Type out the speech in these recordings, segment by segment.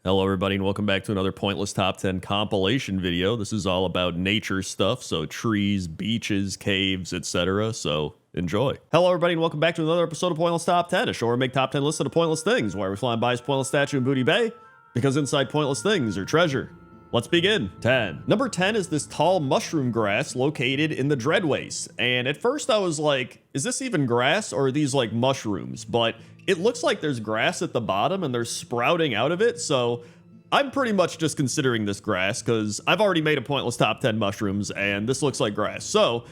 Hello everybody and welcome back to another Pointless Top 10 compilation video. This is all about nature stuff, so trees, beaches, caves, etc. So enjoy. Hello everybody and welcome back to another episode of Pointless Top 10, a show where we make top 10 lists of the pointless things. Why are we flying by his pointless statue in Booty Bay? Because inside pointless things are treasure. Let's begin. 10. Number 10 is this tall mushroom grass located in the Dreadwaste. And at first I was like, is this even grass or are these like mushrooms? But it looks like there's grass at the bottom and they're sprouting out of it. So I'm pretty much just considering this grass because I've already made a pointless top 10 mushrooms and this looks like grass. So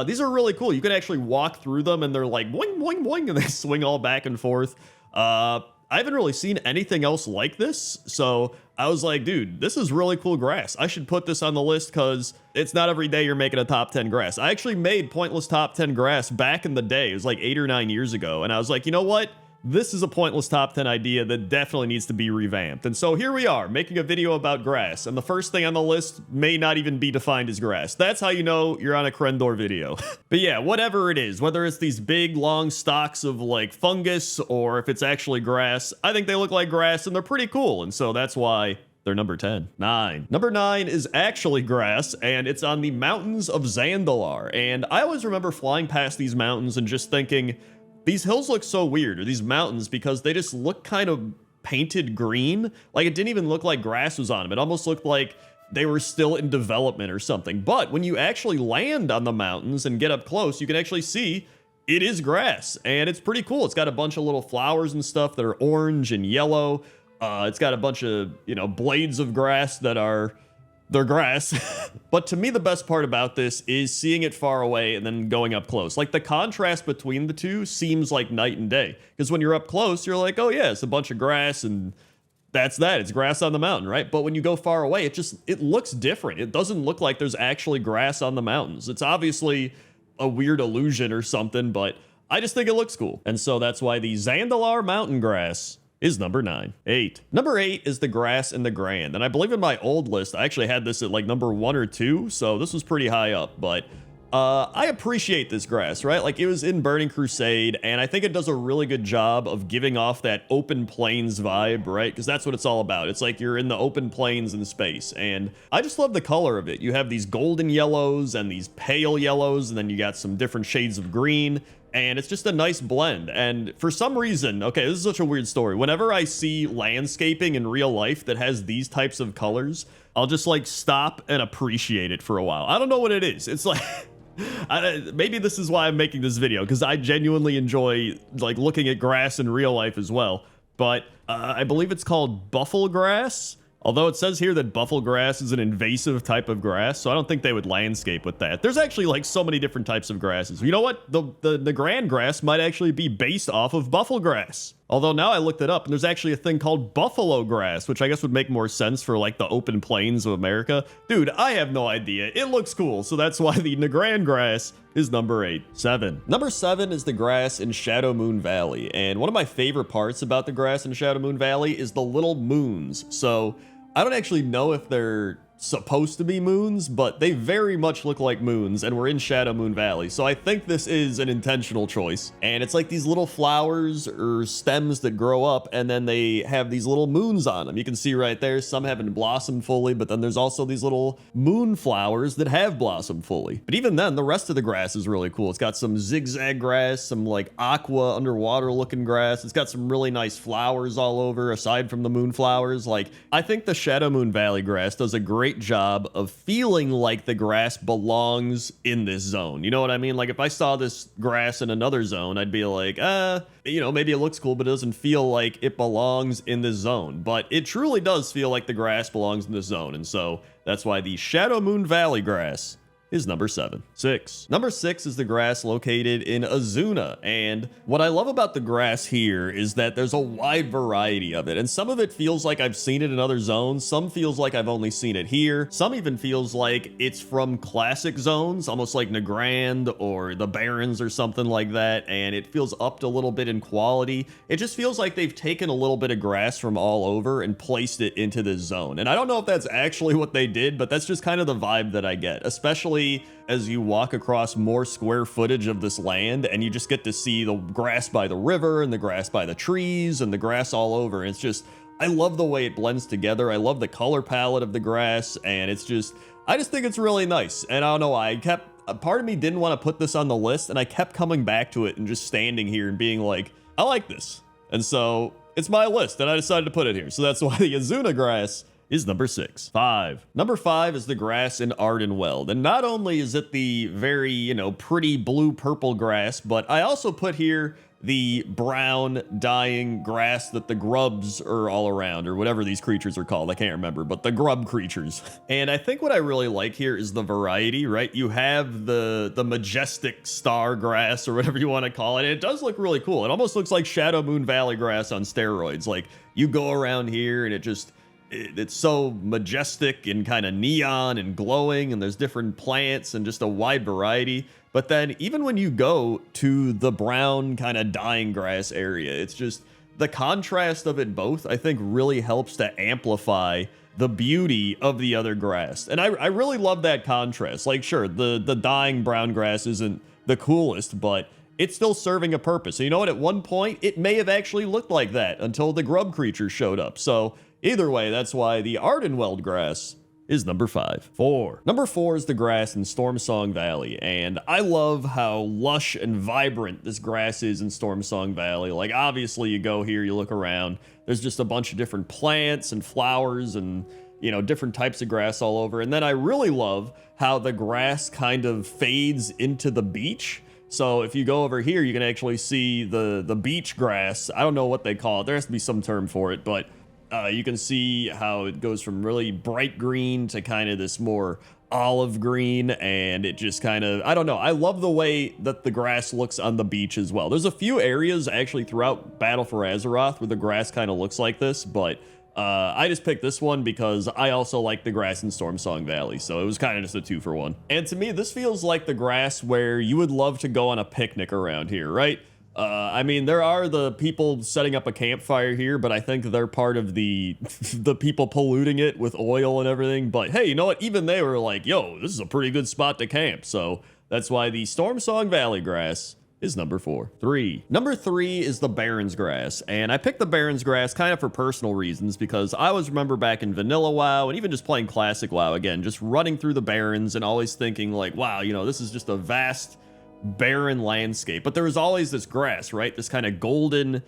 these are really cool. You can actually walk through them and they're like boing, boing, boing, and they swing all back and forth. I haven't really seen anything else like this. So I was like, dude, this is really cool grass. I should put this on the list because it's not every day you're making a top 10 grass. I actually made pointless top 10 grass back in the day. It was like 8 or 9 years ago. And I was like, you know what? This is a pointless top 10 idea that definitely needs to be revamped. And so here we are making a video about grass. And the first thing on the list may not even be defined as grass. That's how you know you're on a Crendor video. But yeah, whatever it is, whether it's these big long stalks of like fungus or if it's actually grass, I think they look like grass and they're pretty cool. And so that's why they're number 10. 9. Number 9 is actually grass, and it's on the mountains of Zandalar. And I always remember flying past these mountains and just thinking, these hills look so weird, or these mountains, because they just look kind of painted green. Like it didn't even look like grass was on them. It almost looked like they were still in development or something. But when you actually land on the mountains and get up close, you can actually see it is grass, and it's pretty cool. It's got a bunch of little flowers and stuff that are orange and yellow. It's got a bunch of, blades of grass that they're grass. But to me, the best part about this is seeing it far away and then going up close. Like the contrast between the two seems like night and day. Because when you're up close, you're like, oh yeah, it's a bunch of grass and that's that. It's grass on the mountain, right? But when you go far away, it looks different. It doesn't look like there's actually grass on the mountains. It's obviously a weird illusion or something, but I just think it looks cool. And so that's why the Zandalar mountain grass is number 9. 8. Number 8 is the grass in the Grand. And I believe in my old list, I actually had this at like number 1 or 2. So this was pretty high up, but I appreciate this grass, right? Like it was in Burning Crusade, and I think it does a really good job of giving off that open plains vibe, right? Because that's what it's all about. It's like you're in the open plains in space, and I just love the color of it. You have these golden yellows and these pale yellows, and then you got some different shades of green. And it's just a nice blend. And for some reason, okay, this is such a weird story. Whenever I see landscaping in real life that has these types of colors, I'll just like stop and appreciate it for a while. I don't know what it is. It's like, maybe this is why I'm making this video, because I genuinely enjoy like looking at grass in real life as well. But I believe it's called buffalo grass. Although it says here that buffalo grass is an invasive type of grass, so I don't think they would landscape with that. There's actually like so many different types of grasses. You know what? The grand grass might actually be based off of buffalo grass. Although now I looked it up and there's actually a thing called buffalo grass, which I guess would make more sense for like the open plains of America. Dude, I have no idea. It looks cool, so that's why the Grand grass is number 8. 7. Number 7 is the grass in Shadow Moon Valley. And one of my favorite parts about the grass in Shadow Moon Valley is the little moons. So I don't actually know if they're supposed to be moons, but they very much look like moons, and we're in Shadow Moon Valley, so I think this is an intentional choice. And it's like these little flowers or stems that grow up, and then they have these little moons on them. You can see right there, some haven't blossomed fully, but then there's also these little moon flowers that have blossomed fully. But even then, the rest of the grass is really cool. It's got some zigzag grass, some like aqua underwater looking grass. It's got some really nice flowers all over, aside from the moon flowers. Like, I think the Shadow Moon Valley grass does a great job of feeling like the grass belongs in this zone. You know what I mean? Like if I saw this grass in another zone, I'd be like, maybe it looks cool, but it doesn't feel like it belongs in this zone. But it truly does feel like the grass belongs in this zone. And so that's why the Shadow Moon Valley grass is number 7. 6. Number 6 is the grass located in Azuna. And what I love about the grass here is that there's a wide variety of it. And some of it feels like I've seen it in other zones. Some feels like I've only seen it here. Some even feels like it's from classic zones, almost like Nagrand or the Barrens or something like that. And it feels upped a little bit in quality. It just feels like they've taken a little bit of grass from all over and placed it into this zone. And I don't know if that's actually what they did, but that's just kind of the vibe that I get, especially as you walk across more square footage of this land and you just get to see the grass by the river and the grass by the trees and the grass all over. And it's just, I love the way it blends together. I love the color palette of the grass, and it's just, I just think it's really nice. And I don't know why, a part of me didn't want to put this on the list, and I kept coming back to it and just standing here and being like, I like this. And so it's my list, and I decided to put it here. So that's why the Azuna grass is number 6. 5. Number 5 is the grass in Ardenweld. And not only is it the very, you know, pretty blue-purple grass, but I also put here the brown dying grass that the grubs are all around, or whatever these creatures are called. I can't remember, but the grub creatures. And I think what I really like here is the variety, right? You have the majestic star grass, or whatever you want to call it. And it does look really cool. It almost looks like Shadow Moon Valley grass on steroids. Like, you go around here and it's so majestic and kind of neon and glowing, and there's different plants and just a wide variety. But then even when you go to the brown kind of dying grass area, it's just the contrast of it both, I think, really helps to amplify the beauty of the other grass. And I really love that contrast. Like, sure, the dying brown grass isn't the coolest, but it's still serving a purpose. And you know what? At one point, it may have actually looked like that until the grub creatures showed up. So either way, that's why the Ardenweld grass is number 5. 4. Number 4 is the grass in Stormsong Valley, and I love how lush and vibrant this grass is in Stormsong Valley. Like, obviously, you go here, you look around, there's just a bunch of different plants and flowers and, you know, different types of grass all over. And then I really love how the grass kind of fades into the beach. So if you go over here, you can actually see the beach grass. I don't know what they call it. There has to be some term for it, but you can see how it goes from really bright green to kind of this more olive green, and it just kind of, I don't know. I love the way that the grass looks on the beach as well. There's a few areas actually throughout Battle for Azeroth where the grass kind of looks like this, but I just picked this one because I also like the grass in Stormsong Valley, so it was kind of just a 2-for-1. And to me, this feels like the grass where you would love to go on a picnic around here, right? I mean, there are the people setting up a campfire here, but I think they're part of the people polluting it with oil and everything. But hey, you know what? Even they were like, yo, this is a pretty good spot to camp. So that's why the Stormsong Valley grass is number 4. 3. Number 3 is the Barrens grass. And I picked the Barrens grass kind of for personal reasons, because I always remember back in vanilla WoW and even just playing classic WoW again, just running through the Barrens and always thinking like, wow, you know, this is just a vast barren landscape. But there was always this grass, right? This kind of golden,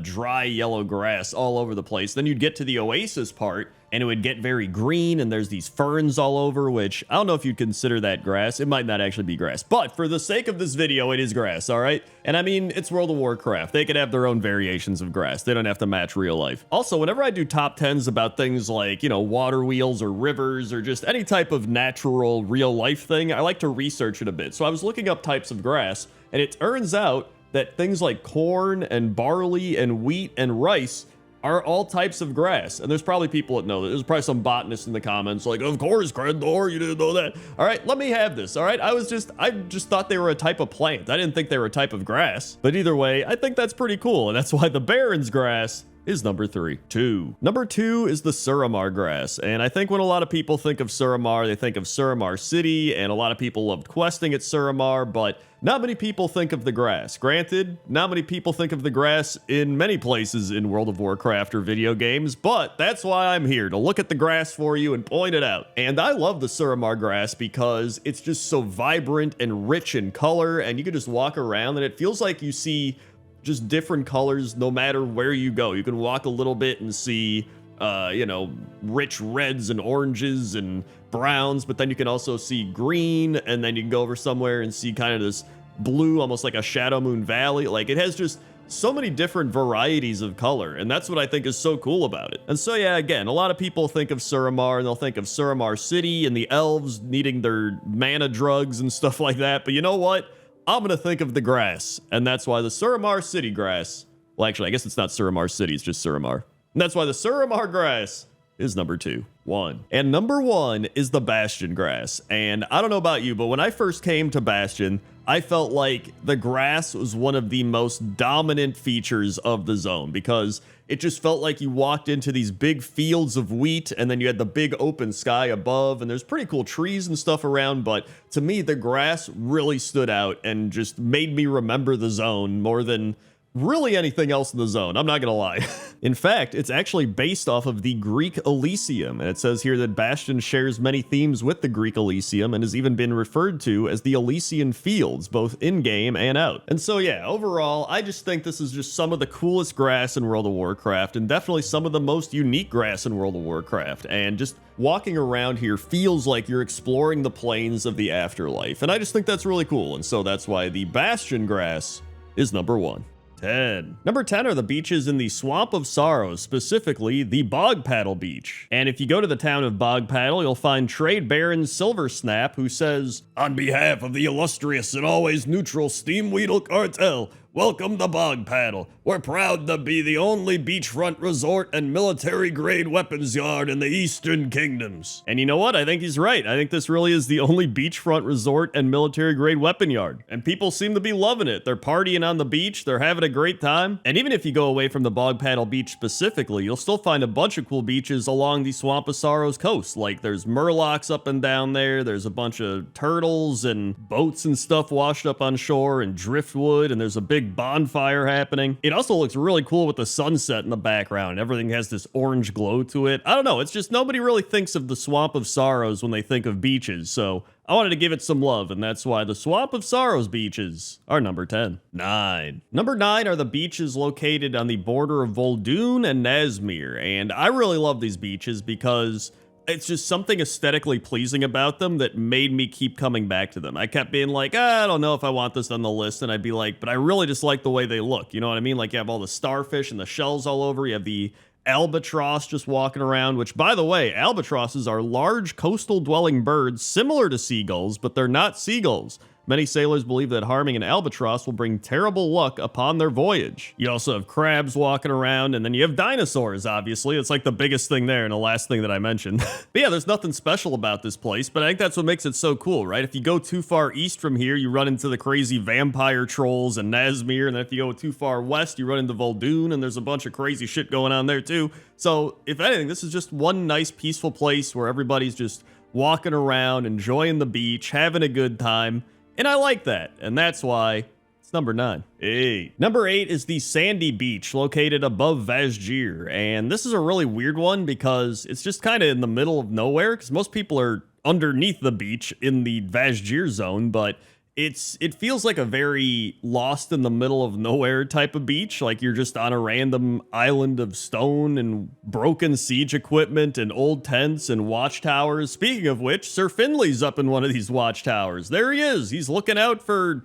dry yellow grass all over the place. Then you'd get to the oasis part and it would get very green, and there's these ferns all over, which I don't know if you'd consider that grass. It might not actually be grass, but for the sake of this video, it is grass, all right? And I mean, it's World of Warcraft. They could have their own variations of grass. They don't have to match real life. Also, whenever I do top 10s about things like, you know, water wheels or rivers or just any type of natural real life thing, I like to research it a bit. So I was looking up types of grass, and it turns out that things like corn and barley and wheat and rice are all types of grass. And there's probably people that know that. There's probably some botanists in the comments like, of course, Crendor, you didn't know that. All right, let me have this, all right? I just thought they were a type of plant. I didn't think they were a type of grass. But either way, I think that's pretty cool. And that's why the Barrens grass is number 3. 2. Number 2 is the Suramar grass. And I think when a lot of people think of Suramar, they think of Suramar City, and a lot of people loved questing at Suramar, but not many people think of the grass. Granted, not many people think of the grass in many places in World of Warcraft or video games, but that's why I'm here, to look at the grass for you and point it out. And I love the Suramar grass because it's just so vibrant and rich in color, and you can just walk around and it feels like you see just different colors no matter where you go. You can walk a little bit and see, you know, rich reds and oranges and browns, but then you can also see green, and then you can go over somewhere and see kind of this blue, almost like a Shadow Moon Valley. Like, it has just so many different varieties of color, and that's what I think is so cool about it. And so yeah, again, a lot of people think of Suramar and they'll think of Suramar City and the elves needing their mana drugs and stuff like that, but you know what? I'm gonna think of the grass, and that's why the Suramar City grass, well, actually, I guess it's not Suramar City, it's just Suramar. And that's why the Suramar grass is number 2. 1. And number 1 is the Bastion grass. And I don't know about you, but when I first came to Bastion, I felt like the grass was one of the most dominant features of the zone, because it just felt like you walked into these big fields of wheat, and then you had the big open sky above, and there's pretty cool trees and stuff around. But to me, the grass really stood out and just made me remember the zone more than really anything else in the zone, I'm not gonna lie. In fact, it's actually based off of the Greek Elysium, and it says here that Bastion shares many themes with the Greek Elysium and has even been referred to as the Elysian Fields, both in-game and out. And so yeah, overall, I just think this is just some of the coolest grass in World of Warcraft, and definitely some of the most unique grass in World of Warcraft, and just walking around here feels like you're exploring the plains of the afterlife, and I just think that's really cool, and so that's why the Bastion grass is number 1. 10. Number 10 are the beaches in the Swamp of Sorrows, specifically the Bog Paddle Beach. And if you go to the town of Bog Paddle, you'll find Trade Baron Silversnap, who says, "On behalf of the illustrious and always neutral Steamweedle Cartel, welcome to Bog Paddle. We're proud to be the only beachfront resort and military-grade weapons yard in the Eastern Kingdoms." And you know what? I think he's right. I think this really is the only beachfront resort and military-grade weapon yard. And people seem to be loving it. They're partying on the beach. They're having a great time. And even if you go away from the Bog Paddle Beach specifically, you'll still find a bunch of cool beaches along the Swamp of Sorrows coast. Like there's murlocs up and down there. There's a bunch of turtles and boats and stuff washed up on shore and driftwood. And there's a big bonfire happening. It also looks really cool with the sunset in the background. Everything has this orange glow to it. I don't know, it's just nobody really thinks of the Swamp of Sorrows when they think of beaches, so I wanted to give it some love, and that's why the Swamp of Sorrows beaches are number 10. 9. Number 9 are the beaches located on the border of Vol'dun and Nazmir, and I really love these beaches because it's just something aesthetically pleasing about them that made me keep coming back to them. I kept being like, I don't know if I want this on the list, and I'd be like, but I really just like the way they look. You know what I mean? Like you have all the starfish and the shells all over. You have the albatross just walking around, which, by the way, albatrosses are large coastal dwelling birds similar to seagulls, but they're not seagulls. Many sailors believe that harming an albatross will bring terrible luck upon their voyage. You also have crabs walking around, and then you have dinosaurs, obviously. It's like the biggest thing there and the last thing that I mentioned. But yeah, there's nothing special about this place, but I think that's what makes it so cool, right? If you go too far east from here, you run into the crazy vampire trolls and Nazmir, and then if you go too far west, you run into Vol'dun, and there's a bunch of crazy shit going on there too. So, if anything, this is just one nice, peaceful place where everybody's just walking around, enjoying the beach, having a good time. And I like that, and that's why it's number 9. 8. Number 8 is the Sandy Beach, located above Vaz'jir, and this is a really weird one because it's just kind of in the middle of nowhere, because most people are underneath the beach in the Vaz'jir zone, but it feels like a very lost in the middle of nowhere type of beach, like you're just on a random island of stone and broken siege equipment and old tents and watchtowers. Speaking of which, Sir Finley's up in one of these watchtowers. There he is. He's looking out for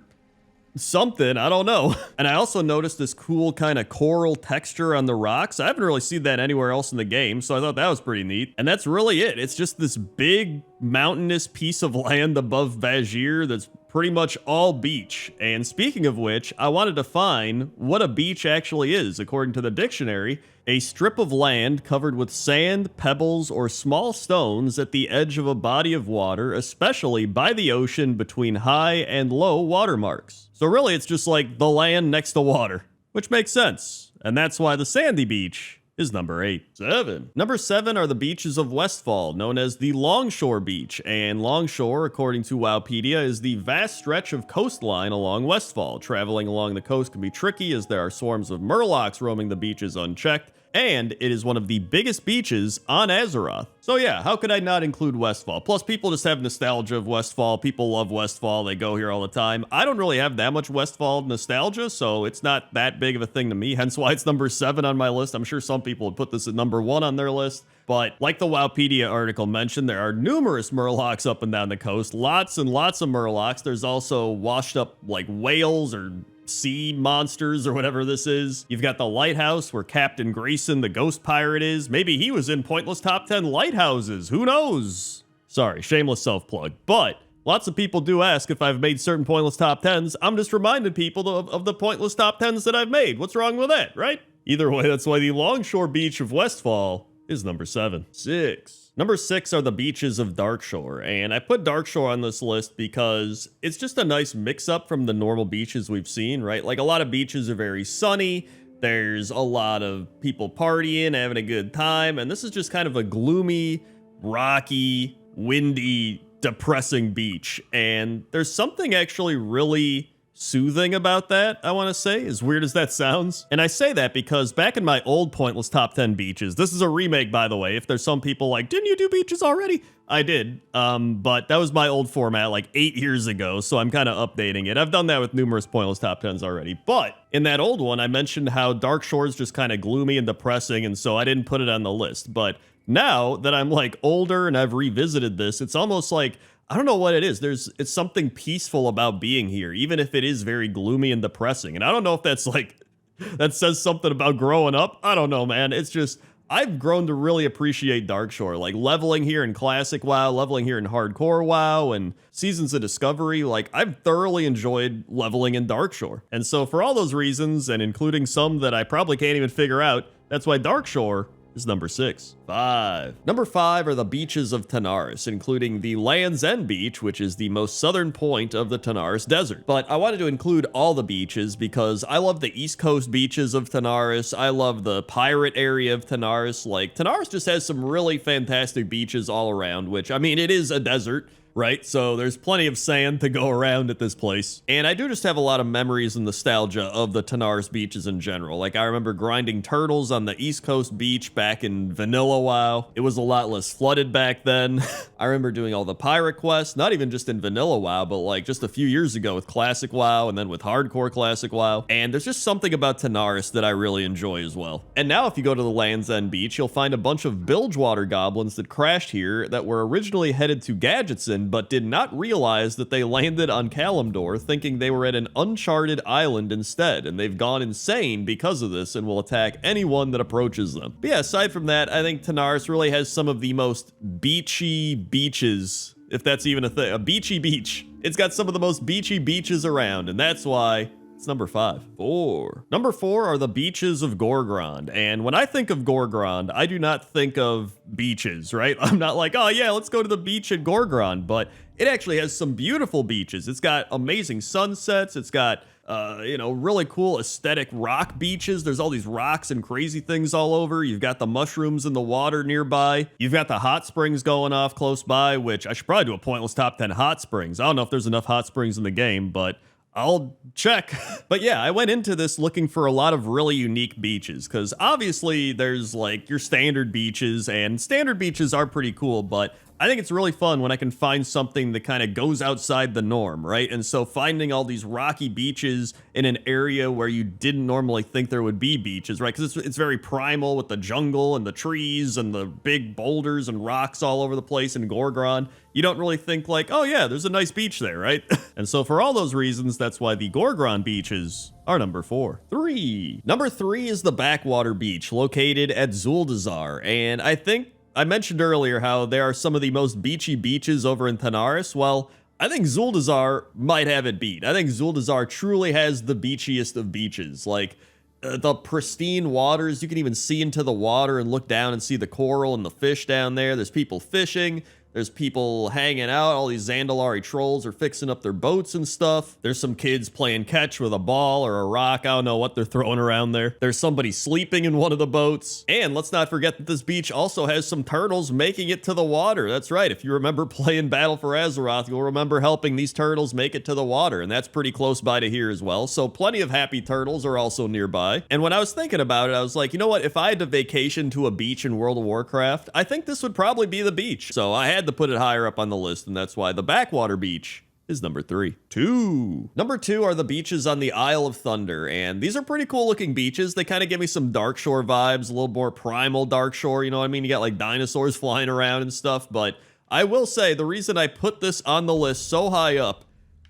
something, I don't know. And I also noticed this cool kind of coral texture on the rocks. I haven't really seen that anywhere else in the game, so I thought that was pretty neat. And that's really it. It's just this big mountainous piece of land above Vaz'jir that's pretty much all beach. And speaking of which, I wanted to find what a beach actually is. According to the dictionary, a strip of land covered with sand, pebbles, or small stones at the edge of a body of water, especially by the ocean between high and low water marks. So really, it's just like the land next to water, which makes sense. And that's why the sandy beach is number 8. 7. Number 7 are the beaches of Westfall, known as the Longshore Beach. And Longshore, according to Wowpedia, is the vast stretch of coastline along Westfall. Traveling along the coast can be tricky as there are swarms of murlocs roaming the beaches unchecked, and it is one of the biggest beaches on Azeroth. So yeah, how could I not include Westfall? Plus, people just have nostalgia of Westfall. People love Westfall. They go here all the time. I don't really have that much Westfall nostalgia, so it's not that big of a thing to me, hence why it's number 7 on my list. I'm sure some people would put this at number 1 on their list, but like the Wowpedia article mentioned, there are numerous murlocs up and down the coast. Lots and lots of murlocs. There's also washed up like whales or sea monsters or whatever this is. You've got the lighthouse where Captain Grayson, the ghost pirate, is. Maybe he was in Pointless Top 10 lighthouses. Who knows? Sorry, shameless self-plug. But lots of people do ask if I've made certain Pointless Top 10s. I'm just reminding people of the Pointless Top 10s that I've made. What's wrong with that, right? Either way, that's why the Longshore Beach of Westfall is number 7. 6. Number 6 are the beaches of Darkshore, and I put Darkshore on this list because it's just a nice mix-up from the normal beaches we've seen, right? Like, a lot of beaches are very sunny, there's a lot of people partying, having a good time, and this is just kind of a gloomy, rocky, windy, depressing beach, and there's something actually really soothing about that, I want to say, as weird as that sounds. And I say that because back in my old Pointless Top 10 beaches, this is a remake, by the way, if there's some people like, didn't you do beaches already? I did, but that was my old format like 8 years ago, so I'm kind of updating it. I've done that with numerous Pointless Top 10s already, but in that old one, I mentioned how Dark Shore is just kind of gloomy and depressing, and so I didn't put it on the list. But now that I'm like older and I've revisited this, it's almost like, I don't know what it is. It's something peaceful about being here, even if it is very gloomy and depressing. And I don't know if that's like, that says something about growing up. I don't know, man. It's just, I've grown to really appreciate Darkshore, like leveling here in Classic WoW, leveling here in Hardcore WoW, and Seasons of Discovery. Like, I've thoroughly enjoyed leveling in Darkshore. And so for all those reasons, and including some that I probably can't even figure out, that's why Darkshore is number 6. 5. Number 5 are the beaches of Tanaris, including the Land's End Beach, which is the most southern point of the Tanaris Desert. But I wanted to include all the beaches because I love the East Coast beaches of Tanaris. I love the pirate area of Tanaris. Like, Tanaris just has some really fantastic beaches all around, which, I mean, it is a desert, right? So there's plenty of sand to go around at this place. And I do just have a lot of memories and nostalgia of the Tanaris beaches in general. Like, I remember grinding turtles on the East Coast beach back in Vanilla WoW. It was a lot less flooded back then. I remember doing all the pirate quests, not even just in Vanilla WoW, but like just a few years ago with Classic WoW and then with Hardcore Classic WoW. And there's just something about Tanaris that I really enjoy as well. And now if you go to the Land's End Beach, you'll find a bunch of Bilgewater goblins that crashed here that were originally headed to Gadgetzin, but did not realize that they landed on Kalimdor, thinking they were at an uncharted island instead, and they've gone insane because of this and will attack anyone that approaches them. But yeah, aside from that, I think Tanaris really has some of the most beachy beaches, if that's even a thing. A beachy beach. It's got some of the most beachy beaches around, and that's why it's number 5. 4. Number 4 are the beaches of Gorgrond. And when I think of Gorgrond, I do not think of beaches, right? I'm not like, oh yeah, let's go to the beach at Gorgrond. But it actually has some beautiful beaches. It's got amazing sunsets. It's got, really cool aesthetic rock beaches. There's all these rocks and crazy things all over. You've got the mushrooms in the water nearby. You've got the hot springs going off close by, which I should probably do a Pointless Top 10 hot springs. I don't know if there's enough hot springs in the game, but I'll check. But yeah, I went into this looking for a lot of really unique beaches because obviously there's like your standard beaches, and standard beaches are pretty cool, but I think it's really fun when I can find something that kind of goes outside the norm, right? And so finding all these rocky beaches in an area where you didn't normally think there would be beaches, right? Because it's very primal with the jungle and the trees and the big boulders and rocks all over the place in Gorgrond. You don't really think like, oh yeah, there's a nice beach there, right? And so for all those reasons, that's why the Gorgrond beaches are number 4. 3. Number 3 is the Backwater Beach, located at Zuldazar. And I think I mentioned earlier how there are some of the most beachy beaches over in Tanaris. Well, I think Zuldazar might have it beat. I think Zuldazar truly has the beachiest of beaches. Like, the pristine waters, you can even see into the water and look down and see the coral and the fish down there. There's people fishing. There's people hanging out. All these Zandalari trolls are fixing up their boats and stuff. There's some kids playing catch with a ball or a rock. I don't know what they're throwing around there. There's somebody sleeping in one of the boats. And let's not forget that this beach also has some turtles making it to the water. That's right. If you remember playing Battle for Azeroth, you'll remember helping these turtles make it to the water. And that's pretty close by to here as well. So plenty of happy turtles are also nearby. And when I was thinking about it, I was like, you know what? If I had to vacation to a beach in World of Warcraft, I think this would probably be the beach. So I had to put it higher up on the list, and that's why the Backwater Beach is number 3. 2. Number 2 are the beaches on the Isle of Thunder, and these are pretty cool looking beaches. They kind of give me some Darkshore vibes, a little more primal Darkshore, you know what I mean? You got like dinosaurs flying around and stuff, but I will say the reason I put this on the list so high up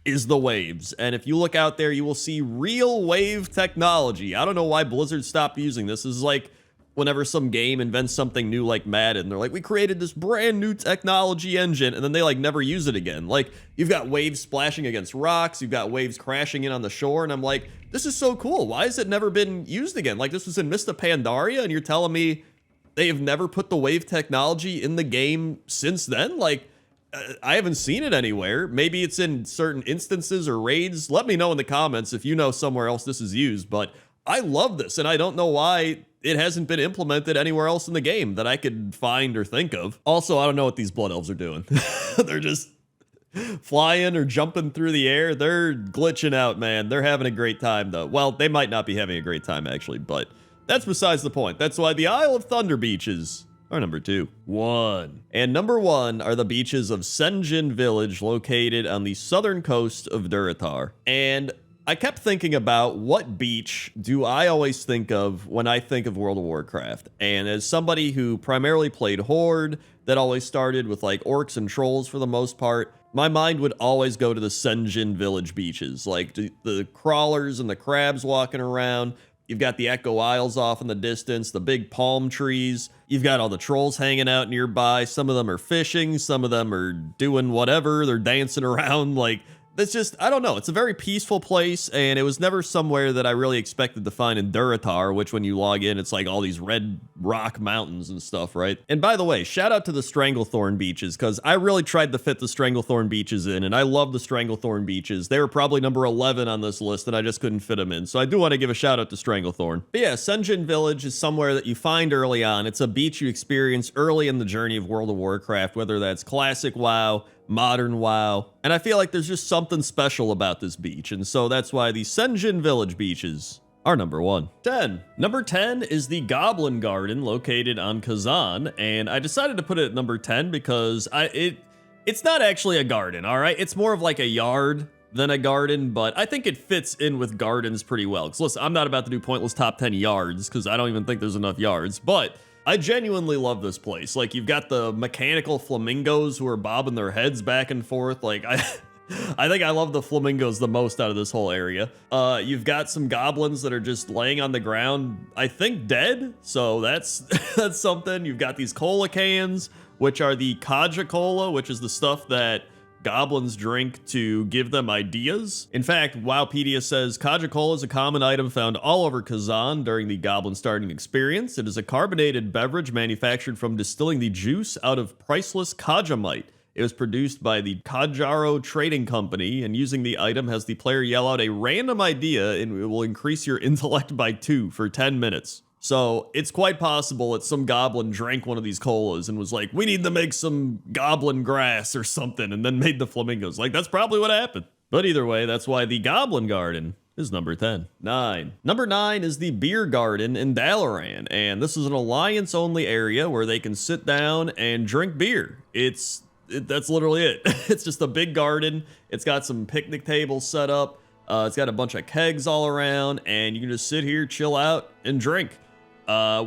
is the waves. And if you look out there, you will see real wave technology. I don't know why Blizzard stopped using this. This is like whenever some game invents something new like Madden, they're like, we created this brand new technology engine, and then they like never use it again. Like, you've got waves splashing against rocks, you've got waves crashing in on the shore, and I'm like, this is so cool. Why has it never been used again? Like, this was in Mista Pandaria, and you're telling me they have never put the wave technology in the game since then? Like, I haven't seen it anywhere. Maybe it's in certain instances or raids. Let me know in the comments if you know somewhere else this is used, but I love this, and I don't know why it hasn't been implemented anywhere else in the game that I could find or think of. Also, I don't know what these Blood Elves are doing. flying or jumping through the air. They're glitching out, man. They're having a great time, though. Well, they might not be having a great time, actually, but that's besides the point. That's why the Isle of Thunder beaches are number 2. 1. And number 1 are the beaches of Senjin Village, located on the southern coast of Durotar. And I kept thinking about what beach do I always think of when I think of World of Warcraft. And as somebody who primarily played Horde, that always started with like orcs and trolls for the most part, my mind would always go to the Senjin Village beaches, like the crawlers and the crabs walking around. You've got the Echo Isles off in the distance, the big palm trees. You've got all the trolls hanging out nearby. Some of them are fishing. Some of them are doing whatever. They're dancing around. Like, it's just, I don't know. It's a very peaceful place, and it was never somewhere that I really expected to find in Durotar, which when you log in, it's like all these red rock mountains and stuff, right? And by the way, shout out to the Stranglethorn beaches, because I really tried to fit the Stranglethorn beaches in, and I love the Stranglethorn beaches. They were probably number 11 on this list, and I just couldn't fit them in. So I do want to give a shout out to Stranglethorn. But yeah, Senjin Village is somewhere that you find early on. It's a beach you experience early in the journey of World of Warcraft, whether that's classic WoW, modern WoW, and I feel like there's just something special about this beach, and so that's why the Senjin Village beaches are number 1. 10. Number 10 is the Goblin Garden, located on Kazan, and I decided to put it at number 10 because it's not actually a garden, all right? It's more of like a yard than a garden, but I think it fits in with gardens pretty well. Because listen, I'm not about to do pointless top 10 yards, because I don't even think there's enough yards, but I genuinely love this place. Like, you've got the mechanical flamingos who are bobbing their heads back and forth. Like, I think I love the flamingos the most out of this whole area. You've got some goblins that are just laying on the ground, I think dead. So that's something. You've got these cola cans, which are the Kaja Cola, which is the stuff that goblins drink to give them ideas. In fact, Wowpedia says Kaja Cola is a common item found all over Kazan during the goblin starting experience. It is a carbonated beverage manufactured from distilling the juice out of priceless Kajamite. It was produced by the Kajaro Trading Company, and using the item has the player yell out a random idea, and it will increase your intellect by 2 for 10 minutes. So it's quite possible that some goblin drank one of these colas and was like, we need to make some goblin grass or something, and then made the flamingos. Like, that's probably what happened. But either way, that's why the Goblin Garden is number 10. 9. Number 9 is the Beer Garden in Dalaran, and this is an alliance-only area where they can sit down and drink beer. That's literally it. It's just a big garden. It's got some picnic tables set up. It's got a bunch of kegs all around, and you can just sit here, chill out, and drink.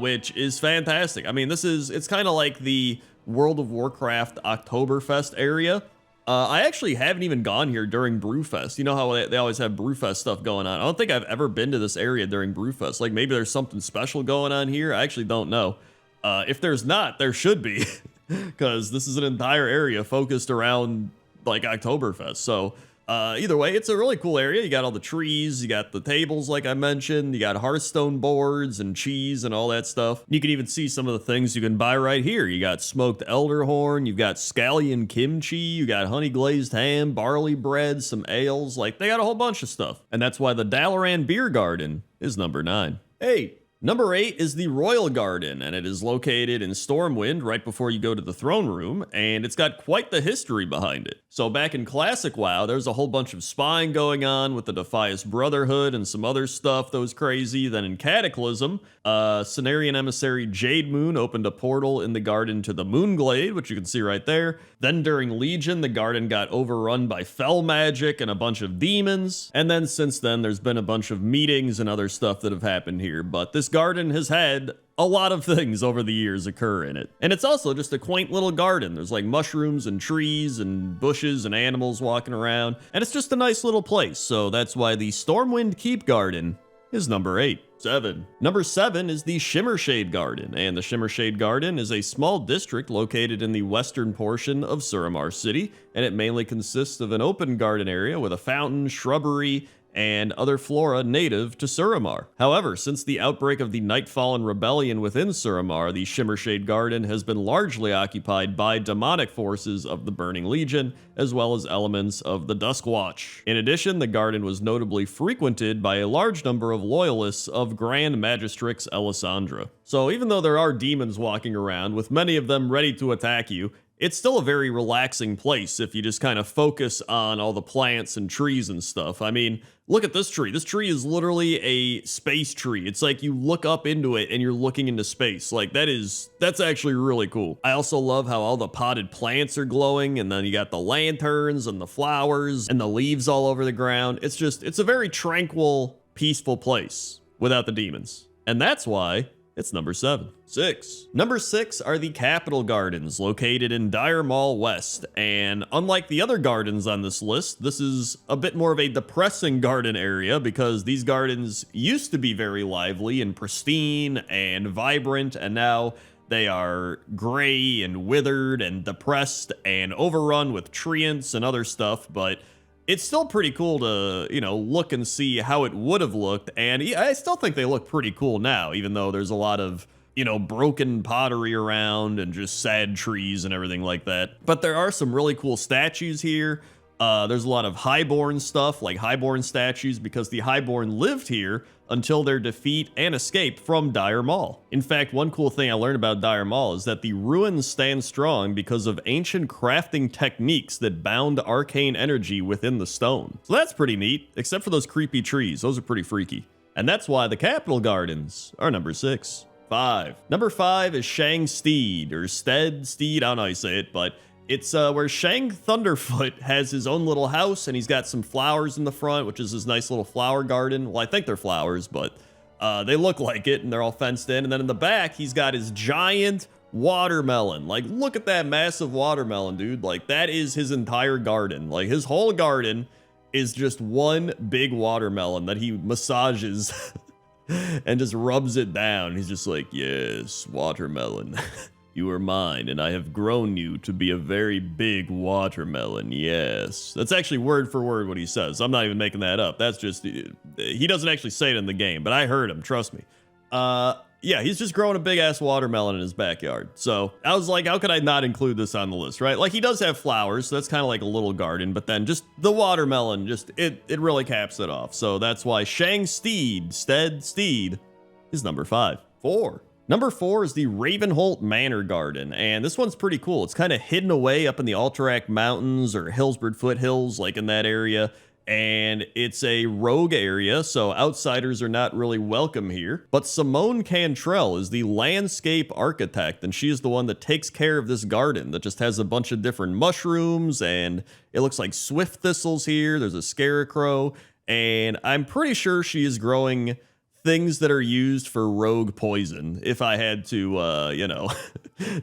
Which is fantastic. I mean, it's kind of like the World of Warcraft Oktoberfest area. I actually haven't even gone here during Brewfest. You know how they always have Brewfest stuff going on. I don't think I've ever been to this area during Brewfest. Like, maybe there's something special going on here. I actually don't know. If there's not, there should be, because this is an entire area focused around, like, Oktoberfest. So either way, it's a really cool area. You got all the trees, you got the tables like I mentioned, you got Hearthstone boards and cheese and all that stuff. You can even see some of the things you can buy right here. You got smoked elderhorn, you've got scallion kimchi, you got honey glazed ham, barley bread, some ales. Like, they got a whole bunch of stuff. And that's why the Dalaran Beer Garden is number 9. 8. Number 8 is the Royal Garden, and it is located in Stormwind right before you go to the throne room, and it's got quite the history behind it. So back in Classic WoW, there's a whole bunch of spying going on with the Defias Brotherhood and some other stuff that was crazy. Then in Cataclysm, Cenarian emissary Jade Moon opened a portal in the garden to the Moonglade, which you can see right there. Then during Legion, the garden got overrun by fell magic and a bunch of demons. And then since then, there's been a bunch of meetings and other stuff that have happened here. But this garden has had a lot of things over the years occur in it. And it's also just a quaint little garden. There's like mushrooms and trees and bushes and animals walking around. And it's just a nice little place. So that's why the Stormwind Keep Garden is number 8. 7. Number 7 is the Shimmershade Garden, and the Shimmershade Garden is a small district located in the western portion of Suramar City, and it mainly consists of an open garden area with a fountain, shrubbery, and other flora native to Suramar. However, since the outbreak of the Nightfallen Rebellion within Suramar, the Shimmershade Garden has been largely occupied by demonic forces of the Burning Legion, as well as elements of the Duskwatch. In addition, the garden was notably frequented by a large number of loyalists of Grand Magistrix Elisandra. So even though there are demons walking around, with many of them ready to attack you, it's still a very relaxing place if you just kind of focus on all the plants and trees and stuff. I mean, look at this tree. This tree is literally a space tree. It's like you look up into it and you're looking into space. Like that's actually really cool. I also love how all the potted plants are glowing, and then you got the lanterns and the flowers and the leaves all over the ground. It's a very tranquil, peaceful place without the demons. And that's why it's number 7. 6. Number 6 are the Capital Gardens, located in Dire Mall West. And unlike the other gardens on this list, this is a bit more of a depressing garden area because these gardens used to be very lively and pristine and vibrant, and now they are gray and withered and depressed and overrun with treants and other stuff, but it's still pretty cool to, look and see how it would have looked. And I still think they look pretty cool now, even though there's a lot of, broken pottery around and just sad trees and everything like that. But there are some really cool statues here. There's a lot of highborn stuff, like highborn statues, because the highborn lived here until their defeat and escape from Dire Mall. In fact, one cool thing I learned about Dire Mall is that the ruins stand strong because of ancient crafting techniques that bound arcane energy within the stone. So that's pretty neat, except for those creepy trees. Those are pretty freaky. And that's why the Capital Gardens are number 6. 5. Number 5 is Shang Steed, or Steed, I don't know how you say it, but it's where Shang Thunderfoot has his own little house, and he's got some flowers in the front, which is his nice little flower garden. Well, I think they're flowers, but they look like it, and they're all fenced in. And then in the back, he's got his giant watermelon. Like, look at that massive watermelon, dude. Like, that is his entire garden. Like, his whole garden is just one big watermelon that he massages and just rubs it down. He's just like, yes, watermelon. You are mine, and I have grown you to be a very big watermelon, yes. That's actually word for word what he says. I'm not even making that up. That's just, he doesn't actually say it in the game, but I heard him, trust me. Yeah, he's just growing a big-ass watermelon in his backyard. So I was like, how could I not include this on the list, right? Like, he does have flowers, so that's kind of like a little garden, but then just the watermelon, it really caps it off. So that's why Shang Steed is number 5. 4. Number 4 is the Ravenholt Manor Garden, and this one's pretty cool. It's kind of hidden away up in the Alterac Mountains or Hillsborough Foothills, like in that area, and it's a rogue area, so outsiders are not really welcome here. But Simone Cantrell is the landscape architect, and she is the one that takes care of this garden that just has a bunch of different mushrooms, and it looks like swift thistles here. There's a scarecrow, and I'm pretty sure she is growing things that are used for rogue poison, if I had to,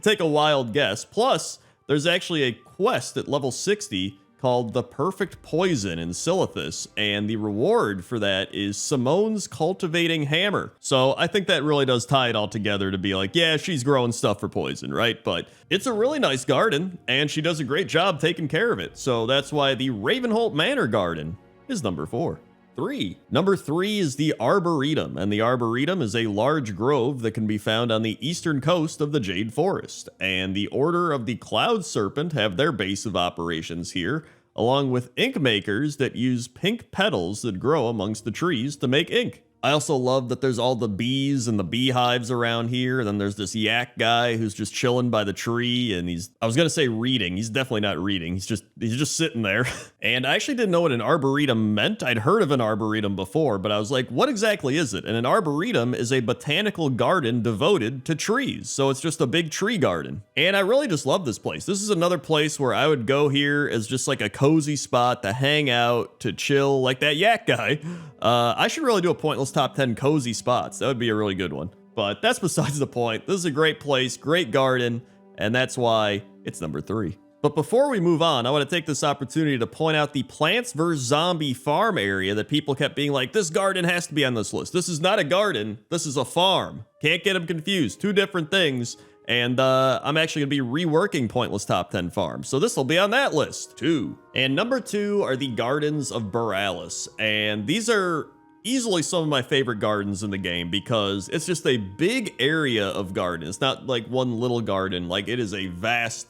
take a wild guess. Plus, there's actually a quest at level 60 called The Perfect Poison in Silithus, and the reward for that is Simone's Cultivating Hammer. So I think that really does tie it all together to be like, yeah, she's growing stuff for poison, right? But it's a really nice garden, and she does a great job taking care of it. So that's why the Ravenholt Manor Garden is number 4. 3. Number 3 is the Arboretum, and the Arboretum is a large grove that can be found on the eastern coast of the Jade Forest, and the Order of the Cloud Serpent have their base of operations here, along with ink makers that use pink petals that grow amongst the trees to make ink. I also love that there's all the bees and the beehives around here, and then there's this yak guy who's just chilling by the tree, and I was gonna say reading. He's definitely not reading. He's just sitting there. And I actually didn't know what an arboretum meant. I'd heard of an arboretum before, but I was like, what exactly is it? And an arboretum is a botanical garden devoted to trees. So it's just a big tree garden. And I really just love this place. This is another place where I would go here as just like a cozy spot to hang out, to chill, like that yak guy. I should really do a Pointless Top 10 cozy spots. That would be a really good one. But that's besides the point. This is a great place, great garden, and that's why it's number 3. But before we move on, I want to take this opportunity to point out the Plants vs. Zombie farm area that people kept being like, this garden has to be on this list. This is not a garden. This is a farm. Can't get them confused. 2 different things. And I'm actually going to be reworking Pointless Top 10 Farms, so this will be on that list, too. And number 2 are the Gardens of Borealis, and these are easily some of my favorite gardens in the game because it's just a big area of garden. It's not like one little garden, like it is a vast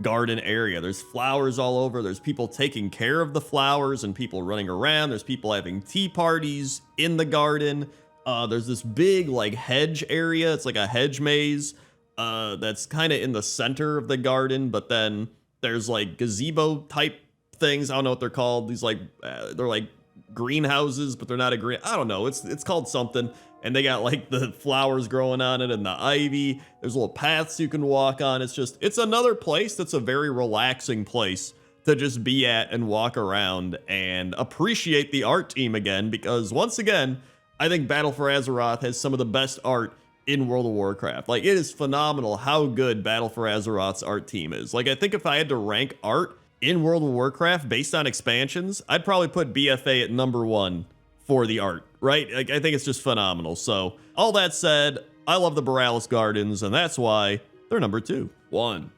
garden area. There's flowers all over, there's people taking care of the flowers and people running around, there's people having tea parties in the garden. There's this big like hedge area, it's like a hedge maze. that's kind of in the center of the garden, but then there's like gazebo type things. I don't know what they're called. These like they're like greenhouses, but they're not a green. I don't know. It's called something. And they got like the flowers growing on it and the ivy. There's little paths you can walk on. It's another place that's a very relaxing place to just be at and walk around and appreciate the art team again, because once again, I think Battle for Azeroth has some of the best art in World of Warcraft. Like, it is phenomenal how good Battle for Azeroth's art team is. Like, I think if I had to rank art in World of Warcraft based on expansions, I'd probably put BFA at #1 for the art, right? Like, I think it's just phenomenal. So, all that said, I love the Borealis Gardens, and that's why they're #2.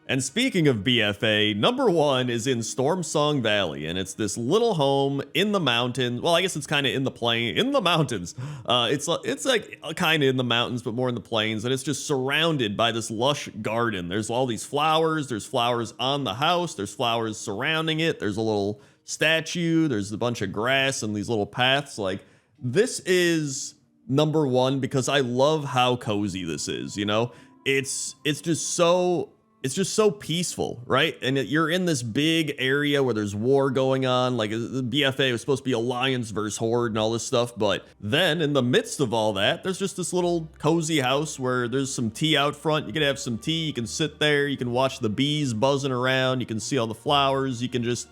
And speaking of BFA, #1 is in Stormsong Valley, and it's this little home in the mountains. Well, I guess it's kind of in the plain, in the mountains. It's like kind of in the mountains, but more in the plains, and it's just surrounded by this lush garden. There's all these flowers. There's flowers on the house. There's flowers surrounding it. There's a little statue. There's a bunch of grass and these little paths. Like, this is #1 because I love how cozy this is. You know, it's just so peaceful, right? And you're in this big area where there's war going on. Like, the BFA was supposed to be Alliance versus Horde and all this stuff. But then in the midst of all that, there's just this little cozy house where there's some tea out front. You can have some tea. You can sit there. You can watch the bees buzzing around. You can see all the flowers. You can just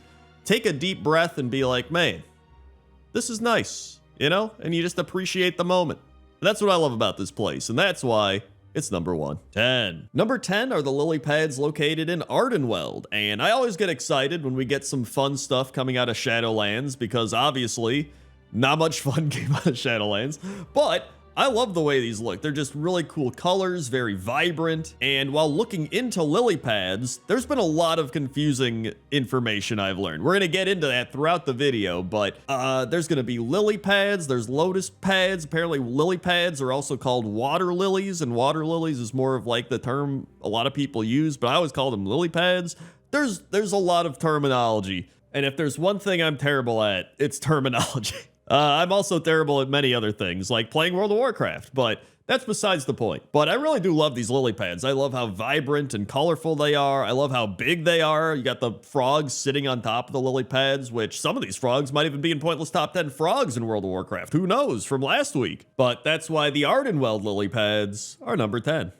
take a deep breath and be like, man, this is nice, you know? And you just appreciate the moment. And that's what I love about this place. And that's why it's #1. Number 10 are the lily pads located in Ardenweld, and I always get excited when we get some fun stuff coming out of Shadowlands, because obviously not much fun came out of Shadowlands, but I love the way these look. They're just really cool colors, very vibrant. And while looking into lily pads, there's been a lot of confusing information I've learned. We're going to get into that throughout the video, but there's going to be lily pads, there's lotus pads. Apparently lily pads are also called water lilies, and water lilies is more of like the term a lot of people use, but I always call them lily pads. There's a lot of terminology, and if there's one thing I'm terrible at, it's terminology. I'm also terrible at many other things, like playing World of Warcraft, but that's besides the point. But I really do love these lily pads. I love how vibrant and colorful they are. I love how big they are. You got the frogs sitting on top of the lily pads, which some of these frogs might even be in Pointless Top 10 frogs in World of Warcraft. Who knows, from last week. But that's why the Ardenweld lily pads are number 10.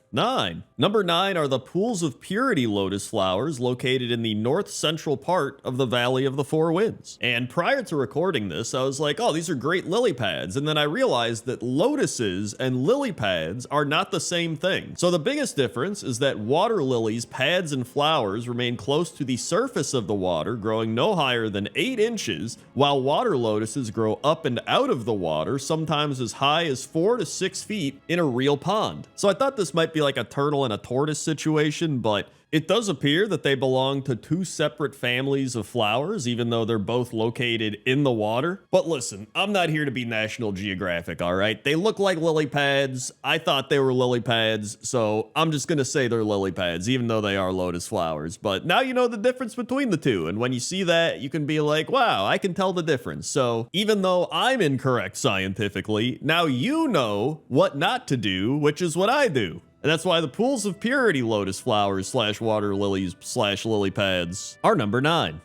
Number 9 are the Pools of Purity lotus flowers located in the north central part of the Valley of the Four Winds. And prior to recording this, I was like, oh, these are great lily pads. And then I realized that lotuses and lily pads are not the same thing. So the biggest difference is that water lilies, pads, and flowers remain close to the surface of the water, growing no higher than 8 inches, while water lotuses grow up and out of the water, sometimes as high as 4 to 6 feet in a real pond. So I thought this might be like a turtle and a tortoise situation, but it does appear that they belong to 2 separate families of flowers, even though they're both located in the water. But listen, I'm not here to be National Geographic, all right? They look like lily pads. I thought they were lily pads, so I'm just gonna say they're lily pads, even though they are lotus flowers. But now you know the difference between the two, and when you see that, you can be like, wow, I can tell the difference. So even though I'm incorrect scientifically, now you know what not to do, which is what I do. And that's why the Pools of Purity lotus flowers / water lilies / lily pads are number 9.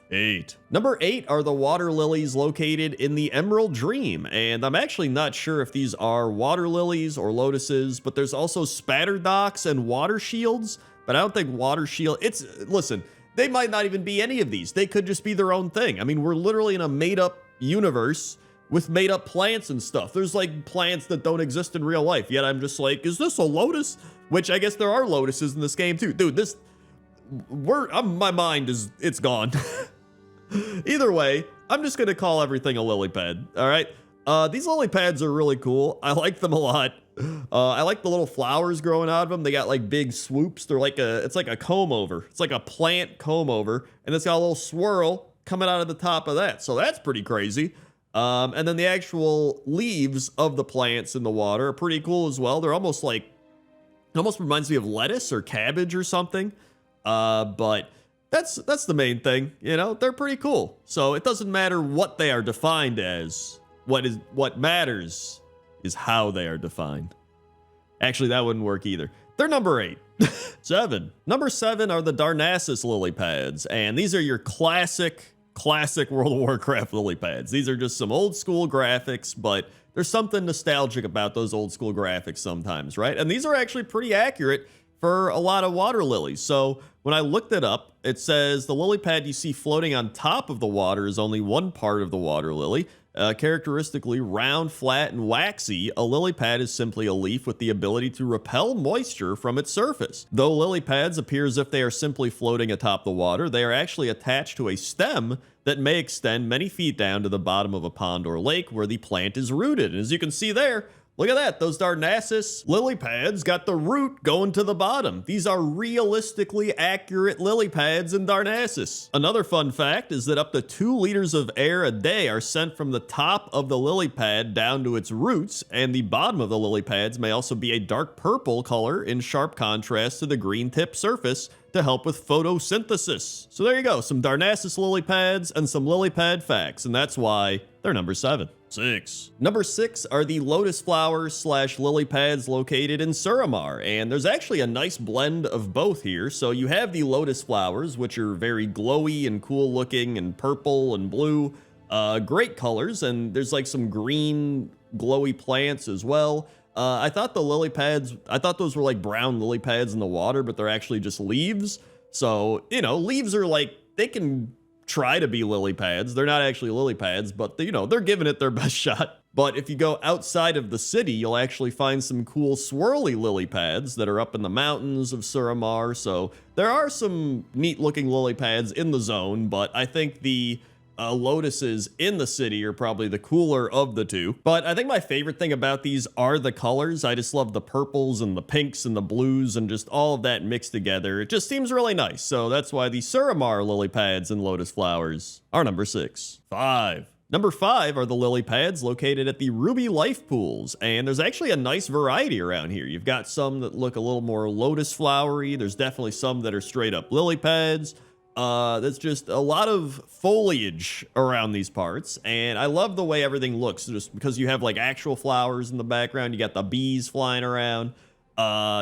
Number 8 are the water lilies located in the Emerald Dream. And I'm actually not sure if these are water lilies or lotuses, but there's also spatterdocks and water shields. But I don't think water shield, listen, they might not even be any of these. They could just be their own thing. I mean, we're literally in a made up universe with made up plants and stuff. There's like plants that don't exist in real life. Yet I'm just like, is this a lotus? Which I guess there are lotuses in this game too. Dude, my mind it's gone. Either way, I'm just gonna call everything a lily pad, all right? These lily pads are really cool. I like them a lot. I like the little flowers growing out of them. They got like big swoops. It's like a comb over. It's like a plant comb over, and it's got a little swirl coming out of the top of that. So that's pretty crazy. And then the actual leaves of the plants in the water are pretty cool as well. They're almost like, it almost reminds me of lettuce or cabbage or something. But that's the main thing, you know, they're pretty cool. So it doesn't matter what they are defined as. What matters is how they are defined. Actually, that wouldn't work either. They're number 8. 7. Number 7 are the Darnassus lily pads, and these are your classic World of Warcraft lily pads. These are just some old school graphics, but there's something nostalgic about those old school graphics sometimes, right? And these are actually pretty accurate for a lot of water lilies. So when I looked it up, it says the lily pad you see floating on top of the water is only one part of the water lily. Characteristically round, flat, and waxy, a lily pad is simply a leaf with the ability to repel moisture from its surface. Though lily pads appear as if they are simply floating atop the water, they are actually attached to a stem that may extend many feet down to the bottom of a pond or lake where the plant is rooted. And as you can see there, look at that, those Darnassus lily pads got the root going to the bottom. These are realistically accurate lily pads in Darnassus. Another fun fact is that up to 2 liters of air a day are sent from the top of the lily pad down to its roots, and the bottom of the lily pads may also be a dark purple color in sharp contrast to the green tip surface to help with photosynthesis. So there you go, some Darnassus lily pads and some lily pad facts, and that's why they're number 7. 6. Number 6 are the lotus flowers / lily pads located in Suramar, and there's actually a nice blend of both here. So you have the lotus flowers, which are very glowy and cool looking and purple and blue, great colors, and there's like some green glowy plants as well. I thought the lily pads, I thought those were like brown lily pads in the water, but they're actually just leaves. So, you know, leaves are like, they can try to be lily pads. They're not actually lily pads, but you know, they're giving it their best shot. But if you go outside of the city, you'll actually find some cool swirly lily pads that are up in the mountains of Suramar. So there are some neat looking lily pads in the zone, but I think the lotuses in the city are probably the cooler of the two. But I think my favorite thing about these are the colors. I just love the purples and the pinks and the blues and just all of that mixed together. It just seems really nice. So that's why the Suramar lily pads and lotus flowers are number 6. 5. Number 5 are the lily pads located at the Ruby Life Pools, and there's actually a nice variety around here. You've got some that look a little more lotus flowery. There's definitely some that are straight up lily pads. That's just a lot of foliage around these parts, and I love the way everything looks just because you have like actual flowers in the background. You got the bees flying around.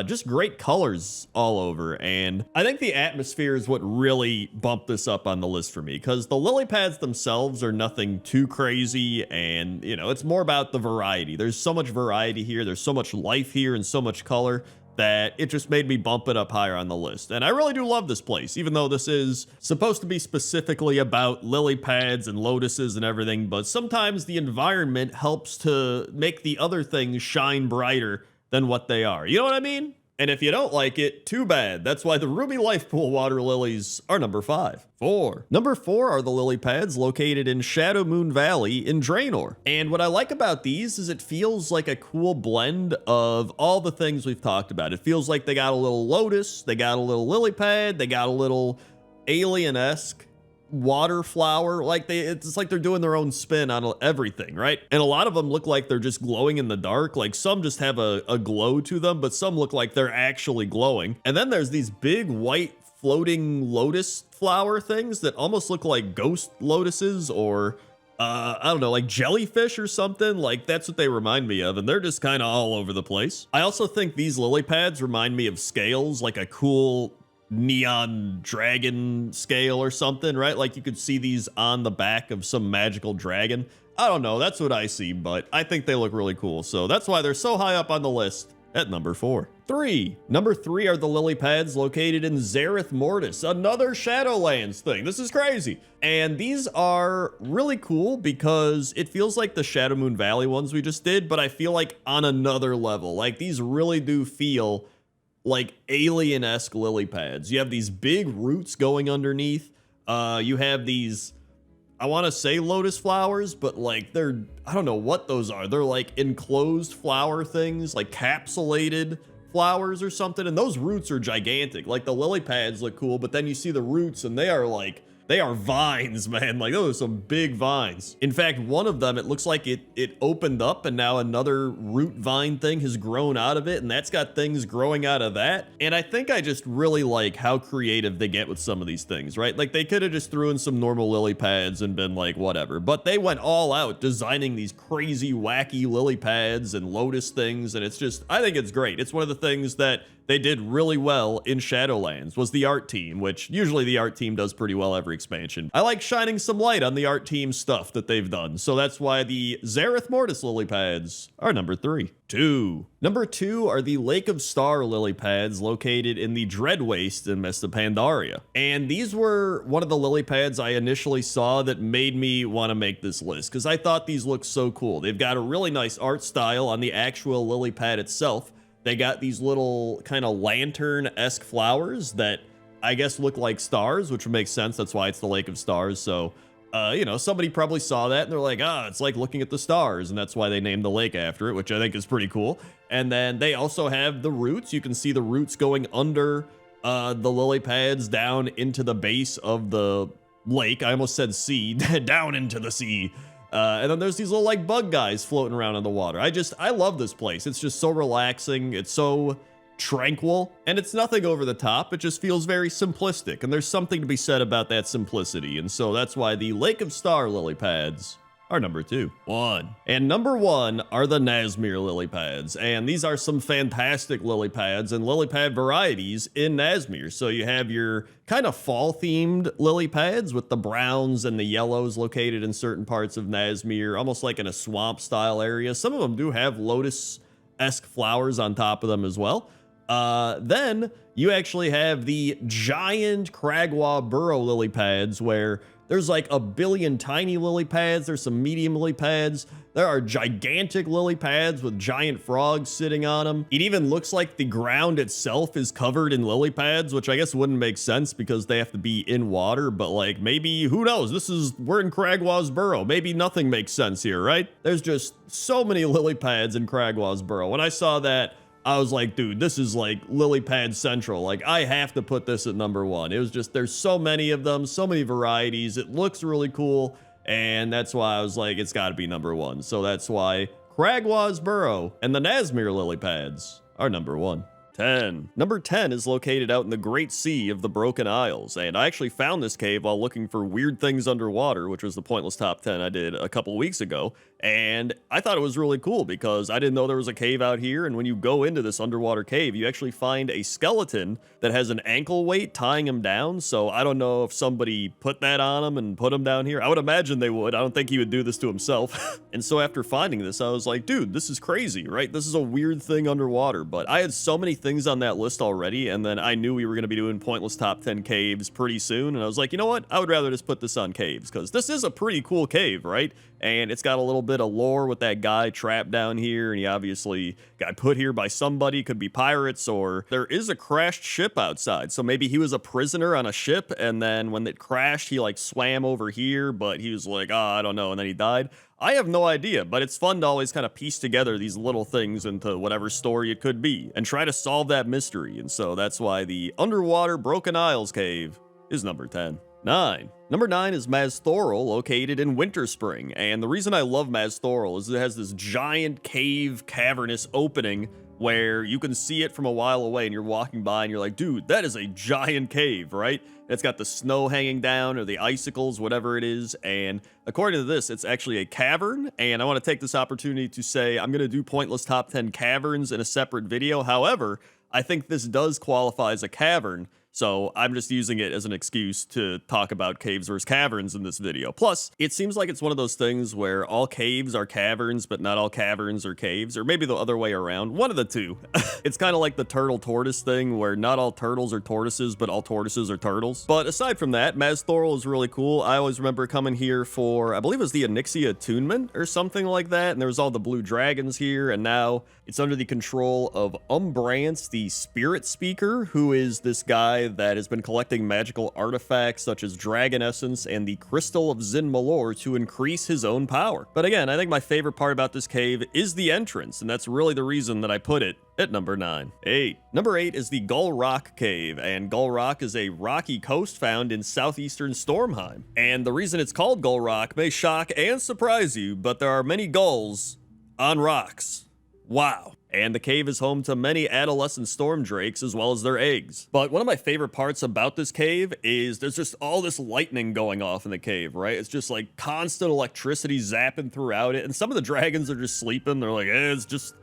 Just great colors all over, and I think the atmosphere is what really bumped this up on the list for me, because the lily pads themselves are nothing too crazy, and you know, it's more about the variety. There's so much variety here, there's so much life here and so much color that it just made me bump it up higher on the list. And I really do love this place, even though this is supposed to be specifically about lily pads and lotuses and everything, but sometimes the environment helps to make the other things shine brighter than what they are. You know what I mean? And if you don't like it, too bad. That's why the Ruby Life Pool water lilies are number 5. 4. Number 4 are the lily pads located in Shadow Moon Valley in Draenor. And what I like about these is it feels like a cool blend of all the things we've talked about. It feels like they got a little lotus, they got a little lily pad, they got a little alien-esque water flower. Like it's like they're doing their own spin on everything, right? And a lot of them look like they're just glowing in the dark. Like some just have a glow to them, but some look like they're actually glowing. And then there's these big white floating lotus flower things that almost look like ghost lotuses, or I don't know, like jellyfish or something. Like that's what they remind me of, and they're just kind of all over the place. I also think these lily pads remind me of scales, like a cool neon dragon scale or something, right? Like you could see these on the back of some magical dragon. I don't know, that's what I see, but I think they look really cool. So that's why they're so high up on the list at number 4. 3. Number 3 are the lily pads located in Zareth Mortis, another Shadowlands thing. This is crazy. And these are really cool because it feels like the Shadow Moon Valley ones we just did, but I feel like on another level. Like these really do feel like alien-esque lily pads. You have these big roots going underneath. You have these, I want to say lotus flowers, but like they're, I don't know what those are. They're like enclosed flower things, like capsulated flowers or something. And those roots are gigantic. Like the lily pads look cool, but then you see the roots and they are like, they are vines, man. Like those are some big vines. In fact, one of them, it looks like it opened up and now another root vine thing has grown out of it, and that's got things growing out of that. And I think I just really like how creative they get with some of these things, right? Like they could have just threw in some normal lily pads and been like, whatever, but they went all out designing these crazy, wacky lily pads and lotus things. And it's just, I think it's great. It's one of the things that they did really well in Shadowlands was the art team, which usually the art team does pretty well every expansion. I like shining some light on the art team stuff that they've done, so that's why the Zareth Mortis lily pads are number 3. Number 2 are the Lake of Star lily pads located in the Dread Waste in Mist of Pandaria. And these were one of the lily pads I initially saw that made me want to make this list, because I thought these looked so cool. They've got a really nice art style on the actual lily pad itself. They got these little kind of lantern-esque flowers that I guess look like stars, which would make sense. That's why it's the Lake of Stars. So, you know, somebody probably saw that and they're like, it's like looking at the stars. And that's why they named the lake after it, which I think is pretty cool. And then they also have the roots. You can see the roots going under the lily pads down into the base of the lake. I almost said sea, down into the sea. And then there's these little like bug guys floating around in the water. I love this place. It's just so relaxing. It's so tranquil, and it's nothing over the top. It just feels very simplistic, and there's something to be said about that simplicity. And so that's why the Lake of Star lily pads are number 2. And number 1 are the Nazmir lily pads. And these are some fantastic lily pads and lily pad varieties in Nazmir. So you have your kind of fall themed lily pads with the browns and the yellows located in certain parts of Nazmir, almost like in a swamp style area. Some of them do have lotus-esque flowers on top of them as well. Then you actually have the giant Cragwa burrow lily pads where there's like a billion tiny lily pads. There's some medium lily pads. There are gigantic lily pads with giant frogs sitting on them. It even looks like the ground itself is covered in lily pads, which I guess wouldn't make sense because they have to be in water, but like maybe, who knows? We're in Cragwa's burrow. Maybe nothing makes sense here, right? There's just so many lily pads in Cragwa's burrow. When I saw that, I was like, dude, this is like lily pad central. Like, I have to put this at number 1. It was just, there's so many of them, so many varieties. It looks really cool. And that's why I was like, it's got to be number 1. So that's why Cragwa's burrow and the Nazmir lily pads are number 1. Number 10 is located out in the Great Sea of the Broken Isles, and I actually found this cave while looking for weird things underwater, which was the Pointless Top 10 I did a couple weeks ago, and I thought it was really cool because I didn't know there was a cave out here, and when you go into this underwater cave, you actually find a skeleton that has an ankle weight tying him down, so I don't know if somebody put that on him and put him down here. I would imagine they would. I don't think he would do this to himself. And so after finding this, I was like, dude, this is crazy, right? This is a weird thing underwater, but I had so many things on that list already, and then I knew we were going to be doing Pointless Top 10 caves pretty soon, and I was like, you know what? I would rather just put this on caves, because this is a pretty cool cave, right? And it's got a little bit of lore with that guy trapped down here, and he obviously got put here by somebody. Could be pirates, or there is a crashed ship outside, so maybe he was a prisoner on a ship, and then when it crashed, he like swam over here, but he was like, I don't know, and then he died. I have no idea, but it's fun to always kind of piece together these little things into whatever story it could be and try to solve that mystery. And so that's why the Underwater Broken Isles cave is number 10. Number 9 is Mazthorol, located in Winterspring. And the reason I love Mazthorol is it has this giant cave cavernous opening where you can see it from a while away and you're walking by and you're like, dude, that is a giant cave, right? It's got the snow hanging down or the icicles, whatever it is. And according to this, it's actually a cavern. And I want to take this opportunity to say I'm going to do Pointless Top 10 caverns in a separate video. However, I think this does qualify as a cavern. So I'm just using it as an excuse to talk about caves versus caverns in this video. Plus, it seems like it's one of those things where all caves are caverns, but not all caverns are caves, or maybe the other way around. One of the two. It's kind of like the turtle tortoise thing where not all turtles are tortoises, but all tortoises are turtles. But aside from that, Mazthorol is really cool. I always remember coming here for, I believe it was the Onyxia attunement or something like that. And there was all the blue dragons here. And now it's under the control of Umbrance, the spirit speaker, who is this guy that has been collecting magical artifacts such as Dragon Essence and the Crystal of Zin Malor to increase his own power. But again, I think my favorite part about this cave is the entrance, and that's really the reason that I put it at number 9. Number 8 is the Gull Rock Cave, and Gull Rock is a rocky coast found in southeastern Stormheim. And the reason it's called Gull Rock may shock and surprise you, but there are many gulls on rocks. Wow. And the cave is home to many adolescent storm drakes as well as their eggs. But one of my favorite parts about this cave is there's just all this lightning going off in the cave, right? It's just like constant electricity zapping throughout it. And some of the dragons are just sleeping. They're like, it's just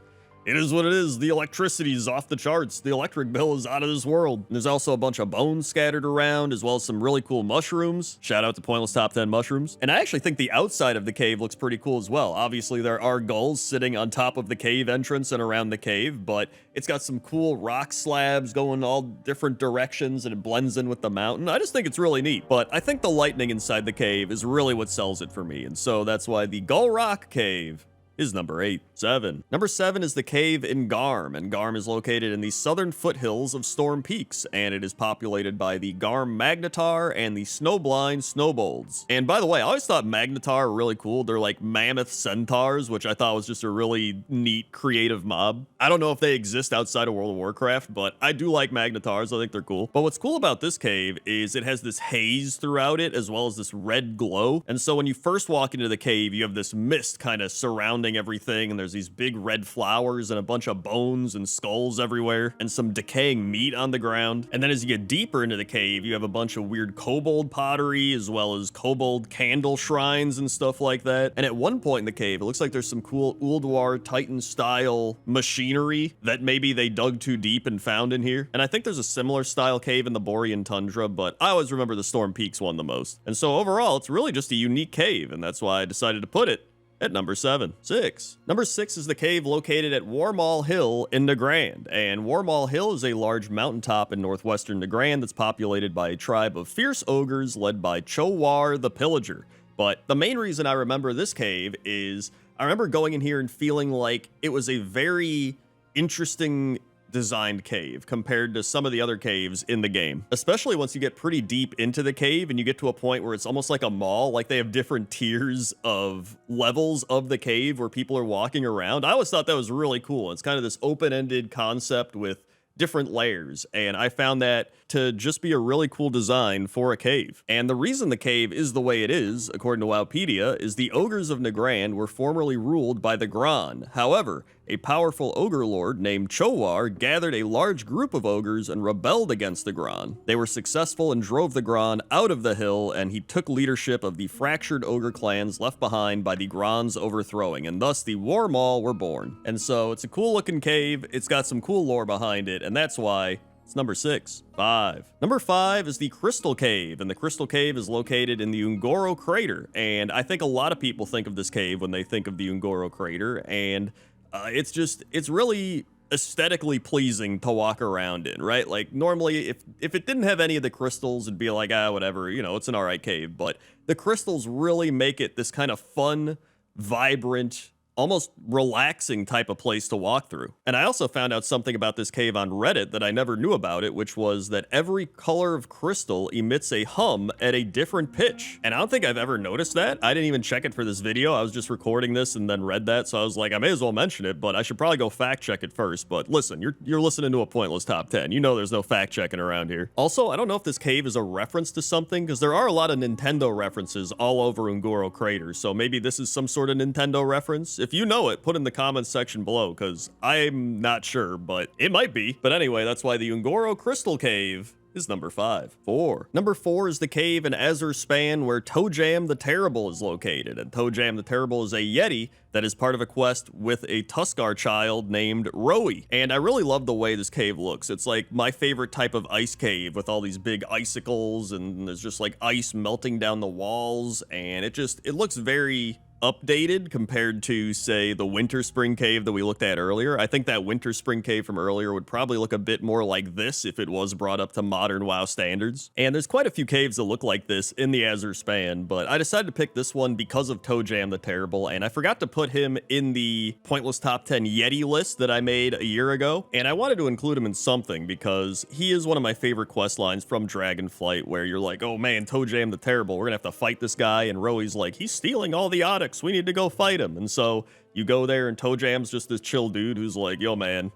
it is what it is. The electricity's off the charts. The electric bill is out of this world. And there's also a bunch of bones scattered around, as well as some really cool mushrooms. Shout out to Pointless Top 10 mushrooms. And I actually think the outside of the cave looks pretty cool as well. Obviously, there are gulls sitting on top of the cave entrance and around the cave, but it's got some cool rock slabs going all different directions, and it blends in with the mountain. I just think it's really neat. But I think the lightning inside the cave is really what sells it for me. And so that's why the Gull Rock Cave is number 8. 7. Number 7 is the cave in Garm, and Garm is located in the southern foothills of Storm Peaks, and it is populated by the Garm Magnetar and the Snowblind Snowbolds. And by the way, I always thought Magnetar were really cool. They're like mammoth centaurs, which I thought was just a really neat, creative mob. I don't know if they exist outside of World of Warcraft, but I do like Magnetars. I think they're cool. But what's cool about this cave is it has this haze throughout it, as well as this red glow. And so when you first walk into the cave, you have this mist kind of surrounding everything, and there's these big red flowers and a bunch of bones and skulls everywhere and some decaying meat on the ground. And then as you get deeper into the cave, you have a bunch of weird kobold pottery, as well as kobold candle shrines and stuff like that. And at one point in the cave, it looks like there's some cool Ulduar Titan style machinery that maybe they dug too deep and found in here. And I think there's a similar style cave in the Borean Tundra, but I always remember the Storm Peaks one the most. And so overall, it's really just a unique cave, and that's why I decided to put it at number 7. 6. Number 6 is the cave located at Warmaul Hill in Nagrand, and Warmaul Hill is a large mountaintop in northwestern Nagrand that's populated by a tribe of fierce ogres led by Chowar the Pillager. But the main reason I remember this cave is I remember going in here and feeling like it was a very interesting designed cave compared to some of the other caves in the game, especially once you get pretty deep into the cave and you get to a point where it's almost like a mall, like they have different tiers of levels of the cave where people are walking around. I always thought that was really cool. It's kind of this open-ended concept with different layers, and I found that to just be a really cool design for a cave. And the reason the cave is the way it is, according to Wowpedia, is the ogres of Nagrand were formerly ruled by the Gran. However, a powerful ogre lord named Chowar gathered a large group of ogres and rebelled against the Gran. They were successful and drove the Gran out of the hill, and he took leadership of the fractured ogre clans left behind by the Gran's overthrowing, and thus the Warmaul were born. And so it's a cool looking cave, it's got some cool lore behind it, and that's why it's number 6. 5. Number 5 is the Crystal Cave, and the Crystal Cave is located in the Ungoro Crater, and I think a lot of people think of this cave when they think of the Ungoro Crater, and it's really aesthetically pleasing to walk around in, right? Like normally if it didn't have any of the crystals, it'd be like, whatever, you know, it's an alright cave, but the crystals really make it this kind of fun, vibrant, almost relaxing type of place to walk through. And I also found out something about this cave on Reddit that I never knew about it, which was that every color of crystal emits a hum at a different pitch. And I don't think I've ever noticed that. I didn't even check it for this video. I was just recording this and then read that, so I was like, I may as well mention it, but I should probably go fact check it first. But listen, you're listening to a Pointless Top 10. You know there's no fact checking around here. Also, I don't know if this cave is a reference to something, because there are a lot of Nintendo references all over Ungoro Crater, so maybe this is some sort of Nintendo reference. If you know it, put in the comments section below, because I'm not sure, but it might be. But anyway, that's why the Ungoro Crystal Cave is number 5. 4. Number 4 is the cave in Azure Span where Tojam the Terrible is located, and Tojam the Terrible is a Yeti that is part of a quest with a Tuskar child named Rowie. And I really love the way this cave looks. It's like my favorite type of ice cave with all these big icicles, and there's just like ice melting down the walls, and it looks very updated compared to, say, the Winter Spring Cave that we looked at earlier. I think that Winter Spring Cave from earlier would probably look a bit more like this if it was brought up to modern WoW standards. And there's quite a few caves that look like this in the Azure Span, but I decided to pick this one because of Tojam the Terrible, and I forgot to put him in the Pointless Top 10 Yeti list that I made a year ago, and I wanted to include him in something because he is one of my favorite quest lines from Dragonflight, where you're like, oh man, Tojam the Terrible, we're gonna have to fight this guy, and Rowie's like, he's stealing all the Onyx, we need to go fight him. And so you go there, and Tojam's just this chill dude who's like, yo man,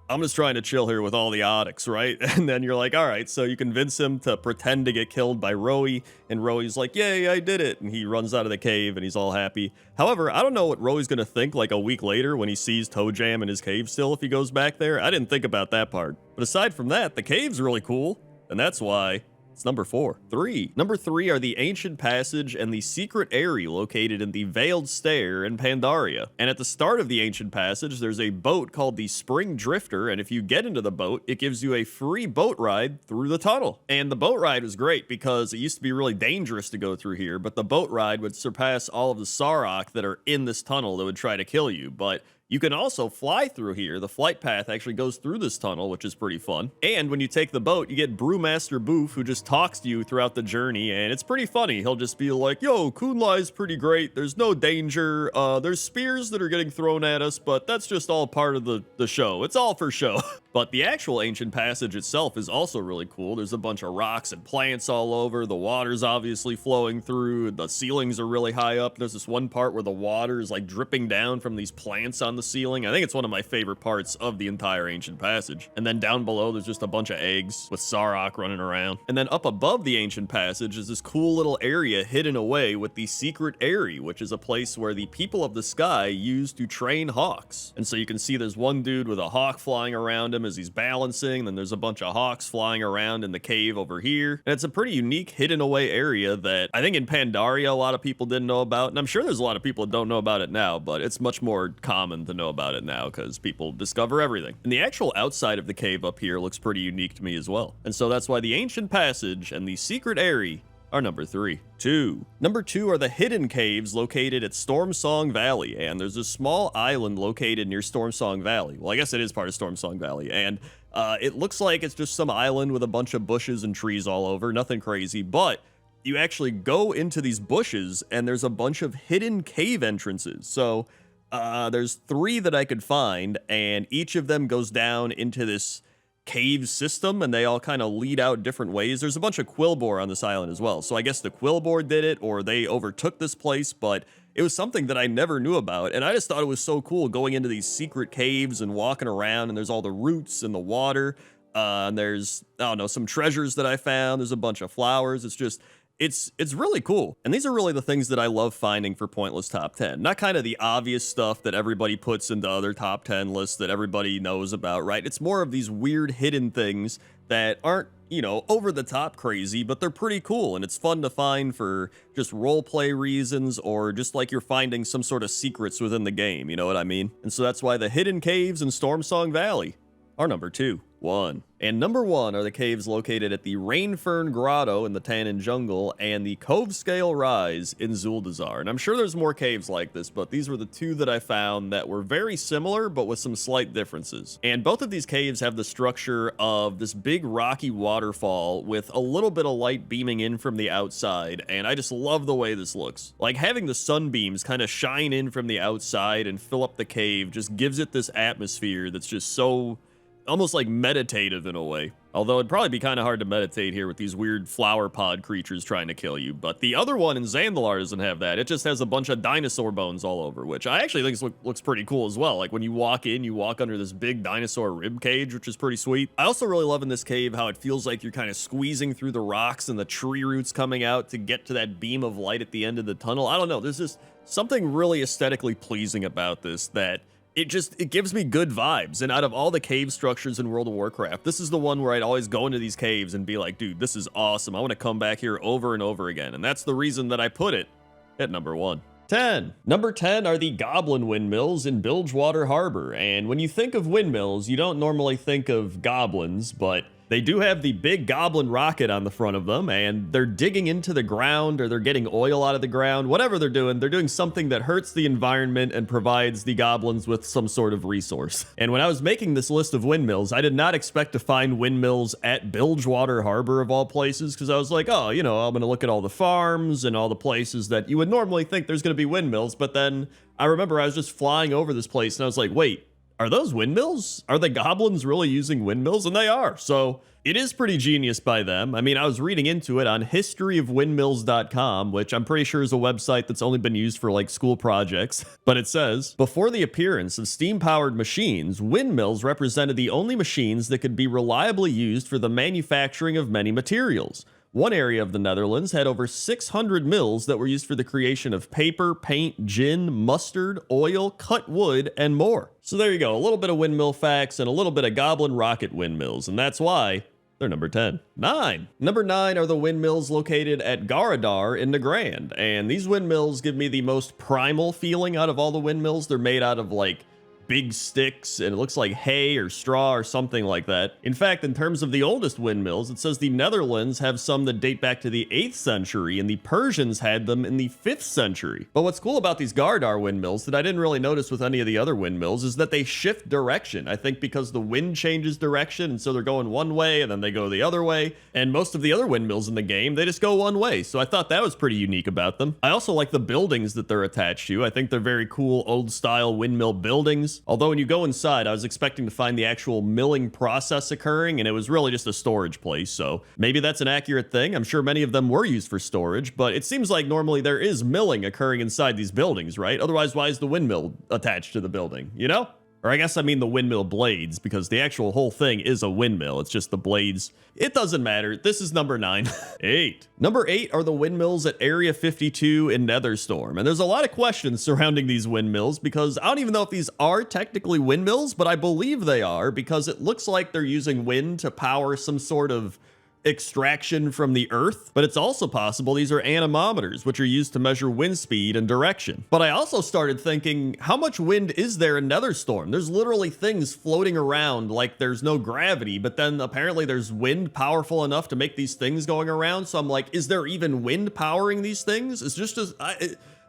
I'm just trying to chill here with all the Onyx, right? And then you're like, all right, so you convince him to pretend to get killed by Rowie, and Rowie's like, yay, I did it, and he runs out of the cave and he's all happy. However, I don't know what Rowie's gonna think like a week later when he sees Tojam in his cave still if he goes back there. I didn't think about that part. But aside from that, the cave's really cool, and that's why It's number 4. 3. Number 3 are the Ancient Passage and the Secret Eyrie located in the Veiled Stair in Pandaria. And at the start of the Ancient Passage, there's a boat called the Spring Drifter, and if you get into the boat, it gives you a free boat ride through the tunnel. And the boat ride was great because it used to be really dangerous to go through here, but the boat ride would surpass all of the Sarok that are in this tunnel that would try to kill you. But you can also fly through here. The flight path actually goes through this tunnel, which is pretty fun. And when you take the boat, you get Brewmaster Boof, who just talks to you throughout the journey, and it's pretty funny. He'll just be like, yo, Kunlai's pretty great. There's no danger. There's spears that are getting thrown at us, but that's just all part of the show. It's all for show. But the actual Ancient Passage itself is also really cool. There's a bunch of rocks and plants all over. The water's obviously flowing through. The ceilings are really high up. There's this one part where the water is like dripping down from these plants on the ceiling. I think it's one of my favorite parts of the entire Ancient Passage. And then down below, there's just a bunch of eggs with Sarok running around. And then up above the Ancient Passage is this cool little area hidden away with the Secret Eyrie, which is a place where the people of the sky use to train hawks. And so you can see there's one dude with a hawk flying around him as he's balancing. Then there's a bunch of hawks flying around in the cave over here. And it's a pretty unique hidden away area that I think in Pandaria a lot of people didn't know about. And I'm sure there's a lot of people that don't know about it now, but it's much more common to know about it now because people discover everything. And the actual outside of the cave up here looks pretty unique to me as well. And so that's why the Ancient Passage and the Secret Eyrie are number 3. 2. Number 2 are the hidden caves located at Stormsong Valley, and there's a small island located near Stormsong Valley. Well, I guess it is part of Stormsong Valley, and it looks like it's just some island with a bunch of bushes and trees all over, nothing crazy, but you actually go into these bushes and there's a bunch of hidden cave entrances. So there's 3 that I could find, and each of them goes down into this cave system, and they all kind of lead out different ways. There's a bunch of Quillbore on this island as well, so I guess the Quillbore did it, or they overtook this place, but it was something that I never knew about, and I just thought it was so cool going into these secret caves and walking around, and there's all the roots and the water, and there's, I don't know, some treasures that I found. There's a bunch of flowers. It's just, it's really cool. And these are really the things that I love finding for Pointless Top 10. Not kind of the obvious stuff that everybody puts into other top 10 lists that everybody knows about, right? It's more of these weird hidden things that aren't, you know, over the top crazy, but they're pretty cool. And it's fun to find for just roleplay reasons, or just like you're finding some sort of secrets within the game. You know what I mean? And so that's why the hidden caves in Stormsong Valley are number 2. 1. And number 1 are the caves located at the Rainfern Grotto in the Tannin Jungle and the Cove Scale Rise in Zuldazar. And I'm sure there's more caves like this, but these were the 2 that I found that were very similar, but with some slight differences. And both of these caves have the structure of this big rocky waterfall with a little bit of light beaming in from the outside, and I just love the way this looks. Like having the sunbeams kind of shine in from the outside and fill up the cave just gives it this atmosphere that's just so almost like meditative in a way. Although it'd probably be kind of hard to meditate here with these weird flower pod creatures trying to kill you. But the other one in Zandalar doesn't have that. It just has a bunch of dinosaur bones all over, which I actually think looks pretty cool as well. Like when you walk in, you walk under this big dinosaur rib cage, which is pretty sweet. I also really love in this cave how it feels like you're kind of squeezing through the rocks and the tree roots coming out to get to that beam of light at the end of the tunnel. I don't know. There's just something really aesthetically pleasing about this that it gives me good vibes. And out of all the cave structures in World of Warcraft, this is the one where I'd always go into these caves and be like, dude, this is awesome. I want to come back here over and over again. And that's the reason that I put it at number 1. 10. Number 10 are the Goblin Windmills in Bilgewater Harbor. And when you think of windmills, you don't normally think of goblins, but they do have the big goblin rocket on the front of them, and they're digging into the ground, or they're getting oil out of the ground. Whatever they're doing something that hurts the environment and provides the goblins with some sort of resource. And when I was making this list of windmills, I did not expect to find windmills at Bilgewater Harbor of all places, because I was like, oh, you know, I'm going to look at all the farms and all the places that you would normally think there's going to be windmills. But then I remember I was just flying over this place, and I was like, wait, are those windmills? Are the goblins really using windmills? And they are. So it is pretty genius by them. I mean, I was reading into it on historyofwindmills.com, which I'm pretty sure is a website that's only been used for like school projects. But it says, before the appearance of steam-powered machines, windmills represented the only machines that could be reliably used for the manufacturing of many materials. One area of the Netherlands had over 600 mills that were used for the creation of paper, paint, gin, mustard, oil, cut wood, and more. So there you go, a little bit of windmill facts and a little bit of goblin rocket windmills, and that's why They're number 10. 9. Number 9 are the windmills located at Garadar in Nagrand. And these windmills give me the most primal feeling out of all the windmills. They're made out of like big sticks, and it looks like hay or straw or something like that. In fact, in terms of the oldest windmills, it says the Netherlands have some that date back to the 8th century, and the Persians had them in the 5th century. But what's cool about these Gardar windmills that I didn't really notice with any of the other windmills is that they shift direction. I think because the wind changes direction, and so they're going one way, and then they go the other way. And most of the other windmills in the game, they just go one way. So I thought that was pretty unique about them. I also like the buildings that they're attached to. I think they're very cool, old-style windmill buildings. Although when you go inside, I was expecting to find the actual milling process occurring, and it was really just a storage place, so maybe that's an accurate thing. I'm sure many of them were used for storage, but it seems like normally there is milling occurring inside these buildings, right? Otherwise, why is the windmill attached to the building, you know? Or I guess I mean the windmill blades, because the actual whole thing is a windmill. It's just the blades. It doesn't matter. This is number 9. 8. Number 8 are the windmills at Area 52 in Netherstorm. And there's a lot of questions surrounding these windmills, because I don't even know if these are technically windmills, but I believe they are, because it looks like they're using wind to power some sort of extraction from the earth, but it's also possible these are anemometers, which are used to measure wind speed and direction. But I also started thinking, how much wind is there in Netherstorm? There's literally things floating around like there's no gravity, but then apparently there's wind powerful enough to make these things going around. So I'm like, is there even wind powering these things? It's just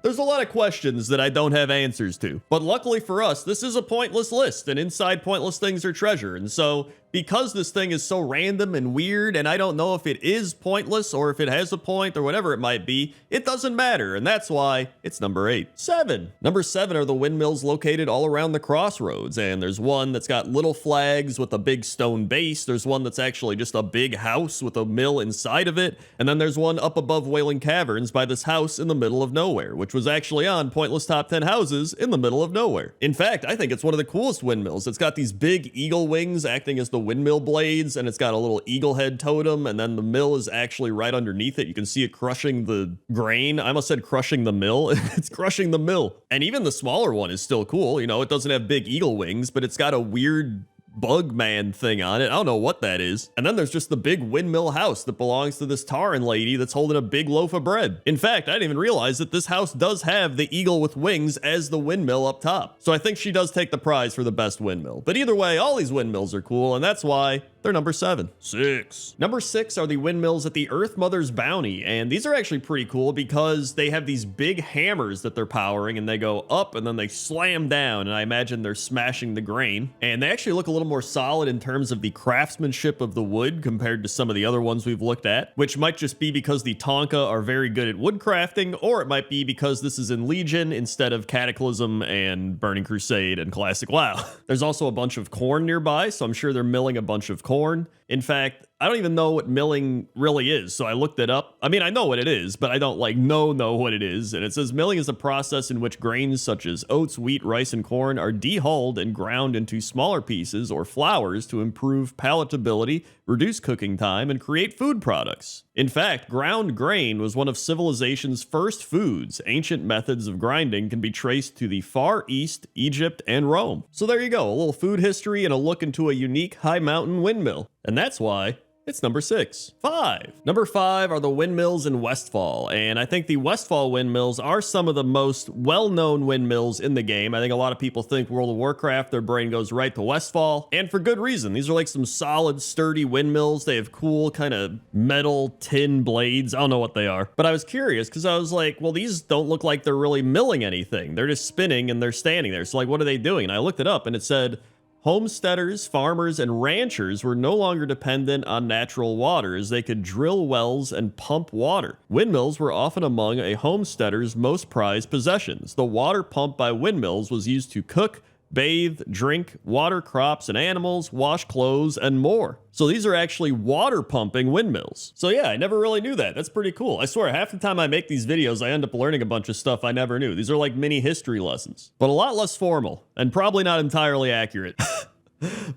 there's a lot of questions that I don't have answers to. But luckily for us, this is a pointless list, and inside pointless things are treasure. And so because this thing is so random and weird, and I don't know if it is pointless or if it has a point or whatever it might be, it doesn't matter, and that's why it's number 8. 7. Number 7 are the windmills located all around the crossroads, and there's one that's got little flags with a big stone base, there's one that's actually just a big house with a mill inside of it, and then there's one up above Wailing Caverns by this house in the middle of nowhere, which was actually on Pointless Top 10 Houses in the middle of nowhere. In fact, I think it's one of the coolest windmills. It's got these big eagle wings acting as the windmill blades, and it's got a little eagle head totem, and then the mill is actually right underneath it. You can see it crushing the grain. I almost said crushing the mill. It's crushing the mill. And even the smaller one is still cool. You know, it doesn't have big eagle wings, but it's got a weird bug man thing on it. I don't know what that is. And then there's just the big windmill house that belongs to this Taran lady that's holding a big loaf of bread. In fact, I didn't even realize that this house does have the eagle with wings as the windmill up top. So I think she does take the prize for the best windmill. But either way, all these windmills are cool, and that's why they're number 7. 6. Number 6 are the windmills at the Earth Mother's Bounty, and these are actually pretty cool because they have these big hammers that they're powering, and they go up and then they slam down, and I imagine they're smashing the grain. And they actually look a little more solid in terms of the craftsmanship of the wood compared to some of the other ones we've looked at, which might just be because the Tonka are very good at wood crafting, or it might be because this is in Legion instead of Cataclysm and Burning Crusade and Classic WoW. There's also a bunch of corn nearby, so I'm sure they're milling a bunch of corn. In fact, I don't even know what milling really is, so I looked it up. I mean, I know what it is, but I don't know what it is. And it says milling is a process in which grains such as oats, wheat, rice, and corn are dehulled and ground into smaller pieces or flours to improve palatability, reduce cooking time, and create food products. In fact, ground grain was one of civilization's first foods. Ancient methods of grinding can be traced to the Far East, Egypt, and Rome. So there you go, a little food history and a look into a unique high mountain windmill. And that's why it's number 6. 5. Number 5 are the windmills in Westfall, and I think the Westfall windmills are some of the most well-known windmills in the game. I think a lot of people think World of Warcraft, their brain goes right to Westfall, and for good reason. These are like some solid, sturdy windmills. They have cool kind of metal tin blades. I don't know what they are, but I was curious because I was like, well, these don't look like they're really milling anything. They're just spinning and they're standing there. So like, what are they doing? And I looked it up and it said, homesteaders, farmers, and ranchers were no longer dependent on natural water as they could drill wells and pump water. Windmills were often among a homesteader's most prized possessions. The water pumped by windmills was used to cook, bathe, drink, water crops and animals, wash clothes, and more. So these are actually water pumping windmills. So yeah, I never really knew that. That's pretty cool. I swear, half the time I make these videos, I end up learning a bunch of stuff I never knew. These are like mini history lessons, but a lot less formal and probably not entirely accurate.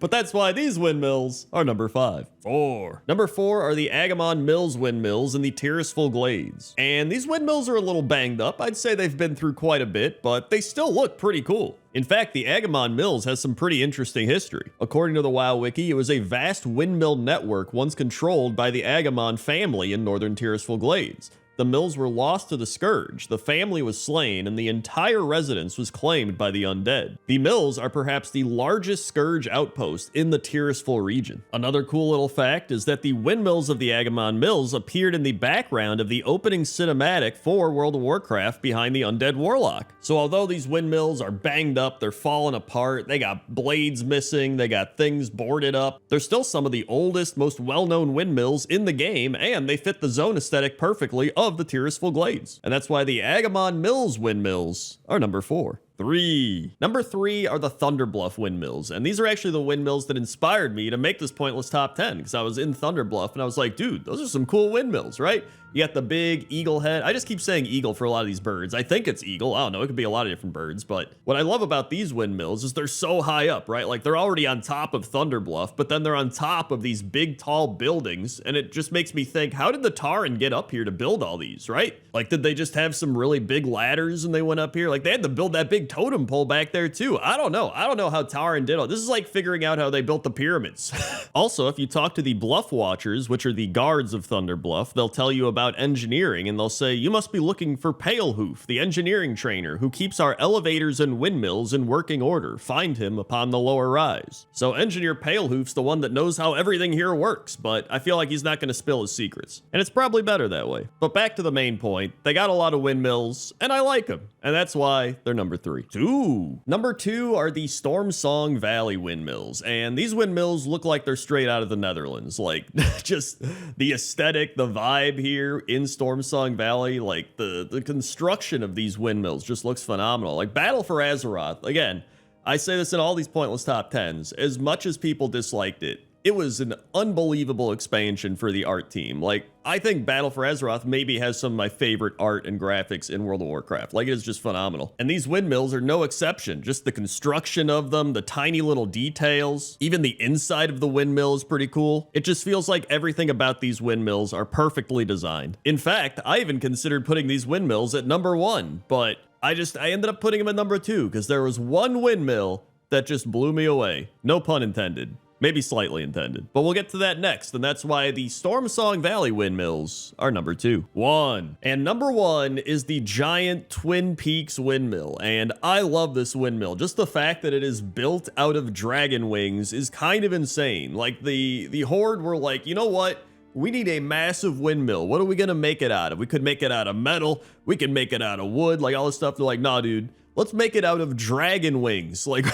But that's why these windmills are number 5. 4. Number 4 are the Agamon Mills windmills in the Tirisful Glades. And these windmills are a little banged up. I'd say they've been through quite a bit, but they still look pretty cool. In fact, the Agamon Mills has some pretty interesting history. According to the WoW Wiki, it was a vast windmill network once controlled by the Agamon family in northern Tirisful Glades. The mills were lost to the Scourge, the family was slain, and the entire residence was claimed by the undead. The mills are perhaps the largest Scourge outpost in the Tirisful region. Another cool little fact is that the windmills of the Agamon Mills appeared in the background of the opening cinematic for World of Warcraft behind the Undead Warlock. So although these windmills are banged up, they're falling apart, they got blades missing, they got things boarded up, they're still some of the oldest, most well-known windmills in the game, and they fit the zone aesthetic perfectly of the Tirisful Glades. And that's why the Agamon Mills windmills are number 4. 3. Number 3 are the Thunderbluff windmills, and these are actually the windmills that inspired me to make this pointless top 10, because I was in Thunderbluff and I was like, dude, those are some cool windmills, right? You got the big eagle head. I just keep saying eagle for a lot of these birds. I think it's eagle. I don't know. It could be a lot of different birds. But what I love about these windmills is they're so high up, right? Like they're already on top of Thunderbluff, but then they're on top of these big, tall buildings. And it just makes me think, how did the Tauren get up here to build all these, right? Like, did they just have some really big ladders and they went up here? Like, they had to build that big totem pole back there too. I don't know. I don't know how Tauren did all this. Is like figuring out how they built the pyramids. Also, if you talk to the Bluff Watchers, which are the guards of Thunderbluff, they'll tell you about engineering, and they'll say, you must be looking for Palehoof, the engineering trainer who keeps our elevators and windmills in working order. Find him upon the lower rise. So Engineer Palehoof's the one that knows how everything here works, but I feel like he's not going to spill his secrets. And it's probably better that way. But back to the main point, they got a lot of windmills, and I like them. And that's why they're number 3. 2. Number 2 are the Stormsong Valley windmills, and these windmills look like they're straight out of the Netherlands. Like, just the aesthetic, the vibe here in Stormsong Valley, like the construction of these windmills just looks phenomenal. Like Battle for Azeroth, again, I say this in all these pointless top 10s, as much as people disliked it, it was an unbelievable expansion for the art team. Like, I think Battle for Azeroth maybe has some of my favorite art and graphics in World of Warcraft. Like, it is just phenomenal. And these windmills are no exception. Just the construction of them, the tiny little details, even the inside of the windmill is pretty cool. It just feels like everything about these windmills are perfectly designed. In fact, I even considered putting these windmills at number 1, but I ended up putting them at number 2 because there was one windmill that just blew me away. No pun intended. Maybe slightly intended, but we'll get to that next, and that's why the Stormsong Valley windmills are number 2. 1. And number 1 is the giant Twin Peaks windmill, and I love this windmill. Just the fact that it is built out of dragon wings is kind of insane. Like, the Horde were like, you know what? We need a massive windmill. What are we gonna make it out of? We could make it out of metal. We can make it out of wood, like all this stuff. They're like, nah, dude. Let's make it out of dragon wings. Like,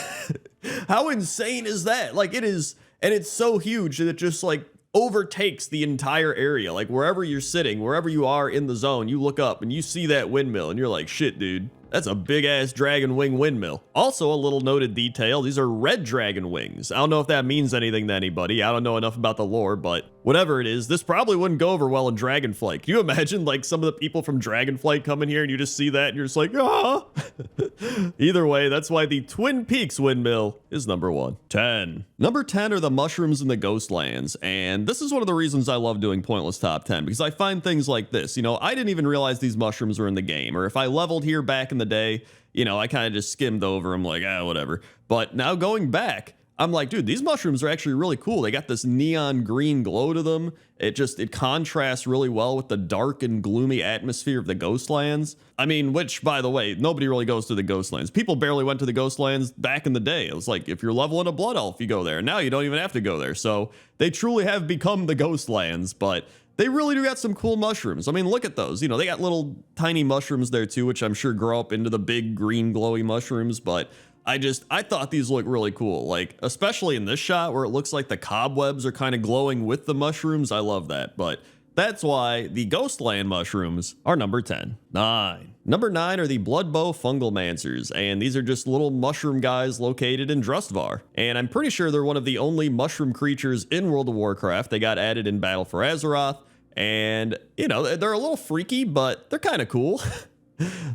how insane is that? Like, it is, and it's so huge that it just like overtakes the entire area. Like, wherever you're sitting, wherever you are in the zone, you look up and you see that windmill and you're like, shit, dude. That's a big ass dragon wing windmill. Also, a little noted detail, these are red dragon wings. I don't know if that means anything to anybody. I don't know enough about the lore, but whatever it is, this probably wouldn't go over well in Dragonflight. Can you imagine like some of the people from Dragonflight coming here and you just see that and you're just like, ah. Either way, that's why the Twin Peaks windmill is number 1. 10. Number 10 are the mushrooms in the Ghostlands, and this is one of the reasons I love doing pointless top 10, because I find things like this. You know, I didn't even realize these mushrooms were in the game, or if I leveled here back in the day, you know, I kind of just skimmed over them like, whatever. But now going back, I'm like, dude, these mushrooms are actually really cool. They got this neon green glow to them. It contrasts really well with the dark and gloomy atmosphere of the Ghostlands. I mean, which, by the way, nobody really goes to the Ghostlands. People barely went to the Ghostlands back in the day. It was like, if you're leveling a Blood Elf, you go there. Now you don't even have to go there. So they truly have become the Ghostlands, but they really do got some cool mushrooms. I mean, look at those. You know, they got little tiny mushrooms there too, which I'm sure grow up into the big green glowy mushrooms, but I thought these look really cool, like, especially in this shot where it looks like the cobwebs are kind of glowing with the mushrooms. I love that, but that's why the Ghostland mushrooms are number 10. 9. Number 9 are the Bloodbow Fungal Mancers, and these are just little mushroom guys located in Drustvar. And I'm pretty sure they're one of the only mushroom creatures in World of Warcraft. They got added in Battle for Azeroth, and, you know, they're a little freaky, but they're kind of cool.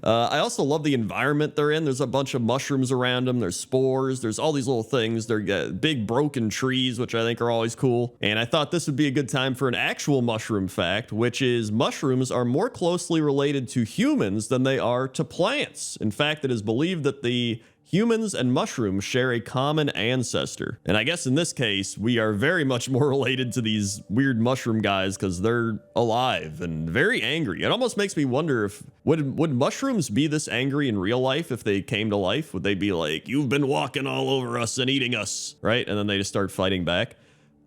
I also love the environment they're in. There's a bunch of mushrooms around them. There's spores. There's all these little things. They're big broken trees, which I think are always cool. And I thought this would be a good time for an actual mushroom fact, which is mushrooms are more closely related to humans than they are to plants. In fact, it is believed that the humans and mushrooms share a common ancestor. And I guess in this case, we are very much more related to these weird mushroom guys because they're alive and very angry. It almost makes me wonder if, would mushrooms be this angry in real life if they came to life? Would they be like, you've been walking all over us and eating us, right? And then they just start fighting back.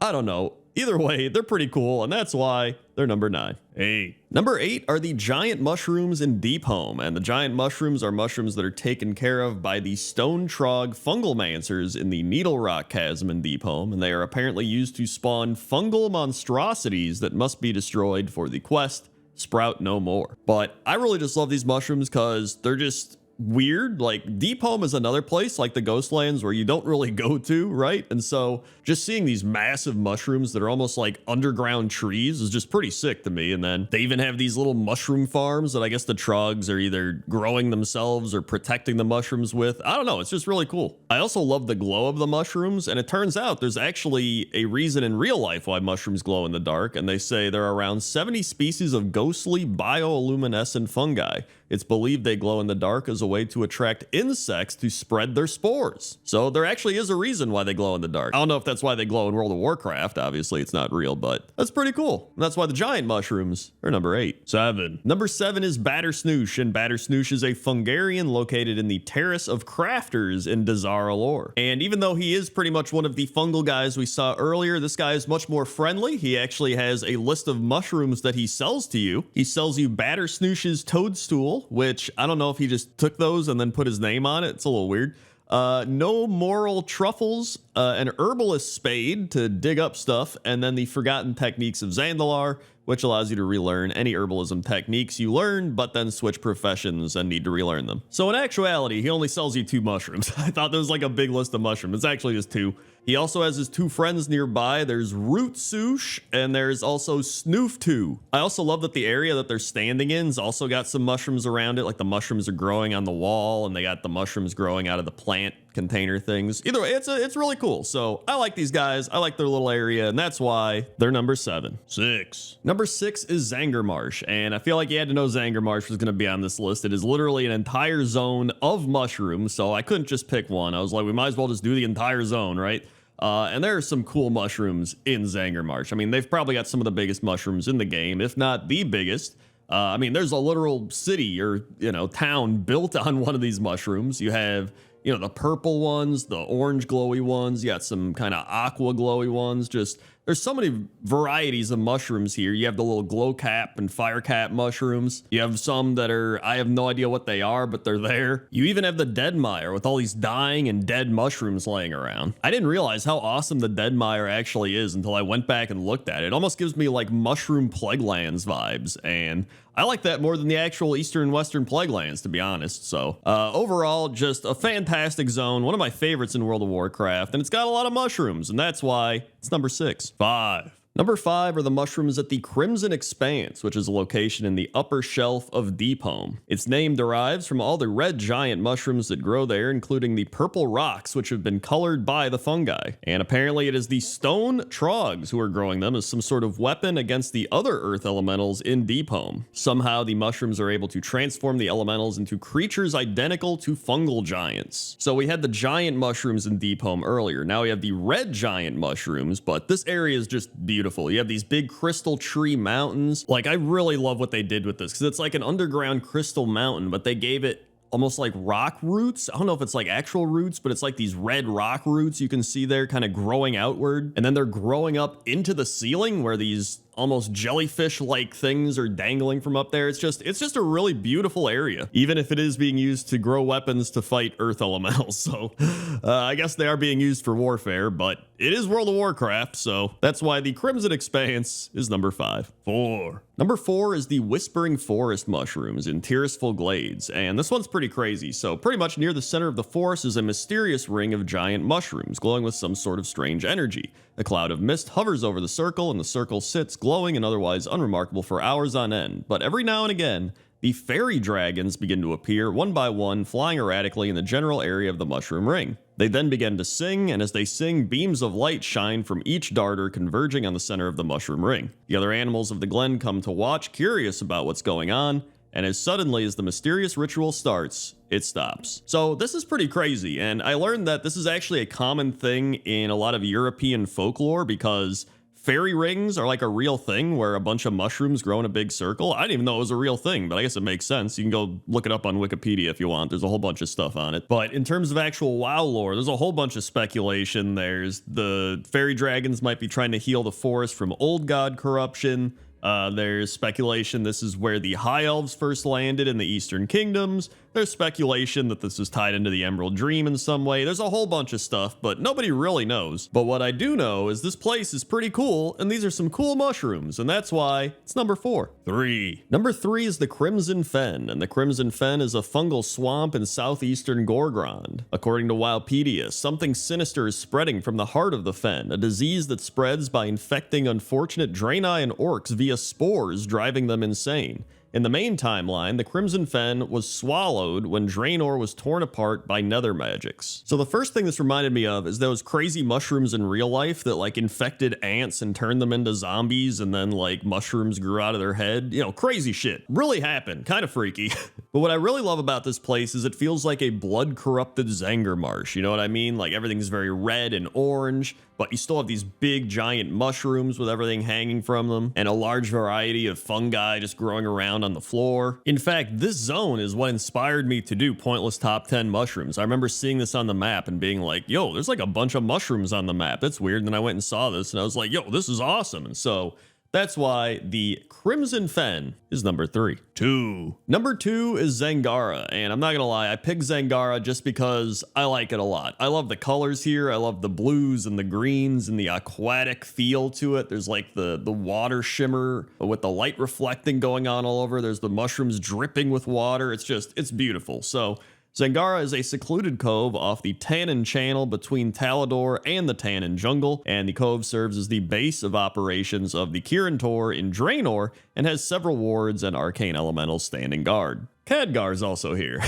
I don't know. Either way, they're pretty cool, and that's why they're number 9. 8. Number 8 are the giant mushrooms in Deep Home, and the giant mushrooms are mushrooms that are taken care of by the stone trog fungalmancers in the Needle Rock Chasm in Deep Home, and they are apparently used to spawn fungal monstrosities that must be destroyed for the quest Sprout No More. But I really just love these mushrooms because they're just weird. Like, Deep Home is another place like the Ghostlands where you don't really go to, right? And so just seeing these massive mushrooms that are almost like underground trees is just pretty sick to me. And then they even have these little mushroom farms that I guess the trogs are either growing themselves or protecting the mushrooms with. I don't know, it's just really cool. I also love the glow of the mushrooms, and it turns out there's actually a reason in real life why mushrooms glow in the dark, and they say there are around 70 species of ghostly bioluminescent fungi. It's believed they glow in the dark as a way to attract insects to spread their spores. So there actually is a reason why they glow in the dark. I don't know if that's why they glow in World of Warcraft. Obviously, it's not real, but that's pretty cool. And that's why the giant mushrooms are number 8. 7. Number 7 is Battersnoosh, and Battersnoosh is a Fungarian located in the Terrace of Crafters in Dazara lore. And even though he is pretty much one of the fungal guys we saw earlier, this guy is much more friendly. He actually has a list of mushrooms that he sells to you. He sells you Battersnoosh's Toadstool, which I don't know if he just took those and then put his name on it. It's a little weird. No moral truffles, an herbalist spade to dig up stuff, and then the forgotten techniques of Zandalar, which allows you to relearn any herbalism techniques you learn, but then switch professions and need to relearn them. So in actuality, he only sells you 2 mushrooms. I thought there was like a big list of mushrooms. It's actually just 2. He also has his 2 friends nearby. There's Rootsoosh and there's also Snooftoo. I also love that the area that they're standing in has also got some mushrooms around it. Like the mushrooms are growing on the wall and they got the mushrooms growing out of the plant container things. Either way, it's really cool. So I like these guys. I like their little area, and that's why they're number 7. 6. Number 6 is Zangarmarsh, and I feel like you had to know Zangarmarsh was going to be on this list. It is literally an entire zone of mushrooms, so I couldn't just pick one. I was like, we might as well just do the entire zone, right? And there are some cool mushrooms in Zangarmarsh. I mean, they've probably got some of the biggest mushrooms in the game, if not the biggest. I mean, there's a literal city or, town built on one of these mushrooms. You have, the purple ones, the orange glowy ones. You got some kind of aqua glowy ones. Just, there's so many varieties of mushrooms here. You have the little glow cap and fire cap mushrooms. You have some that are, I have no idea what they are, but they're there. You even have the Deadmire with all these dying and dead mushrooms laying around. I didn't realize how awesome the Deadmire actually is until I went back and looked at it. It almost gives me like Mushroom Plaguelands vibes, and I like that more than the actual Eastern and Western Plaguelands, to be honest. So overall, just a fantastic zone. One of my favorites in World of Warcraft, and it's got a lot of mushrooms, and that's why it's number 6. 5. Number 5 are the mushrooms at the Crimson Expanse, which is a location in the upper shelf of Deep Home. Its name derives from all the red giant mushrooms that grow there, including the purple rocks, which have been colored by the fungi. And apparently it is the stone trogs who are growing them as some sort of weapon against the other earth elementals in Deep Home. Somehow the mushrooms are able to transform the elementals into creatures identical to fungal giants. So we had the giant mushrooms in Deep Home earlier. Now we have the red giant mushrooms, but this area is just beautiful. You have these big crystal tree mountains. Like, I really love what they did with this because it's like an underground crystal mountain, but they gave it almost like rock roots. I don't know if it's like actual roots, but it's like these red rock roots you can see there kind of growing outward. And then they're growing up into the ceiling where these almost jellyfish-like things are dangling from up there. It's just a really beautiful area, even if it is being used to grow weapons to fight earth elementals. So I guess they are being used for warfare, but it is World of Warcraft, so that's why the Crimson Expanse is number 5. 4. Number 4 is the Whispering Forest mushrooms in Tirisful Glades, and this one's pretty crazy. So pretty much near the center of the forest is a mysterious ring of giant mushrooms glowing with some sort of strange energy. A cloud of mist hovers over the circle, and the circle sits glowing and otherwise unremarkable for hours on end. But every now and again, the fairy dragons begin to appear one by one, flying erratically in the general area of the mushroom ring. They then begin to sing, and as they sing, beams of light shine from each darter, converging on the center of the mushroom ring. The other animals of the glen come to watch, curious about what's going on, and as suddenly as the mysterious ritual starts, it stops. So this is pretty crazy, and I learned that this is actually a common thing in a lot of European folklore because fairy rings are like a real thing where a bunch of mushrooms grow in a big circle. I didn't even know it was a real thing, but I guess it makes sense. You can go look it up on Wikipedia if you want. There's a whole bunch of stuff on it. But in terms of actual WoW lore, there's a whole bunch of speculation. There's the fairy dragons might be trying to heal the forest from old god corruption. There's speculation this is where the High Elves first landed in the Eastern Kingdoms. There's speculation that this is tied into the Emerald Dream in some way. There's a whole bunch of stuff, but nobody really knows. But what I do know is this place is pretty cool, and these are some cool mushrooms, and that's why it's number 4. 3. Number 3 is the Crimson Fen, and the Crimson Fen is a fungal swamp in southeastern Gorgrond. According to Wowpedia, something sinister is spreading from the heart of the fen, a disease that spreads by infecting unfortunate Draenei and orcs via spores, driving them insane. In the main timeline, the Crimson Fen was swallowed when Draenor was torn apart by nether magics. So the first thing this reminded me of is those crazy mushrooms in real life that like infected ants and turned them into zombies, and then like mushrooms grew out of their head. You know, crazy shit. Really happened. Kind of freaky. But what I really love about this place is it feels like a blood-corrupted Zanger marsh. You know what I mean? Like everything's very red and orange, but you still have these big giant mushrooms with everything hanging from them, and a large variety of fungi just growing around on the floor. In fact, this zone is what inspired me to do Pointless Top 10 Mushrooms. I remember seeing this on the map and being like, yo, there's like a bunch of mushrooms on the map. That's weird. And then I went and saw this and I was like, yo, this is awesome. And so that's why the Crimson Fen is number 3. 2. Number 2 is Zangara, and I'm not gonna lie, I picked Zangara just because I like it a lot. I love the colors here. I love the blues and the greens and the aquatic feel to it. There's like the water shimmer with the light reflecting going on all over. There's the mushrooms dripping with water. It's beautiful. So Zangara is a secluded cove off the Tannin Channel between Talador and the Tannin Jungle, and the cove serves as the base of operations of the Kirin Tor in Draenor and has several wards and arcane elementals standing guard. Khadgar is also here.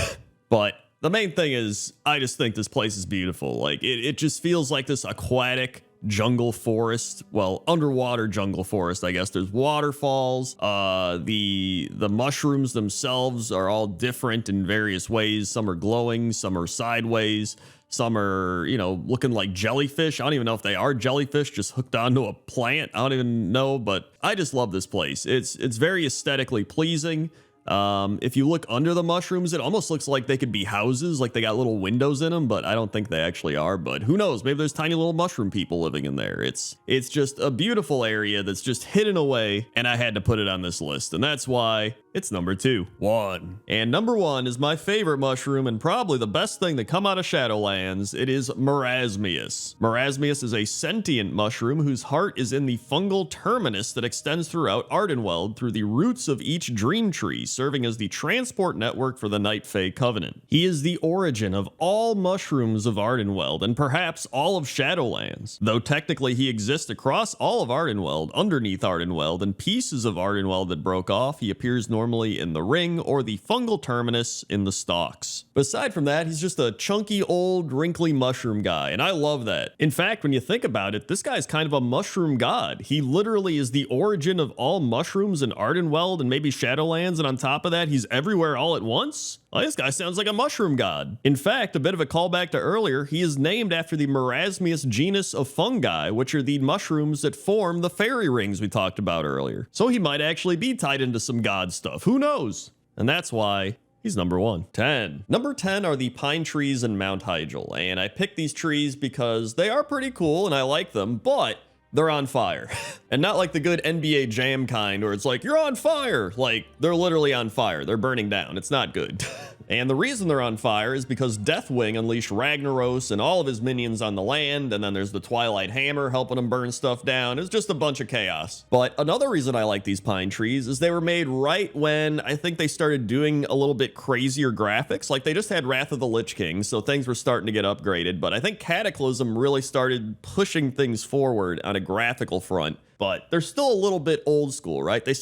But the main thing is, I just think this place is beautiful. Like, it just feels like this aquatic jungle forest, well, underwater jungle forest, I guess. There's waterfalls. The mushrooms themselves are all different in various ways. Some are glowing, some are sideways, some are, you know, looking like jellyfish. I don't even know if they are jellyfish just hooked onto a plant. I don't even know, but I just love this place. It's very aesthetically pleasing. If you look under the mushrooms, it almost looks like they could be houses, like they got little windows in them, but I don't think they actually are. But who knows? Maybe there's tiny little mushroom people living in there. It's just a beautiful area that's just hidden away, and I had to put it on this list, and that's why it's number 2. 1. And number 1 is my favorite mushroom and probably the best thing to come out of Shadowlands. It is Marasmius. Marasmius is a sentient mushroom whose heart is in the fungal terminus that extends throughout Ardenweld through the roots of each dream tree, serving as the transport network for the Night Fae Covenant. He is the origin of all mushrooms of Ardenweld and perhaps all of Shadowlands. Though technically he exists across all of Ardenweld, underneath Ardenweld, and pieces of Ardenweld that broke off, he appears normally in the ring or the fungal terminus in the stalks. But aside from that, he's just a chunky old wrinkly mushroom guy, and I love that. In fact, when you think about it, this guy's kind of a mushroom god. He literally is the origin of all mushrooms in Ardenweld and maybe Shadowlands, and on top of that, he's everywhere all at once? Well, this guy sounds like a mushroom god. In fact, a bit of a callback to earlier, he is named after the Marasmius genus of fungi, which are the mushrooms that form the fairy rings we talked about earlier. So he might actually be tied into some god stuff. Who knows? And that's why he's number 1. 10. Number 10 are the pine trees in Mount Hyjal, and I picked these trees because they are pretty cool and I like them, but they're on fire. And not like the good NBA Jam kind where it's like, you're on fire. Like, they're literally on fire. They're burning down. It's not good. And the reason they're on fire is because Deathwing unleashed Ragnaros and all of his minions on the land, and then there's the Twilight Hammer helping him burn stuff down. It's just a bunch of chaos. But another reason I like these pine trees is they were made right when I think they started doing a little bit crazier graphics. Like, they just had Wrath of the Lich King, so things were starting to get upgraded. But I think Cataclysm really started pushing things forward on a graphical front. But they're still a little bit old school, right? They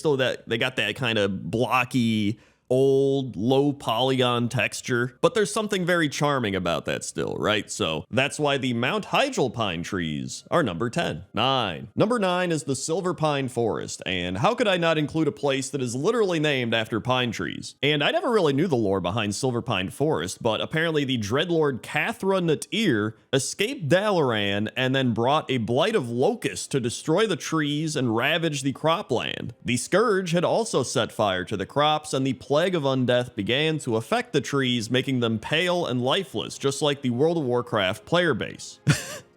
got that kind of blocky, old, low polygon texture, but there's something very charming about that still, right? So that's why the Mount Hygel pine trees are number 10. 9. Number 9 is the Silver Pine Forest, and how could I not include a place that is literally named after pine trees? And I never really knew the lore behind Silver Pine Forest, but apparently the Dreadlord Cathra Natir escaped Dalaran and then brought a blight of locusts to destroy the trees and ravage the cropland. The Scourge had also set fire to the crops, and the Plague of Undeath began to affect the trees, making them pale and lifeless, just like the World of Warcraft player base.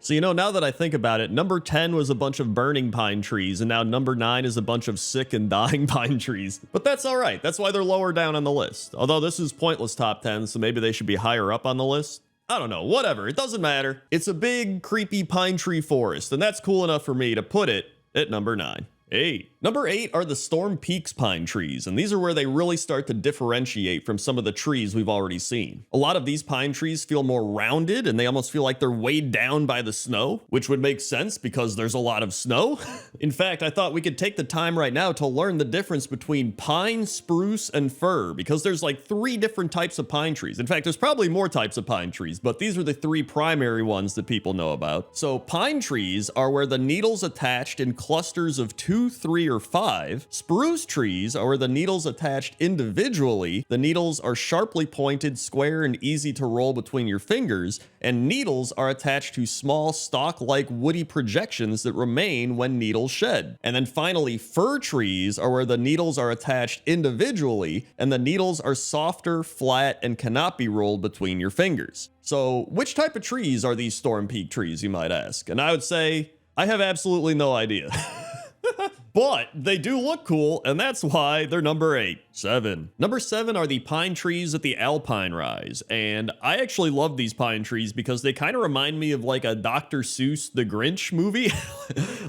So, you know, now that I think about it, number 10 was a bunch of burning pine trees, and now number 9 is a bunch of sick and dying pine trees. But that's all right. That's why they're lower down on the list. Although this is pointless top 10, so maybe they should be higher up on the list. I don't know, whatever, it doesn't matter. It's a big, creepy pine tree forest, and that's cool enough for me to put it at number 9. 8. Number 8 are the Storm Peaks pine trees, and these are where they really start to differentiate from some of the trees we've already seen. A lot of these pine trees feel more rounded, and they almost feel like they're weighed down by the snow, which would make sense because there's a lot of snow. In fact, I thought we could take the time right now to learn the difference between pine, spruce, and fir, because there's like 3 different types of pine trees. In fact, there's probably more types of pine trees, but these are the 3 primary ones that people know about. So pine trees are where the needles attached in clusters of 2, 3, or 5. Spruce trees are where the needles attached individually. The needles are sharply pointed, square, and easy to roll between your fingers, and needles are attached to small stalk-like woody projections that remain when needles shed. And then finally, fir trees are where the needles are attached individually, and the needles are softer, flat, and cannot be rolled between your fingers. So which type of trees are these Storm Peak trees, you might ask? And I would say, I have absolutely no idea. But they do look cool, and that's why they're number 8. 7. Number 7 are the pine trees at the Alpine Rise, and I actually love these pine trees because they kind of remind me of like a Dr. Seuss The Grinch movie.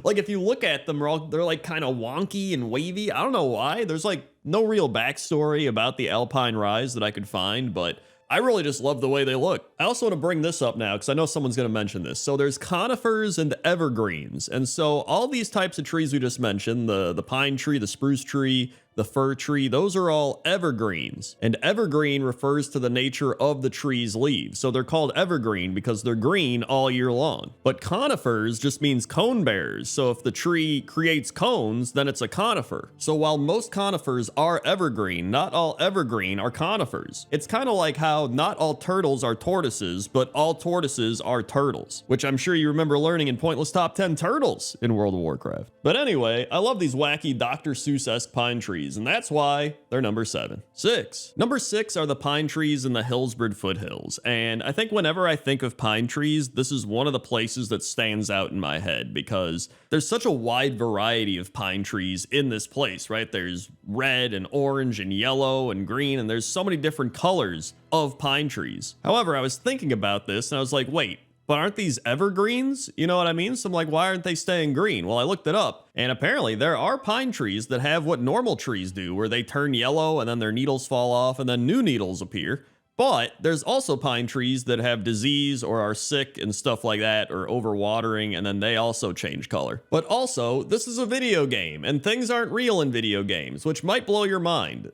Like if you look at them, they're like kind of wonky and wavy. I don't know why. There's like no real backstory about the Alpine Rise that I could find, but I really just love the way they look. I also want to bring this up now because I know someone's going to mention this. So there's conifers and evergreens. And so all these types of trees we just mentioned, the pine tree, the spruce tree, the fir tree, those are all evergreens. And evergreen refers to the nature of the tree's leaves. So they're called evergreen because they're green all year long. But conifers just means cone bearers. So if the tree creates cones, then it's a conifer. So while most conifers are evergreen, not all evergreen are conifers. It's kind of like how not all turtles are tortoises, but all tortoises are turtles, which I'm sure you remember learning in Pointless Top 10 Turtles in World of Warcraft. But anyway, I love these wacky Dr. Seuss-esque pine trees, and that's why they're number 7. 6. Number 6 are the pine trees in the Hillsbrad foothills, and I think whenever I think of pine trees, this is one of the places that stands out in my head because there's such a wide variety of pine trees in this place, right? There's red and orange and yellow and green, and there's so many different colors of pine trees. However, I was thinking about this and I was like, wait, but aren't these evergreens? You know what I mean? So I'm like, why aren't they staying green? Well, I looked it up, and apparently there are pine trees that have what normal trees do, where they turn yellow and then their needles fall off and then new needles appear. But there's also pine trees that have disease or are sick and stuff like that, or overwatering, and then they also change color. But also, this is a video game, and things aren't real in video games, which might blow your mind.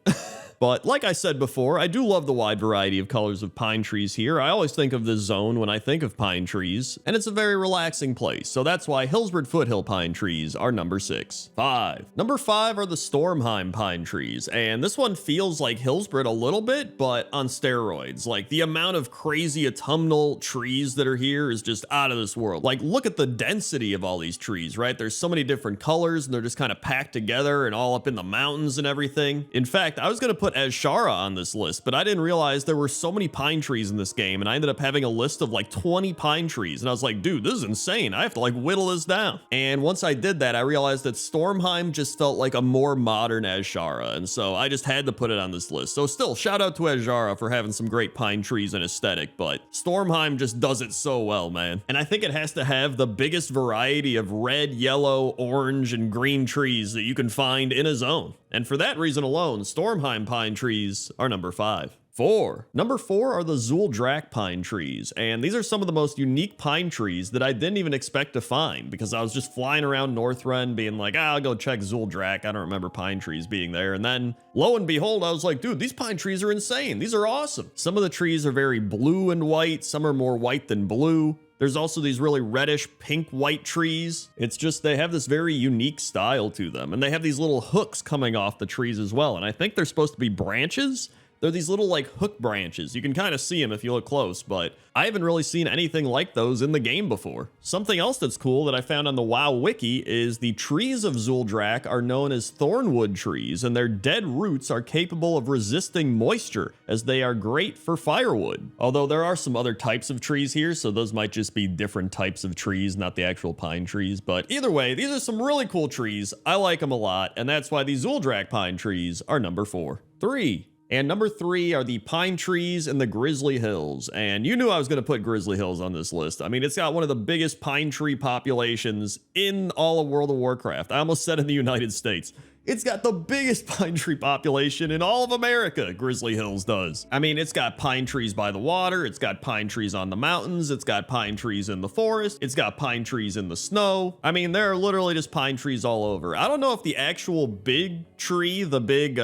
But like I said before, I do love the wide variety of colors of pine trees here. I always think of this zone when I think of pine trees, and it's a very relaxing place. So that's why Hillsbrad Foothill pine trees are number 6. 5. Number 5 are the Stormheim pine trees, and this one feels like Hillsbrad a little bit, but on steroids. Like the amount of crazy autumnal trees that are here is just out of this world. Like look at the density of all these trees, right? There's so many different colors, and they're just kind of packed together and all up in the mountains and everything. In fact, I was gonna put Azshara on this list, but I didn't realize there were so many pine trees in this game, and I ended up having a list of like 20 pine trees, and I was like, dude, this is insane. I have to like whittle this down. And once I did that, I realized that Stormheim just felt like a more modern Azshara, and so I just had to put it on this list. So still, shout out to Azshara for having some great pine trees and aesthetic, but Stormheim just does it so well, man. And I think it has to have the biggest variety of red, yellow, orange, and green trees that you can find in a zone. And for that reason alone, Stormheim pine trees are number 5. 4. Number 4 are the Zuldrak pine trees, and these are some of the most unique pine trees that I didn't even expect to find because I was just flying around Northrend being like, I'll go check Zuldrak. I don't remember pine trees being there. And then lo and behold, I was like, dude, these pine trees are insane. These are awesome. Some of the trees are very blue and white. Some are more white than blue. There's also these really reddish pink white trees. It's just they have this very unique style to them. And they have these little hooks coming off the trees as well. And I think they're supposed to be branches. They're these little like hook branches. You can kind of see them if you look close, but I haven't really seen anything like those in the game before. Something else that's cool that I found on the WoW wiki is the trees of Zuldrak are known as thornwood trees, and their dead roots are capable of resisting moisture as they are great for firewood. Although there are some other types of trees here, so those might just be different types of trees, not the actual pine trees. But either way, these are some really cool trees. I like them a lot, and that's why the Zuldrak pine trees are number 4. 3. And number 3 are the pine trees in the Grizzly Hills. And you knew I was going to put Grizzly Hills on this list. I mean, it's got one of the biggest pine tree populations in all of World of Warcraft. I almost said in the United States. It's got the biggest pine tree population in all of America, Grizzly Hills does. I mean, it's got pine trees by the water, it's got pine trees on the mountains, it's got pine trees in the forest, it's got pine trees in the snow. I mean, there are literally just pine trees all over. I don't know if the actual big tree, the big,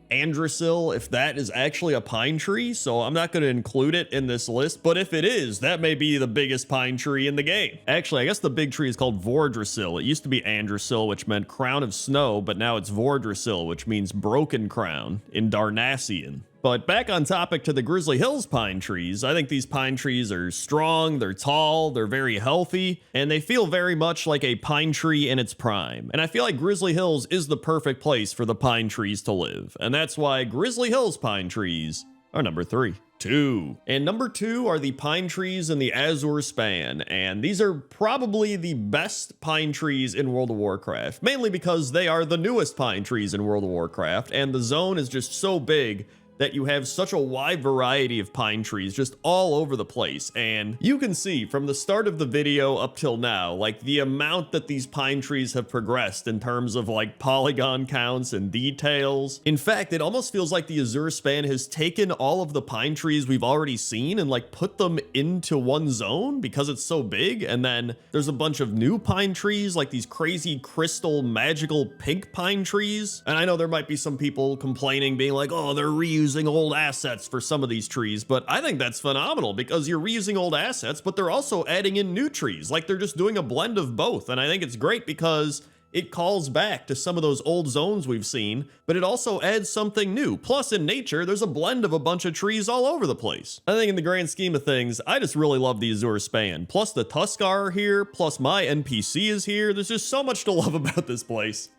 Andrasil, if that is actually a pine tree, so I'm not going to include it in this list, but if it is, that may be the biggest pine tree in the game. Actually, I guess the big tree is called Vordrasil. It used to be Andrasil, which meant crown of snow, but now it's Vordrasil, which means broken crown in Darnassian. But back on topic to the Grizzly Hills pine trees, I think these pine trees are strong, they're tall, they're very healthy, and they feel very much like a pine tree in its prime. And I feel like Grizzly Hills is the perfect place for the pine trees to live. And that's why Grizzly Hills pine trees are number 3. 2. And number 2 are the pine trees in the Azure Span, and these are probably the best pine trees in World of Warcraft, mainly because they are the newest pine trees in World of Warcraft, and the zone is just so big that you have such a wide variety of pine trees just all over the place. And you can see from the start of the video up till now, like the amount that these pine trees have progressed in terms of like polygon counts and details. In fact, it almost feels like the Azure Span has taken all of the pine trees we've already seen and like put them into one zone because it's so big. And then there's a bunch of new pine trees, like these crazy crystal magical pink pine trees. And I know there might be some people complaining, being like, oh, they're reusing old assets for some of these trees, but I think that's phenomenal because you're reusing old assets, but they're also adding in new trees. Like they're just doing a blend of both. And I think it's great because it calls back to some of those old zones we've seen, but it also adds something new. Plus in nature, there's a blend of a bunch of trees all over the place. I think in the grand scheme of things, I just really love the Azure Span. Plus the Tuskar are here, plus my NPC is here. There's just so much to love about this place.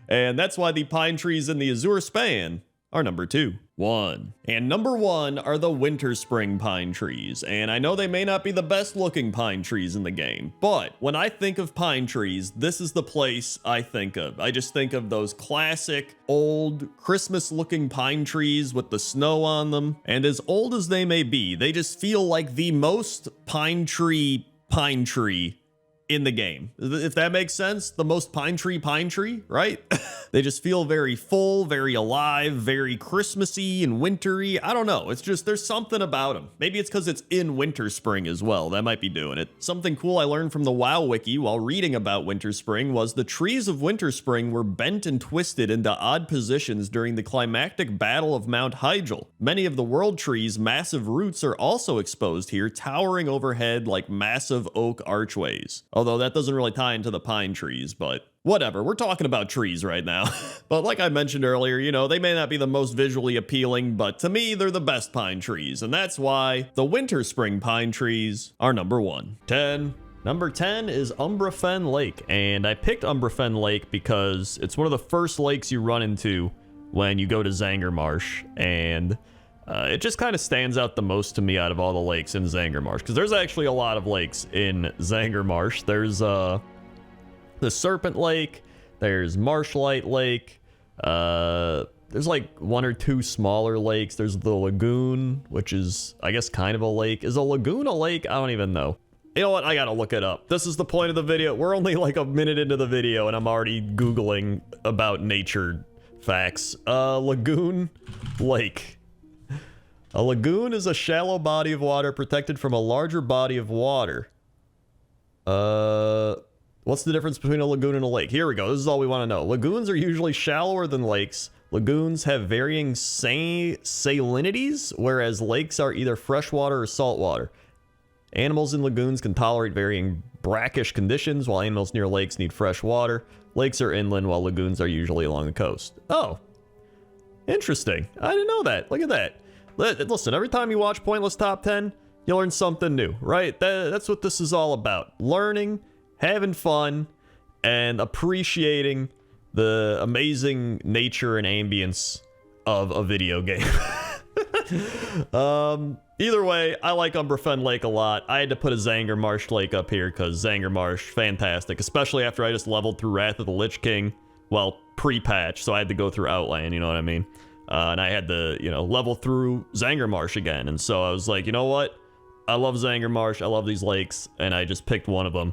And that's why the pine trees in the Azure Span are number 2. 1. And number 1 are the Winter Spring pine trees. And I know they may not be the best looking pine trees in the game, but when I think of pine trees, this is the place I think of. I just think of those classic old Christmas looking pine trees with the snow on them. And as old as they may be, they just feel like the most pine tree in the game. If that makes sense, the most pine tree, right? They just feel very full, very alive, very Christmassy and wintry. I don't know. It's just, there's something about them. Maybe it's because it's in Winter Spring as well. That might be doing it. Something cool I learned from the WoW wiki while reading about Winter Spring was the trees of Winter Spring were bent and twisted into odd positions during the climactic battle of Mount Hyjal. Many of the world trees' massive roots are also exposed here, towering overhead like massive oak archways. Although that doesn't really tie into the pine trees, but whatever, we're talking about trees right now. But like I mentioned earlier, you know, they may not be the most visually appealing, but to me, they're the best pine trees. And that's why the Winter Spring pine trees are number 1. 10. Number 10 is Umbrafen Lake. And I picked Umbrafen Lake because it's one of the first lakes you run into when you go to Zangarmarsh. And it just kind of stands out the most to me out of all the lakes in Zangarmarsh, because there's actually a lot of lakes in Zangarmarsh. There's the Serpent Lake, there's Marshlight Lake, there's like 1 or 2 smaller lakes. There's the Lagoon, which is, I guess, kind of a lake. Is a lagoon a lake? I don't even know. You know what? I gotta look it up. This is the point of the video. We're only like a minute into the video and I'm already Googling about nature facts. Lagoon Lake. A lagoon is a shallow body of water protected from a larger body of water. What's the difference between a lagoon and a lake? Here we go. This is all we want to know. Lagoons are usually shallower than lakes. Lagoons have varying salinities, whereas lakes are either freshwater or saltwater. Animals in lagoons can tolerate varying brackish conditions, while animals near lakes need fresh water. Lakes are inland, while lagoons are usually along the coast. Oh, interesting. I didn't know that. Look at that. Listen, every time you watch Pointless Top 10, you learn something new, right? That's what this is all about. Learning, having fun, and appreciating the amazing nature and ambience of a video game. Either way, I like Umbrafen Lake a lot. I had to put a Zangarmarsh Lake up here because Zangarmarsh, fantastic. Especially after I just leveled through Wrath of the Lich King. Well, pre-patch, so I had to go through Outland, you know what I mean? And I had to, you know, level through Zangarmarsh again. And so I was like, you know what? I love Zangarmarsh. I love these lakes. And I just picked one of them.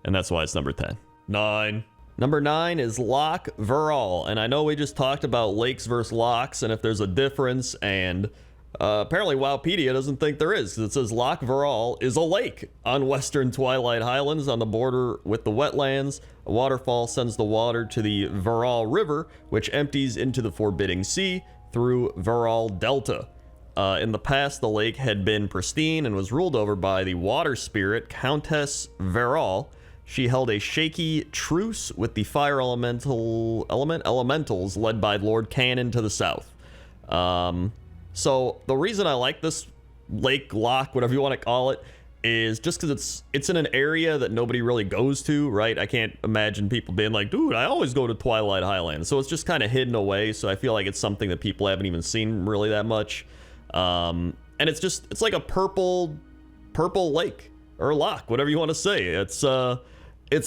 And that's why it's number 10. 9. Number 9 is Loch Veral. And I know we just talked about lakes versus lochs and if there's a difference. And apparently Wowpedia doesn't think there is, because it says Loch Veral is a lake on western Twilight Highlands on the border with the wetlands. A waterfall sends the water to the Veral River, which empties into the Forbidding Sea through Veral Delta. In the past, the lake had been pristine and was ruled over by the water spirit Countess Veral. She held a shaky truce with the fire elementals led by Lord Cannon to the south. So the reason I like this lake, loch, whatever you want to call it, is just because it's in an area that nobody really goes to, right? I can't imagine people being like, dude, I always go to Twilight Highlands. So it's just kind of hidden away. So I feel like it's something that people haven't even seen really that much. And it's like a purple lake or loch, whatever you want to say. It's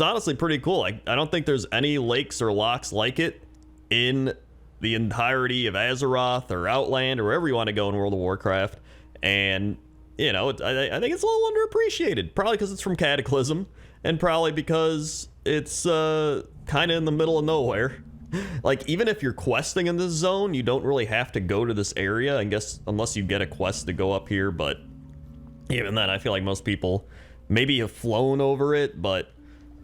honestly pretty cool. I don't think there's any lakes or lochs like it in the entirety of Azeroth or Outland or wherever you want to go in World of Warcraft. And, you know, I think it's a little underappreciated. Probably because it's from Cataclysm, and probably because it's kind of in the middle of nowhere. Like, even if you're questing in this zone, you don't really have to go to this area, I guess, unless you get a quest to go up here. But even then, I feel like most people maybe have flown over it. But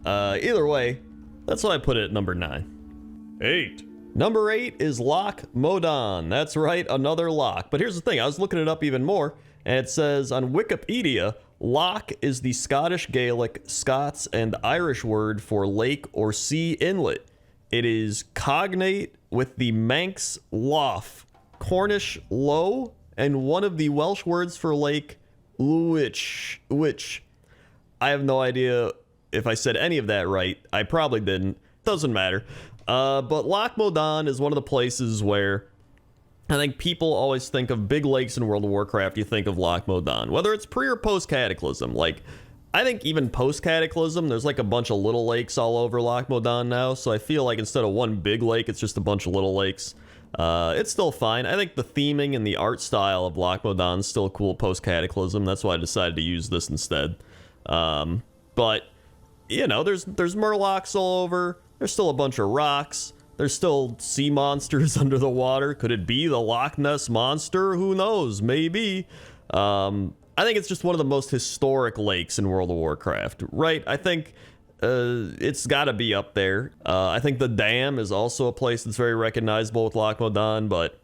either way, that's why I put it at number 9. 8. Number 8 is Loch Modan. That's right, another loch. But here's the thing, I was looking it up even more, and it says on Wikipedia, loch is the Scottish Gaelic, Scots, and Irish word for lake or sea inlet. It is cognate with the Manx Lough, Cornish low, and one of the Welsh words for lake, which I have no idea if I said any of that right. I probably didn't. Doesn't matter. But Loch Modan is one of the places where I think people always think of big lakes in World of Warcraft. You think of Loch Modan, whether it's pre or post Cataclysm. Like, I think even post Cataclysm, there's like a bunch of little lakes all over Loch Modan now. So I feel like instead of one big lake, it's just a bunch of little lakes. It's still fine. I think the theming and the art style of Loch Modan is still cool post Cataclysm. That's why I decided to use this instead. But you know, there's murlocs all over. There's still a bunch of rocks. There's still sea monsters under the water. Could it be the Loch Ness Monster? Who knows? Maybe. I think it's just one of the most historic lakes in World of Warcraft, right? I think it's got to be up there. I think the dam is also a place that's very recognizable with Loch Modan, but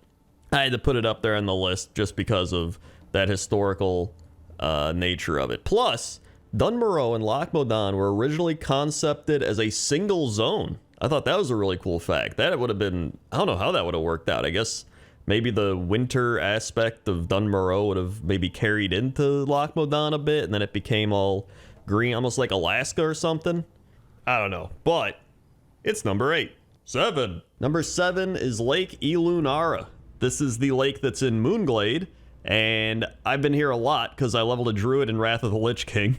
I had to put it up there on the list just because of that historical nature of it. Plus, Dunmorrow and Loch Modan were originally concepted as a single zone. I thought that was a really cool fact. That would have been, I don't know how that would have worked out. I guess maybe the winter aspect of Dunmorrow would have maybe carried into Loch Modan a bit, and then it became all green, almost like Alaska or something. I don't know, but it's number 8. 7. Number 7 is Lake Elunara. This is the lake that's in Moonglade, and I've been here a lot because I leveled a druid in Wrath of the Lich King.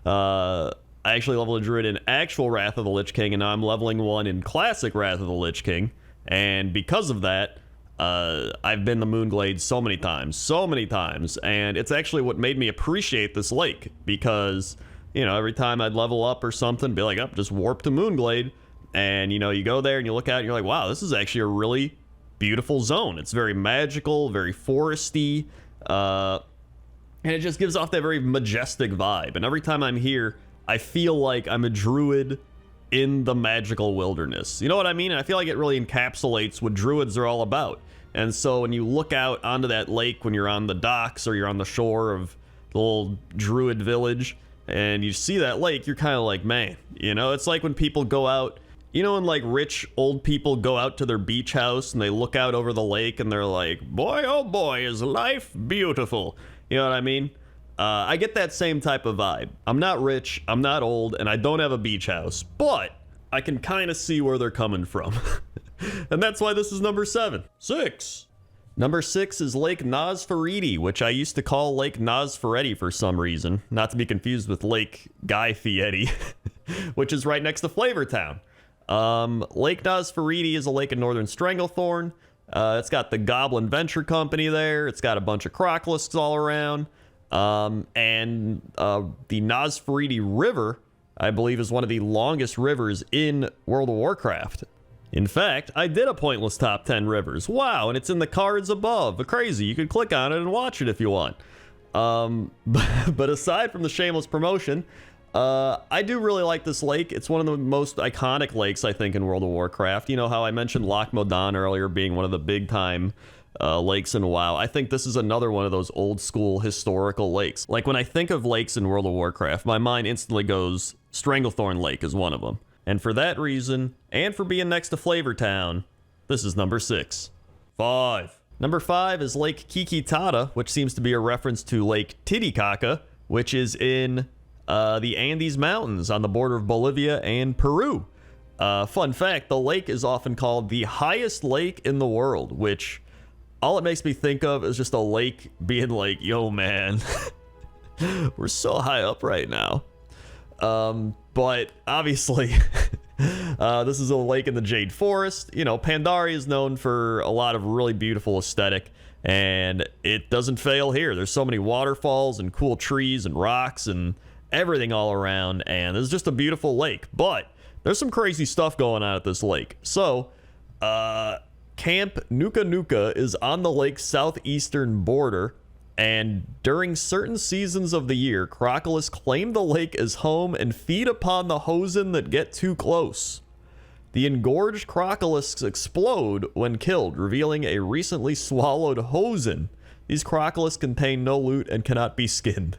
I actually leveled a druid in actual Wrath of the Lich King, and now I'm leveling one in classic Wrath of the Lich King. And because of that, I've been to Moonglade so many times, and it's actually what made me appreciate this lake, because, you know, every time I'd level up or something, be like, oh, just warp to Moonglade, and, you know, you go there and you look out and you're like, wow, this is actually a really beautiful zone. It's very magical, very foresty, and it just gives off that very majestic vibe. And every time I'm here, I feel like I'm a druid in the magical wilderness. You know what I mean? And I feel like it really encapsulates what druids are all about. And so when you look out onto that lake when you're on the docks or you're on the shore of the little druid village and you see that lake, you're kind of like, man, you know, it's like when people go out, you know, when like rich old people go out to their beach house and they look out over the lake and they're like, boy, oh boy, is life beautiful. You know what I mean? I get that same type of vibe. I'm not rich, I'm not old, and I don't have a beach house, but I can kind of see where they're coming from. And that's why this is number 7. 6. Number 6 is Lake Nosferiti, which I used to call Lake Nosferetti for some reason, not to be confused with Lake Guy Fieri, which is right next to Flavortown. Lake Nosferiti is a lake in northern Stranglethorn. It's got the Goblin Venture Company there. It's got a bunch of crocolisks all around. And the Nosferiti River, I believe, is one of the longest rivers in World of Warcraft. In fact, I did a pointless top 10 rivers. Wow, and it's in the cards above. Crazy. You can click on it and watch it if you want. But aside from the shameless promotion, I do really like this lake. It's one of the most iconic lakes, I think, in World of Warcraft. You know how I mentioned Loch Modan earlier being one of the big-time lakes in WoW. I think this is another one of those old-school historical lakes. Like, when I think of lakes in World of Warcraft, my mind instantly goes, Stranglethorn Lake is one of them. And for that reason, and for being next to Flavortown, this is number 6. 5. Number 5 is Lake Kikitata, which seems to be a reference to Lake Titicaca, which is in the Andes Mountains on the border of Bolivia and Peru. Fun fact, the lake is often called the highest lake in the world, which all it makes me think of is just a lake being like, yo, man, we're so high up right now. But obviously, this is a lake in the Jade Forest. You know, Pandaria is known for a lot of really beautiful aesthetic, and it doesn't fail here. There's so many waterfalls and cool trees and rocks and everything all around, and it's just a beautiful lake. But there's some crazy stuff going on at this lake. So, Camp Nuka Nuka is on the lake's southeastern border, and during certain seasons of the year, crocolists claim the lake as home and feed upon the hosen that get too close. The engorged crocolisks explode when killed, revealing a recently swallowed hosen. These crocolisks contain no loot and cannot be skinned.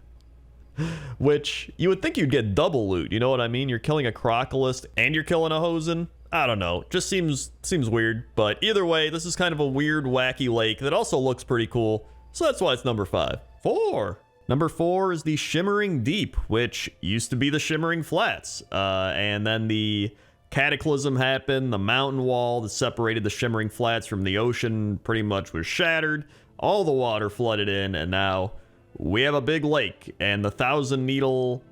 Which, you would think you'd get double loot, you know what I mean? You're killing a crocolist and you're killing a hosen. I don't know, just seems weird. But either way, this is kind of a weird, wacky lake that also looks pretty cool. So that's why it's number 5. 4. Number 4 is the Shimmering Deep, which used to be the Shimmering Flats. And then the cataclysm happened. The mountain wall that separated the Shimmering Flats from the ocean pretty much was shattered. All the water flooded in, and now we have a big lake. And the Thousand Needle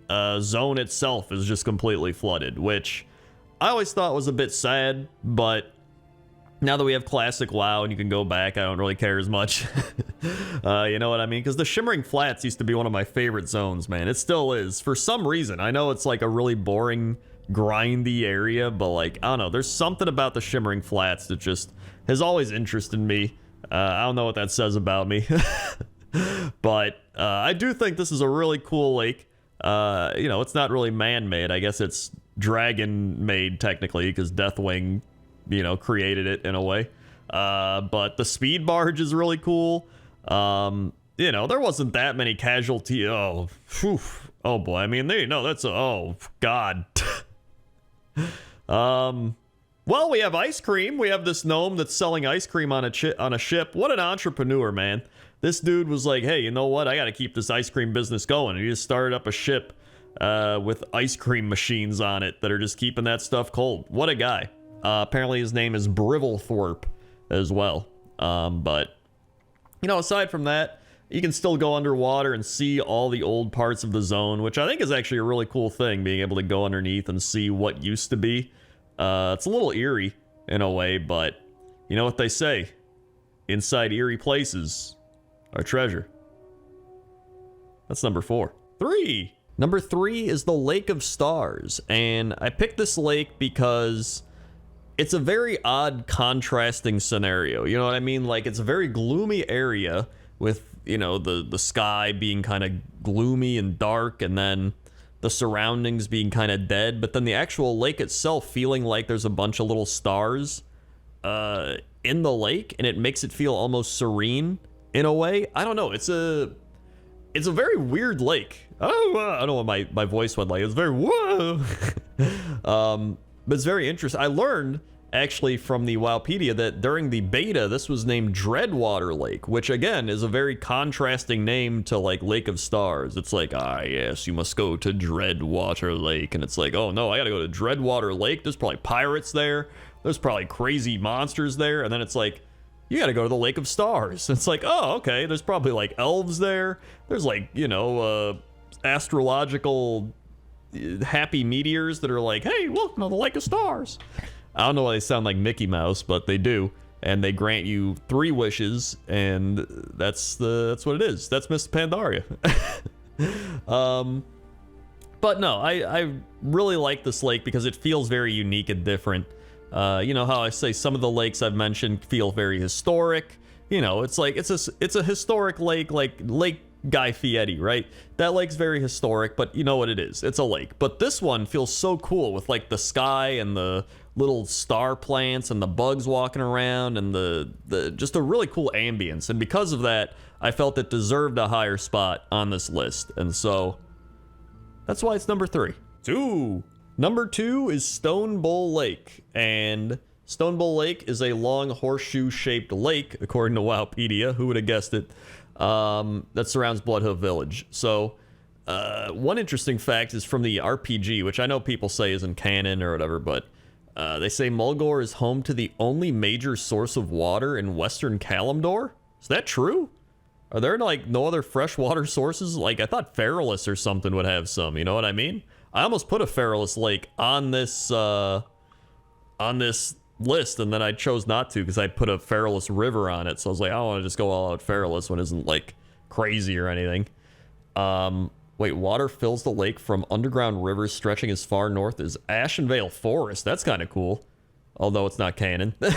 zone itself is just completely flooded, which I always thought was a bit sad, but now that we have classic WoW and you can go back, I don't really care as much. You know what I mean? Because the Shimmering Flats used to be one of my favorite zones, man. It still is. For some reason. I know it's like a really boring, grindy area, but like, I don't know. There's something about the Shimmering Flats that just has always interested me. I don't know what that says about me. But I do think this is a really cool lake. You know, it's not really man-made. I guess it's dragon-made, technically, because Deathwing, you know, created it in a way. But the speed barge is really cool. You know, there wasn't that many casualties. Oh, whew. Oh boy. I mean, that's oh god. Well, we have ice cream. We have this gnome that's selling ice cream on a ship. What an entrepreneur, man. This dude was like, hey, you know what? I got to keep this ice cream business going. And he just started up a ship with ice cream machines on it that are just keeping that stuff cold. What a guy. Apparently his name is Brivelthorpe as well. But, you know, aside from that, you can still go underwater and see all the old parts of the zone, which I think is actually a really cool thing, being able to go underneath and see what used to be. It's a little eerie in a way, but you know what they say? Inside eerie places are treasure. That's number 4. 3. Number 3 is the Lake of Stars, and I picked this lake because it's a very odd contrasting scenario. You know what I mean? Like, it's a very gloomy area with, you know, the sky being kind of gloomy and dark, and then the surroundings being kind of dead, but then the actual lake itself feeling like there's a bunch of little stars in the lake, and it makes it feel almost serene in a way. I don't know. It's a very weird lake. Oh, I don't know what my voice went like. It's very whoa. But it's very interesting. I learned actually from the Wowpedia that during the beta, this was named Dreadwater Lake, which again is a very contrasting name to like Lake of Stars. It's like, ah, yes, you must go to Dreadwater Lake. And it's like, oh no, I gotta go to Dreadwater Lake. There's probably pirates there. There's probably crazy monsters there. And then it's like, you gotta go to the Lake of Stars. It's like, oh, okay, there's probably like elves there. There's like, you know, astrological happy meteors that are like, hey, welcome to the Lake of Stars. I don't know why they sound like Mickey Mouse, but they do, and they grant you 3 wishes, and that's what it is. That's Miss Pandaria. But no, I really like this lake because it feels very unique and different. You know how I say some of the lakes I've mentioned feel very historic. You know, it's like it's a historic lake, like Lake Guy Fieri, right? That lake's very historic, but you know what it is. It's a lake. But this one feels so cool with like the sky and the little star plants and the bugs walking around and the just a really cool ambience. And because of that, I felt it deserved a higher spot on this list. And so that's why it's number 3. 2. Number 2 is Stone Bull Lake. And Stone Bull Lake is a long horseshoe-shaped lake, according to Wowpedia. Who would have guessed it? That surrounds Bloodhoof Village. So, one interesting fact is from the RPG, which I know people say isn't canon or whatever, but they say Mulgore is home to the only major source of water in Western Kalimdor. Is that true? Are there like no other freshwater sources? Like, I thought Feralus or something would have some, you know what I mean? I almost put a Feralus lake on this list, and then I chose not to because I put a Feralus river on it. So I was like, I don't want to just go all out Feralus when it isn't like crazy or anything. Wait, water fills the lake from underground rivers stretching as far north as Ashenvale Forest. That's kind of cool, although it's not canon. But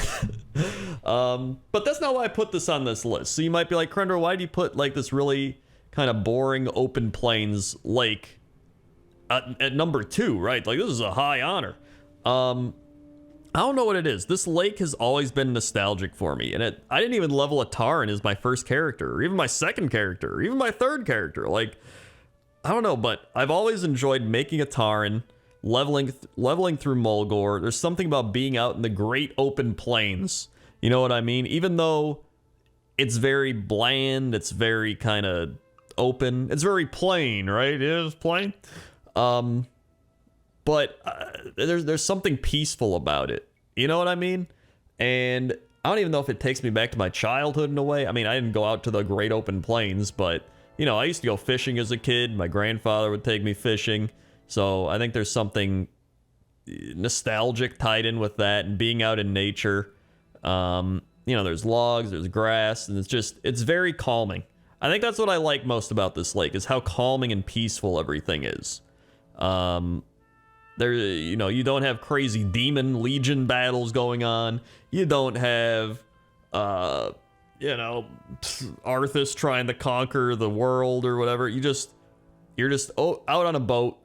that's not why I put this on this list. So you might be like, Crendor, why do you put like this really kind of boring open plains lake at number 2, right? Like, this is a high honor. I don't know what it is. This lake has always been nostalgic for me, and I didn't even level a Taran as my first character, or even my second character, or even my third character. Like, I don't know, but I've always enjoyed making a Taran, leveling through Mulgore. There's something about being out in the great open plains. You know what I mean? Even though it's very bland, it's very kind of open. It's very plain, right? It is plain. But there's something peaceful about it. You know what I mean? And I don't even know if it takes me back to my childhood in a way. I mean, I didn't go out to the great open plains, but, you know, I used to go fishing as a kid. My grandfather would take me fishing. So I think there's something nostalgic tied in with that and being out in nature. You know, there's logs, there's grass, and it's very calming. I think that's what I like most about this lake, is how calming and peaceful everything is. There, you know, you don't have crazy demon legion battles going on. You don't have, you know, Arthas trying to conquer the world or whatever. You're just out on a boat.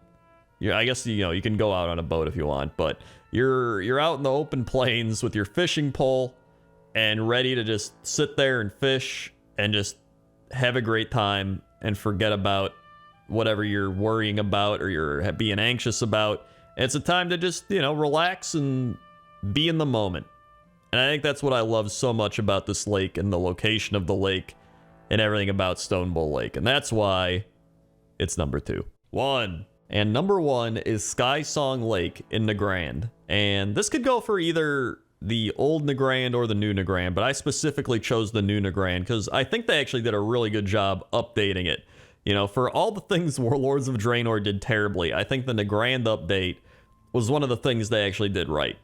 Yeah, I guess, you know, you can go out on a boat if you want, but you're out in the open plains with your fishing pole and ready to just sit there and fish and just have a great time and forget about whatever you're worrying about or you're being anxious about. It's a time to just, you know, relax and be in the moment. And I think that's what I love so much about this lake and the location of the lake and everything about Stone Bull Lake. And that's why it's number 2. 1. And number 1 is Sky Song Lake in Nagrand. And this could go for either the old Nagrand or the new Nagrand, but I specifically chose the new Nagrand because I think they actually did a really good job updating it. You know, for all the things Warlords of Draenor did terribly, I think the Nagrand update was one of the things they actually did right.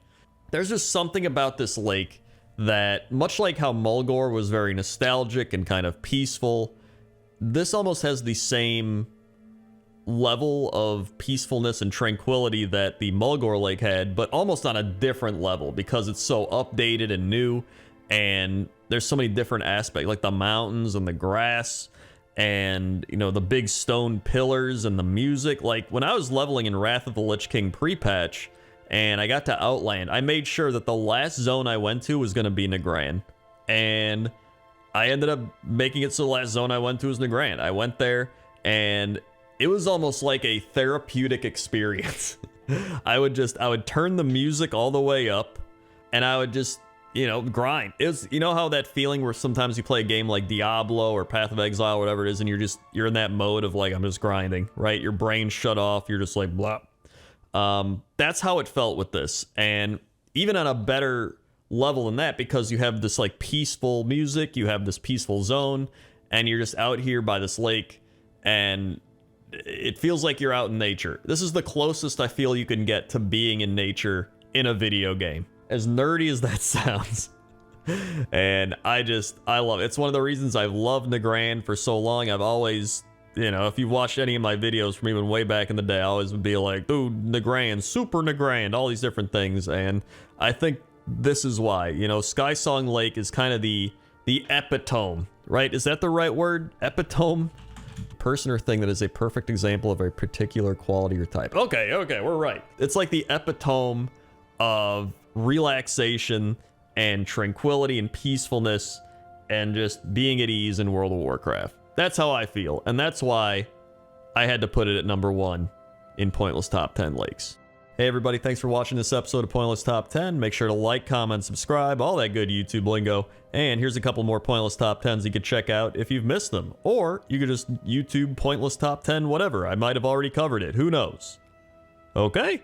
There's just something about this lake that, much like how Mulgore was very nostalgic and kind of peaceful, this almost has the same level of peacefulness and tranquility that the Mulgore Lake had, but almost on a different level because it's so updated and new, and there's so many different aspects, like the mountains and the grass and, you know, the big stone pillars and the music. Like when I was leveling in Wrath of the Lich King pre-patch and I got to Outland, I made sure that the last zone I went to was going to be Nagrand, and I ended up making it so the last zone I went to was Nagrand. I went there and it was almost like a therapeutic experience. I would turn the music all the way up and I would just, you know, grind. It was, you know how that feeling where sometimes you play a game like Diablo or Path of Exile, whatever it is, and you're in that mode of like, I'm just grinding, right? Your brain shut off. You're just like, blah. That's how it felt with this. And even on a better level than that, because you have this like peaceful music, you have this peaceful zone, and you're just out here by this lake, and it feels like you're out in nature. This is the closest I feel you can get to being in nature in a video game, as nerdy as that sounds. And I love it. It's one of the reasons I've loved Nagrand for so long. I've always, you know, if you've watched any of my videos from even way back in the day, I always would be like, dude, Nagrand, super Nagrand, all these different things. And I think this is why, you know, Sky Song Lake is kind of the epitome, right? Is that the right word? Epitome? Person or thing that is a perfect example of a particular quality or type. Okay, we're right. It's like the epitome of relaxation and tranquility and peacefulness and just being at ease in World of Warcraft. That's how I feel, and that's why I had to put it at number 1 in Pointless Top 10 Lakes. Hey everybody, thanks for watching this episode of Pointless Top 10. Make sure to like, comment, subscribe, all that good YouTube lingo. And here's a couple more Pointless Top 10s you could check out if you've missed them. Or you could just YouTube Pointless Top 10 whatever. I might have already covered it. Who knows? Okay.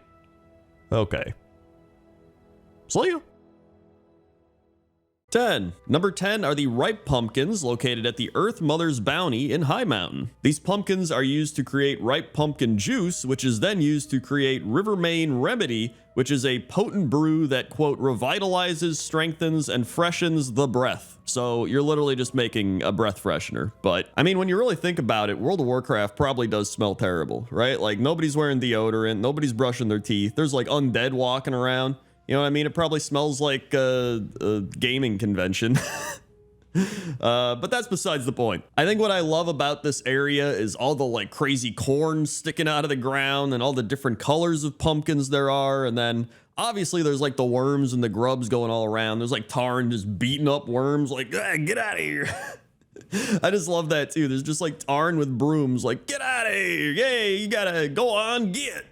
See ya. 10. Number 10 are the ripe pumpkins located at the Earth Mother's Bounty in High Mountain. These pumpkins are used to create ripe pumpkin juice, which is then used to create Rivermane Remedy, which is a potent brew that, quote, revitalizes, strengthens, and freshens the breath. So you're literally just making a breath freshener. But, I mean, when you really think about it, World of Warcraft probably does smell terrible, right? Like, nobody's wearing deodorant, nobody's brushing their teeth, there's like undead walking around. You know what I mean? It probably smells like a gaming convention. But that's besides the point. I think what I love about this area is all the like crazy corn sticking out of the ground and all the different colors of pumpkins there are. And then obviously there's like the worms and the grubs going all around. There's like Tarn just beating up worms like, ah, get out of here. I just love that too. There's just like Tarn with brooms like, get out of here. Yay, you gotta go on, get.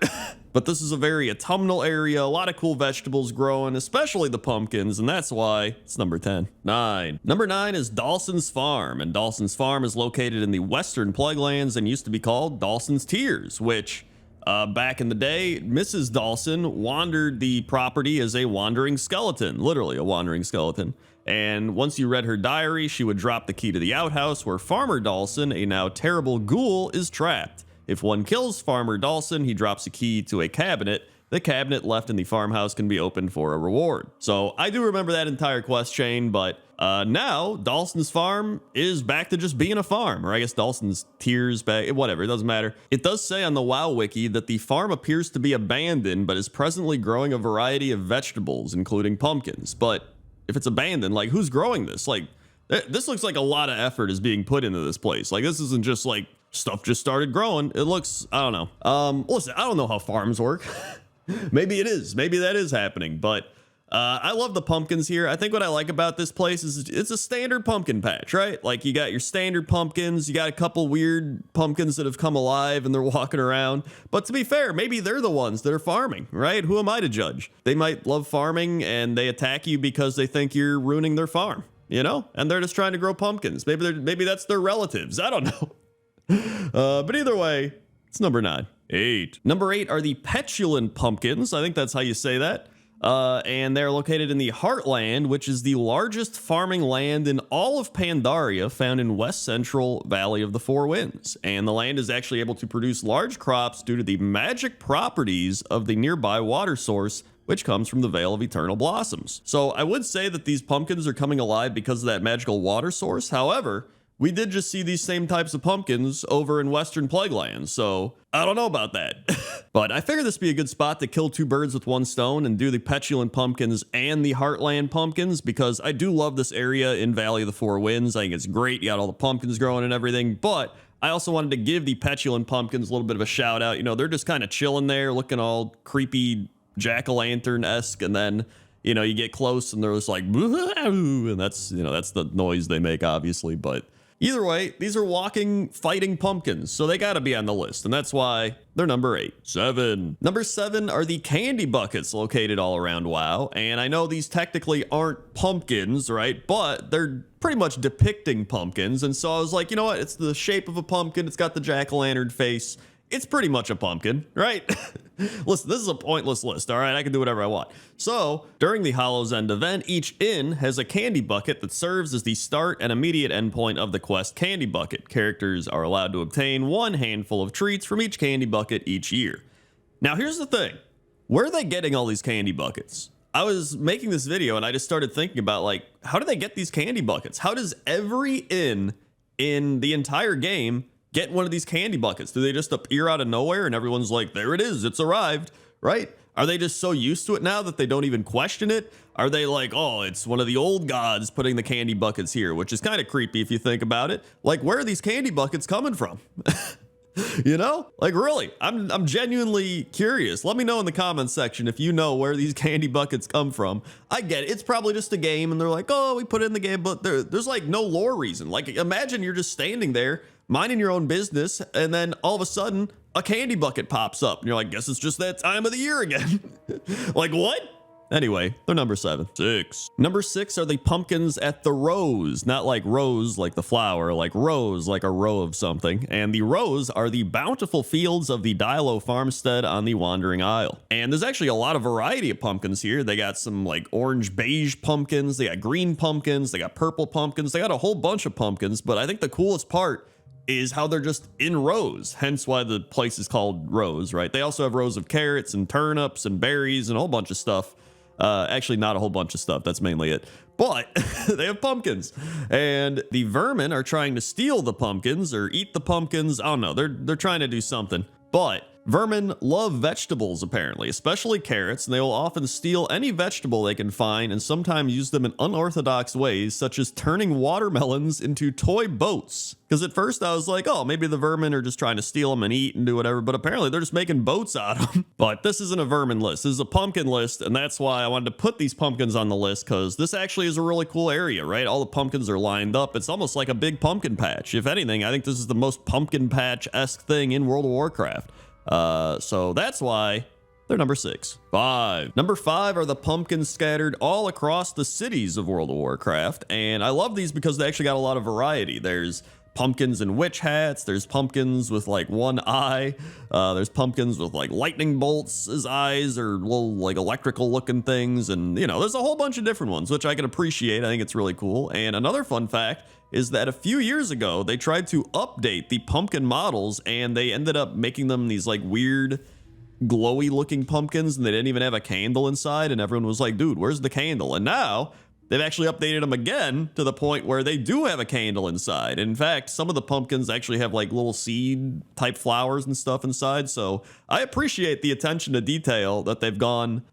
But this is a very autumnal area, a lot of cool vegetables growing, especially the pumpkins, and that's why it's number 10. 9. Number 9 is Dawson's Farm, and Dawson's Farm is located in the Western Plaguelands and used to be called Dawson's Tears, which back in the day, Mrs. Dawson wandered the property as a wandering skeleton, literally a wandering skeleton. And once you read her diary, she would drop the key to the outhouse where Farmer Dawson, a now terrible ghoul, is trapped. If one kills Farmer Dawson, he drops a key to a cabinet. The cabinet left in the farmhouse can be opened for a reward. So I do remember that entire quest chain, but now Dawson's Farm is back to just being a farm, or I guess Dawson's Tears back, whatever, it doesn't matter. It does say on the WoW wiki that the farm appears to be abandoned, but is presently growing a variety of vegetables, including pumpkins. But if it's abandoned, like who's growing this? Like this looks like a lot of effort is being put into this place. Like this isn't just like stuff just started growing. It looks, I don't know. Listen, I don't know how farms work. Maybe it is. Maybe that is happening. But I love the pumpkins here. I think what I like about this place is it's a standard pumpkin patch, right? Like you got your standard pumpkins. You got a couple weird pumpkins that have come alive and they're walking around. But to be fair, maybe they're the ones that are farming, right? Who am I to judge? They might love farming and they attack you because they think you're ruining their farm, you know? And they're just trying to grow pumpkins. Maybe that's their relatives. I don't know. But either way, it's number 9. 8. Number 8 are the petulant pumpkins. I think that's how you say that. And they're located in the Heartland, which is the largest farming land in all of Pandaria, found in West Central Valley of the Four Winds. And the land is actually able to produce large crops due to the magic properties of the nearby water source, which comes from the Vale of Eternal Blossoms. So I would say that these pumpkins are coming alive because of that magical water source. However, we did just see these same types of pumpkins over in Western Plaguelands, so I don't know about that. But I figured this would be a good spot to kill two birds with one stone and do the Petulant pumpkins and the Heartland pumpkins, because I do love this area in Valley of the Four Winds. I think it's great. You got all the pumpkins growing and everything, but I also wanted to give the Petulant pumpkins a little bit of a shout out. You know, they're just kind of chilling there, looking all creepy jack-o'-lantern-esque, and then, you know, you get close and they're just like, and that's, you know, that's the noise they make, obviously. But either way, these are walking, fighting pumpkins, so they gotta be on the list, and that's why they're number 8. 7. Number 7 are the candy buckets located all around WoW, and I know these technically aren't pumpkins, right? But they're pretty much depicting pumpkins, and so I was like, you know what? It's the shape of a pumpkin, it's got the jack-o'-lantern face. It's pretty much a pumpkin, right? Listen, this is a pointless list, all right? I can do whatever I want. So, during the Hollow's End event, each inn has a candy bucket that serves as the start and immediate endpoint of the quest candy bucket. Characters are allowed to obtain one handful of treats from each candy bucket each year. Now, here's the thing. Where are they getting all these candy buckets? I was making this video and I just started thinking about, like, how do they get these candy buckets? How does every inn in the entire game get one of these candy buckets? Do they just appear out of nowhere and everyone's like, there it is, it's arrived, right? Are they just so used to it now that they don't even question it? Are they like, oh, it's one of the old gods putting the candy buckets here, which is kind of creepy if you think about it. Like, where are these candy buckets coming from? You know, like, really, I'm genuinely curious. Let me know in the comments section if you know where these candy buckets come from. I get it. It's probably just a game and they're like, oh, we put it in the game, but there's like no lore reason. Like, imagine you're just standing there minding your own business, and then all of a sudden a candy bucket pops up and you're like, guess it's just that time of the year again. Like, what? Anyway, they're number 7. 6. Number 6 are the pumpkins at the rows. Not like rose like the flower, like rows like a row of something. And the rows are the bountiful fields of the Dialo farmstead on the Wandering Isle. And there's actually a lot of variety of pumpkins here. They got some like orange beige pumpkins, they got green pumpkins, they got purple pumpkins, they got a whole bunch of pumpkins. But I think the coolest part is how they're just in rows, hence why the place is called rows, right? They also have rows of carrots and turnips and berries and a whole bunch of stuff. Actually, not a whole bunch of stuff. That's mainly it. But they have pumpkins. And the vermin are trying to steal the pumpkins or eat the pumpkins. I don't know. They're trying to do something. But vermin love vegetables, apparently, especially carrots, and they will often steal any vegetable they can find and sometimes use them in unorthodox ways, such as turning watermelons into toy boats. Because at first I was like, oh, maybe the vermin are just trying to steal them and eat and do whatever, but apparently they're just making boats out of them. But this isn't a vermin list, this is a pumpkin list, and that's why I wanted to put these pumpkins on the list, because this actually is a really cool area, right? All the pumpkins are lined up. It's almost like a big pumpkin patch. If anything, I think this is the most pumpkin patch-esque thing in World of Warcraft. So that's why they're number 6. 5. Number 5 are the pumpkins scattered all across the cities of World of Warcraft, and I love these because they actually got a lot of variety. There's pumpkins in witch hats, there's pumpkins with like one eye, there's pumpkins with like lightning bolts as eyes or little like electrical looking things, and you know, there's a whole bunch of different ones, which I can appreciate. I think it's really cool. And another fun fact is that a few years ago, they tried to update the pumpkin models and they ended up making them these like weird glowy looking pumpkins, and they didn't even have a candle inside, and everyone was like, dude, where's the candle? And now they've actually updated them again to the point where they do have a candle inside. In fact, some of the pumpkins actually have like little seed type flowers and stuff inside. So I appreciate the attention to detail that they've gone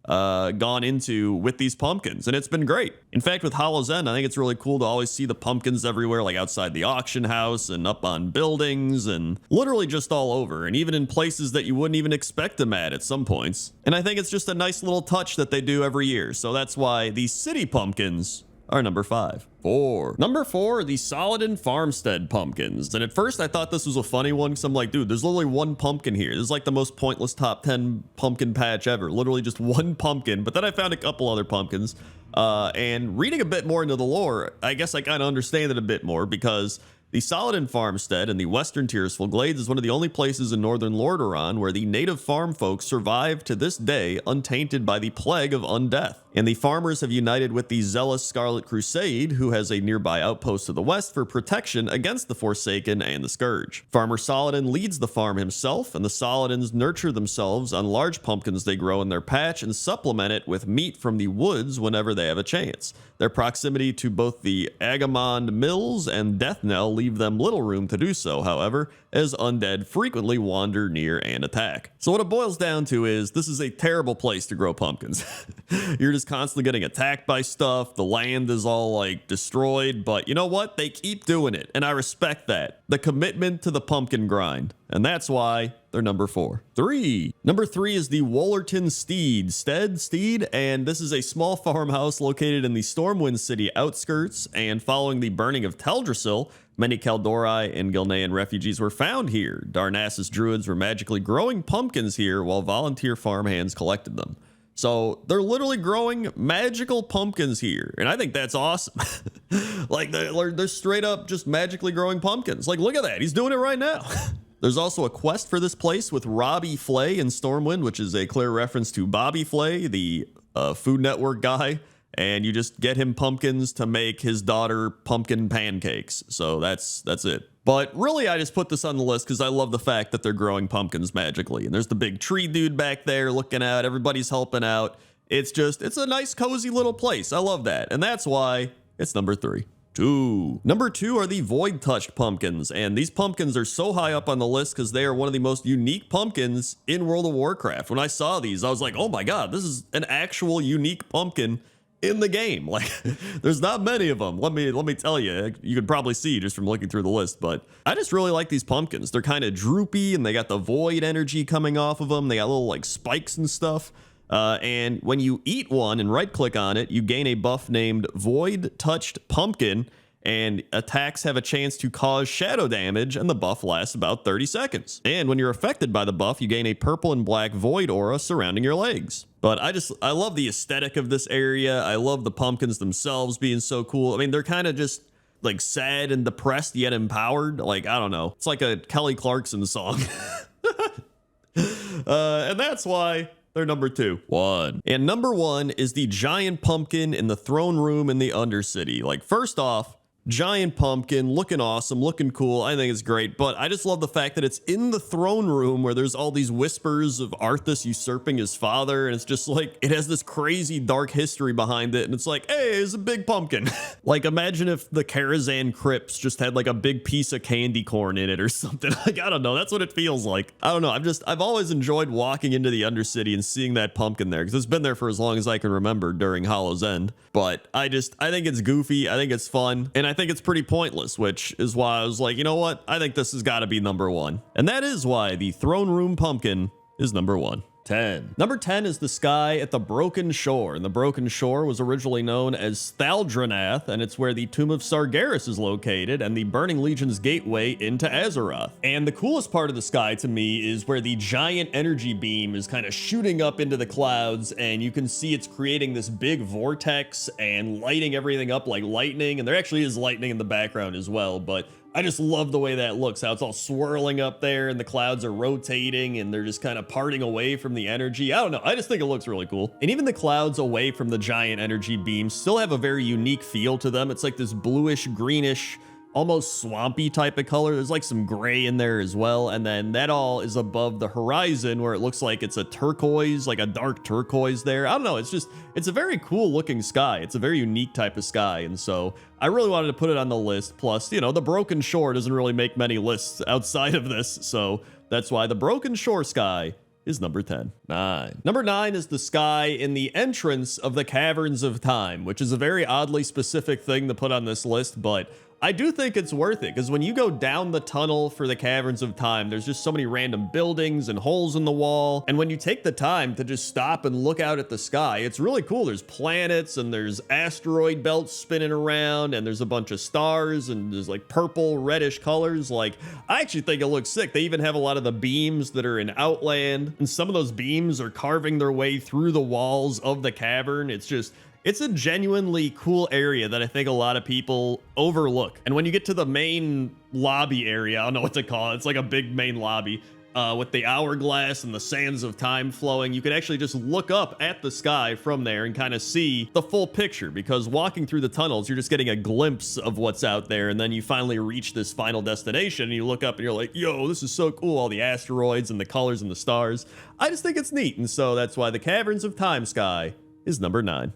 into with these pumpkins, and it's been great. In fact, with Hollow's End, I think it's really cool to always see the pumpkins everywhere, like outside the auction house and up on buildings and literally just all over, and even in places that you wouldn't even expect them at some points. And I think it's just a nice little touch that they do every year. So that's why the city pumpkins are number 5. 4. Number 4 are the Soladin Farmstead pumpkins. And at first I thought this was a funny one because I'm like, dude, there's literally one pumpkin here. This is like the most pointless top 10 pumpkin patch ever. Literally just one pumpkin. But then I found a couple other pumpkins. And reading a bit more into the lore, I guess I kind of understand it a bit more, because the Soladin Farmstead in the western Tirisful Glades is one of the only places in northern Lordaeron where the native farm folk survive to this day untainted by the plague of undeath. And the farmers have united with the zealous Scarlet Crusade, who has a nearby outpost to the west, for protection against the Forsaken and the Scourge. Farmer Soladin leads the farm himself, and the Soladins nurture themselves on large pumpkins they grow in their patch and supplement it with meat from the woods whenever they have a chance. Their proximity to both the Agamond Mills and Death Knell leave them little room to do so, however, as undead frequently wander near and attack. So what it boils down to is this is a terrible place to grow pumpkins. You're just constantly getting attacked by stuff, the land is all like destroyed, but you know what? They keep doing it, and I respect that. The commitment to the pumpkin grind, and that's why they're number 4. Number 3 is the Wollerton Steed, and this is a small farmhouse located in the Stormwind City outskirts, and following the burning of Teldrassil, many Kaldori and Gilnean refugees were found here. Darnassus druids were magically growing pumpkins here while volunteer farmhands collected them. So they're literally growing magical pumpkins here, and I think that's awesome. Like they're straight up just magically growing pumpkins. Like, look at that, he's doing it right now. There's also a quest for this place with Robbie Flay in Stormwind, which is a clear reference to Bobby Flay, the Food Network guy. And you just get him pumpkins to make his daughter pumpkin pancakes. So that's it. But really, I just put this on the list because I love the fact that they're growing pumpkins magically. And there's the big tree dude back there looking out. Everybody's helping out. It's a nice, cozy little place. I love that. And that's why it's number 3. Number 2 are the Void Touched pumpkins, and these pumpkins are so high up on the list because they are one of the most unique pumpkins in World of Warcraft. When I saw these, I was like, oh my god, this is an actual unique pumpkin in the game. Like, there's not many of them. Let me tell you, you could probably see just from looking through the list, but I just really like these pumpkins. They're kind of droopy, and they got the void energy coming off of them. They got little like spikes and stuff. And when you eat one and right click on it, you gain a buff named Void Touched Pumpkin, and attacks have a chance to cause shadow damage, and the buff lasts about 30 seconds. And when you're affected by the buff, you gain a purple and black void aura surrounding your legs. But I love the aesthetic of this area. I love the pumpkins themselves being so cool. I mean, they're kind of just like sad and depressed yet empowered. Like, I don't know. It's like a Kelly Clarkson song. And that's why they're number 2. And number 1 is the giant pumpkin in the throne room in the Undercity. Like, first off, giant pumpkin, looking awesome, looking cool. I think it's great, but I just love the fact that it's in the throne room where there's all these whispers of Arthas usurping his father, and it's just like, it has this crazy dark history behind it, and it's like, hey, it's a big pumpkin. Like, imagine if the Karazhan crypts just had like a big piece of candy corn in it or something. Like, I don't know, that's what it feels like. I don't know, I've always enjoyed walking into the Undercity and seeing that pumpkin there, because it's been there for as long as I can remember during Hollow's End. But I think it's goofy, I think it's fun, and I think it's pretty pointless, which is why I was like, you know what? I think this has got to be number 1. And that is why the Throne Room Pumpkin is number 1. Number 10 is the sky at the Broken Shore, and the Broken Shore was originally known as Thaldranath, and it's where the Tomb of Sargeras is located and the Burning Legion's gateway into Azeroth. And the coolest part of the sky to me is where the giant energy beam is kind of shooting up into the clouds, and you can see it's creating this big vortex and lighting everything up like lightning, and there actually is lightning in the background as well, but I just love the way that looks, how it's all swirling up there and the clouds are rotating and they're just kind of parting away from the energy. I don't know, I just think it looks really cool. And even the clouds away from the giant energy beams still have a very unique feel to them. It's like this bluish, greenish, almost swampy type of color. There's like some gray in there as well. And then that all is above the horizon where it looks like it's a turquoise, like a dark turquoise there. I don't know. It's a very cool looking sky. It's a very unique type of sky. And so I really wanted to put it on the list. Plus, you know, the Broken Shore doesn't really make many lists outside of this. So that's why the Broken Shore sky is number 10. Number 9 is the sky in the entrance of the Caverns of Time, which is a very oddly specific thing to put on this list, but I do think it's worth it, because when you go down the tunnel for the Caverns of Time, there's just so many random buildings and holes in the wall, and when you take the time to just stop and look out at the sky, it's really cool. There's planets, and there's asteroid belts spinning around, and there's a bunch of stars, and there's like purple, reddish colors. Like, I actually think it looks sick. They even have a lot of the beams that are in Outland, and some of those beams are carving their way through the walls of the cavern. It's a genuinely cool area that I think a lot of people overlook. And when you get to the main lobby area, I don't know what to call it. It's like a big main lobby with the hourglass and the sands of time flowing. You can actually just look up at the sky from there and kind of see the full picture, because walking through the tunnels, you're just getting a glimpse of what's out there. And then you finally reach this final destination and you look up and you're like, yo, this is so cool. All the asteroids and the colors and the stars. I just think it's neat. And so that's why the Caverns of Time sky is number 9.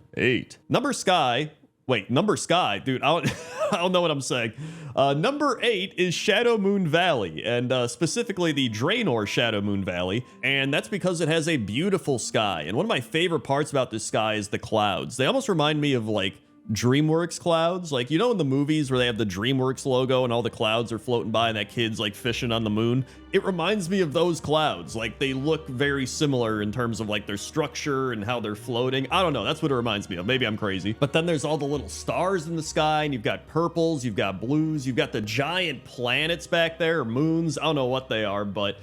Number sky Wait, number sky, dude. I don't, I don't know what I'm saying. Number 8 is Shadow Moon Valley, and specifically the Draenor Shadow Moon Valley, and that's because it has a beautiful sky. And one of my favorite parts about this sky is the clouds. They almost remind me of like DreamWorks clouds, like, you know, in the movies where they have the DreamWorks logo and all the clouds are floating by and that kid's like fishing on the moon. It reminds me of those clouds. Like, they look very similar in terms of like their structure and how they're floating. I don't know, that's what it reminds me of. Maybe I'm crazy. But then there's all the little stars in the sky, and you've got purples, you've got blues, you've got the giant planets back there, or moons. I don't know what they are, but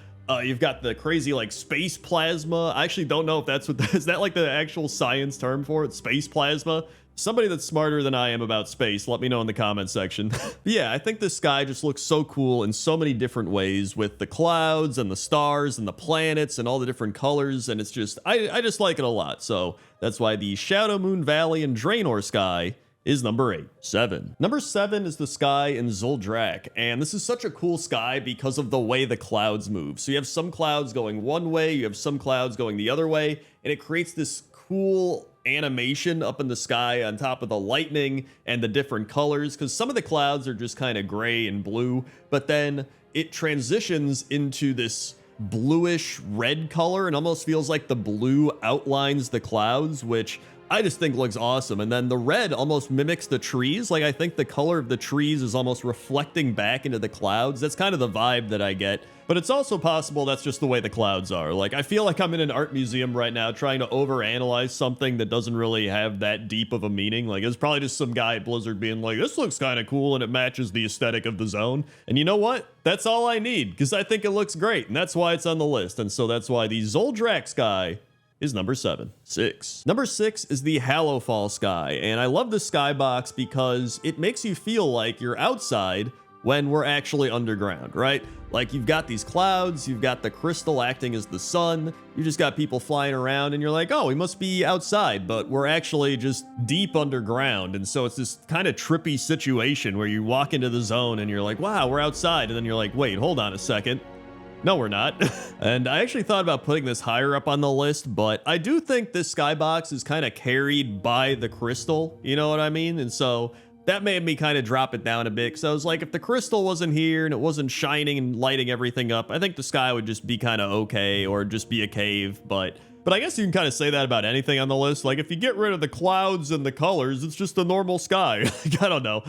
you've got the crazy like space plasma. I actually don't know if that's what is that like the actual science term for it? Space plasma? Somebody that's smarter than I am about space, let me know in the comment section. Yeah, I think this sky just looks so cool in so many different ways, with the clouds and the stars and the planets and all the different colors, and it's just, I just like it a lot. So that's why the Shadow Moon Valley and Draenor sky is number 8. 7. Number 7 is the sky in Zuldrak, and this is such a cool sky because of the way the clouds move. So you have some clouds going one way, you have some clouds going the other way, and it creates this cool animation up in the sky on top of the lightning and the different colors, because some of the clouds are just kind of gray and blue, but then it transitions into this bluish red color and almost feels like the blue outlines the clouds, which I just think looks awesome. And then the red almost mimics the trees. Like, I think the color of the trees is almost reflecting back into the clouds. That's kind of the vibe that I get. But it's also possible that's just the way the clouds are. Like, I feel like I'm in an art museum right now trying to overanalyze something that doesn't really have that deep of a meaning. Like, it's probably just some guy at Blizzard being like, this looks kind of cool and it matches the aesthetic of the zone. And you know what? That's all I need, because I think it looks great. And that's why it's on the list. And so that's why the Zuldrak sky is number 7. 6. Number 6 is the Hallowfall sky, and I love this skybox because it makes you feel like you're outside when we're actually underground, right? Like, you've got these clouds, you've got the crystal acting as the sun, you just got people flying around, and you're like, oh, we must be outside, but we're actually just deep underground. And so it's this kind of trippy situation where you walk into the zone and you're like, wow, we're outside, and then you're like, wait, hold on a second. No, we're not. And I actually thought about putting this higher up on the list, but I do think this skybox is kind of carried by the crystal, you know what I mean? And so that made me kind of drop it down a bit, because I was like, if the crystal wasn't here and it wasn't shining and lighting everything up, I think the sky would just be kind of okay, or just be a cave. But I guess you can kind of say that about anything on the list. Like, if you get rid of the clouds and the colors, it's just a normal sky. Like, I don't know.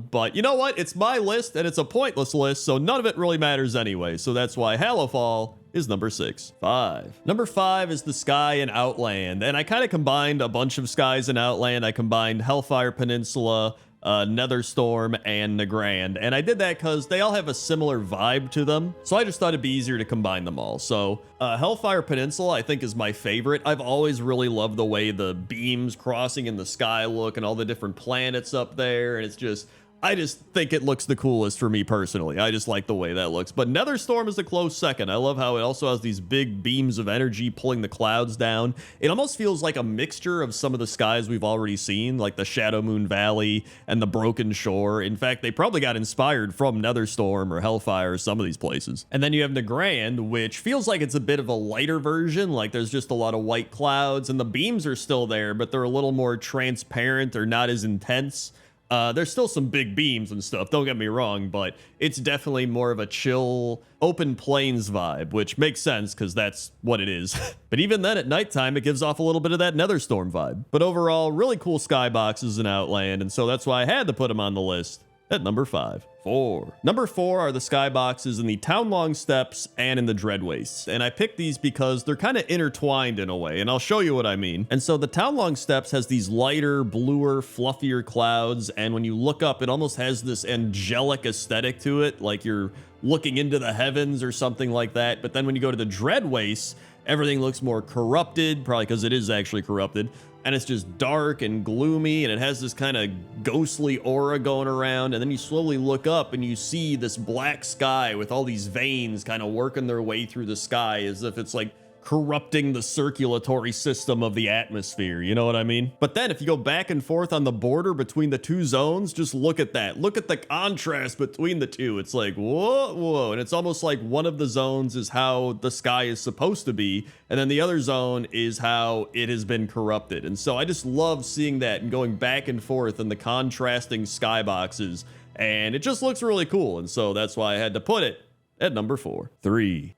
But you know what? It's my list, and it's a pointless list, so none of it really matters anyway. So that's why Hallowfall is number 6. 5. Number 5 is the sky in Outland, and I kind of combined a bunch of skies in Outland. I combined Hellfire Peninsula, Netherstorm, and Nagrand, and I did that because they all have a similar vibe to them, so I just thought it'd be easier to combine them all. So Hellfire Peninsula I think is my favorite. I've always really loved the way the beams crossing in the sky look and all the different planets up there, and it's just, I just think it looks the coolest for me personally. I just like the way that looks. But Netherstorm is a close second. I love how it also has these big beams of energy pulling the clouds down. It almost feels like a mixture of some of the skies we've already seen, like the Shadow Moon Valley and the Broken Shore. In fact, they probably got inspired from Netherstorm or Hellfire or some of these places. And then you have Nagrand, which feels like it's a bit of a lighter version. Like, there's just a lot of white clouds, and the beams are still there, but they're a little more transparent or not as intense. There's still some big beams and stuff, don't get me wrong, but it's definitely more of a chill, open plains vibe, which makes sense because that's what it is. But even then, at nighttime, it gives off a little bit of that Netherstorm vibe. But overall, really cool skyboxes in Outland, and so that's why I had to put them on the list at number 5. 4. Number 4 are the skyboxes in the Townlong Steppes and in the Dread Wastes. And I picked these because they're kind of intertwined in a way, and I'll show you what I mean. And so the Townlong Steppes has these lighter, bluer, fluffier clouds, and when you look up, it almost has this angelic aesthetic to it, like you're looking into the heavens or something like that. But then when you go to the Dread Wastes, everything looks more corrupted, probably because it is actually corrupted. And it's just dark and gloomy, and it has this kind of ghostly aura going around. And then you slowly look up and you see this black sky with all these veins kind of working their way through the sky, as if it's like corrupting the circulatory system of the atmosphere, you know what I mean? But then if you go back and forth on the border between the two zones, just look at that. Look at the contrast between the two. It's like, whoa, whoa. And it's almost like one of the zones is how the sky is supposed to be, and then the other zone is how it has been corrupted. And so I just love seeing that and going back and forth in the contrasting skyboxes, and it just looks really cool. And so that's why I had to put it at number 4.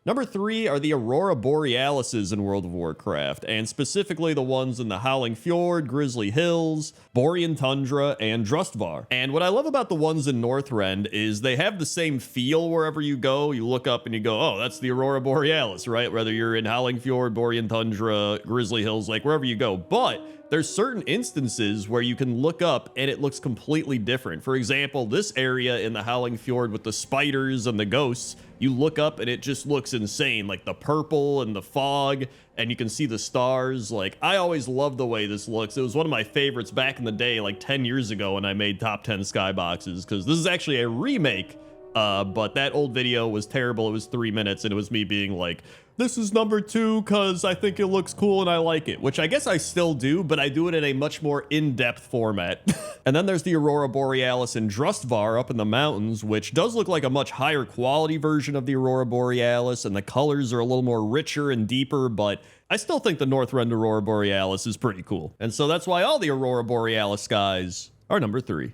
Number 3 are the Aurora Borealises in World of Warcraft, and specifically the ones in the Howling Fjord, Grizzly Hills, Borean Tundra, and Drustvar. And what I love about the ones in Northrend is they have the same feel wherever you go. You look up and you go, oh, that's the Aurora Borealis, right? Whether you're in Howling Fjord, Borean Tundra, Grizzly Hills, like wherever you go. But there's certain instances where you can look up and it looks completely different. For example, this area in the Howling Fjord with the spiders and the ghosts, you look up and it just looks insane, like the purple and the fog, and you can see the stars. Like, I always loved the way this looks. It was one of my favorites back in the day, like 10 years ago when I made top 10 skyboxes, because this is actually a remake, but that old video was terrible. It was 3 minutes and it was me being like, this is number 2 because I think it looks cool and I like it, which I guess I still do, but I do it in a much more in-depth format. And then there's the Aurora Borealis in Drustvar up in the mountains, which does look like a much higher quality version of the Aurora Borealis, and the colors are a little more richer and deeper, but I still think the Northrend Aurora Borealis is pretty cool. And so that's why all the Aurora Borealis skies are number 3.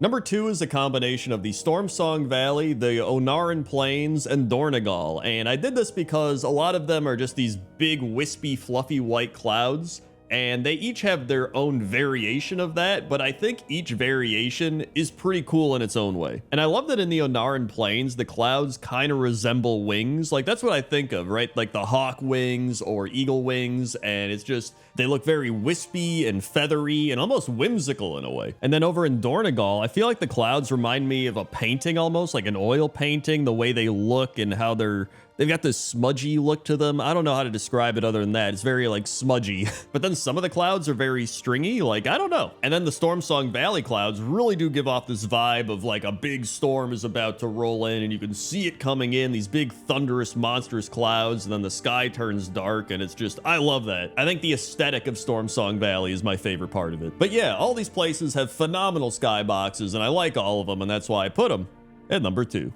Number 2 is a combination of the Stormsong Valley, the Onaran Plains, and Dornegal. And I did this because a lot of them are just these big, wispy, fluffy white clouds, and they each have their own variation of that, but I think each variation is pretty cool in its own way. And I love that in the Onaran Plains, the clouds kind of resemble wings. Like, that's what I think of, right? Like the hawk wings or eagle wings, and it's just, they look very wispy and feathery and almost whimsical in a way. And then over in Dornegal, I feel like the clouds remind me of a painting almost, like an oil painting, the way they look and how they've got this smudgy look to them. I don't know how to describe it other than that. It's very like smudgy. But then some of the clouds are very stringy, like, I don't know. And then the Stormsong Valley clouds really do give off this vibe of like a big storm is about to roll in and you can see it coming in, these big thunderous monstrous clouds, and then the sky turns dark, and it's just, I love that. I think the aesthetic of Stormsong Valley is my favorite part of it. But yeah, all these places have phenomenal skyboxes, and I like all of them, and that's why I put them at number 2.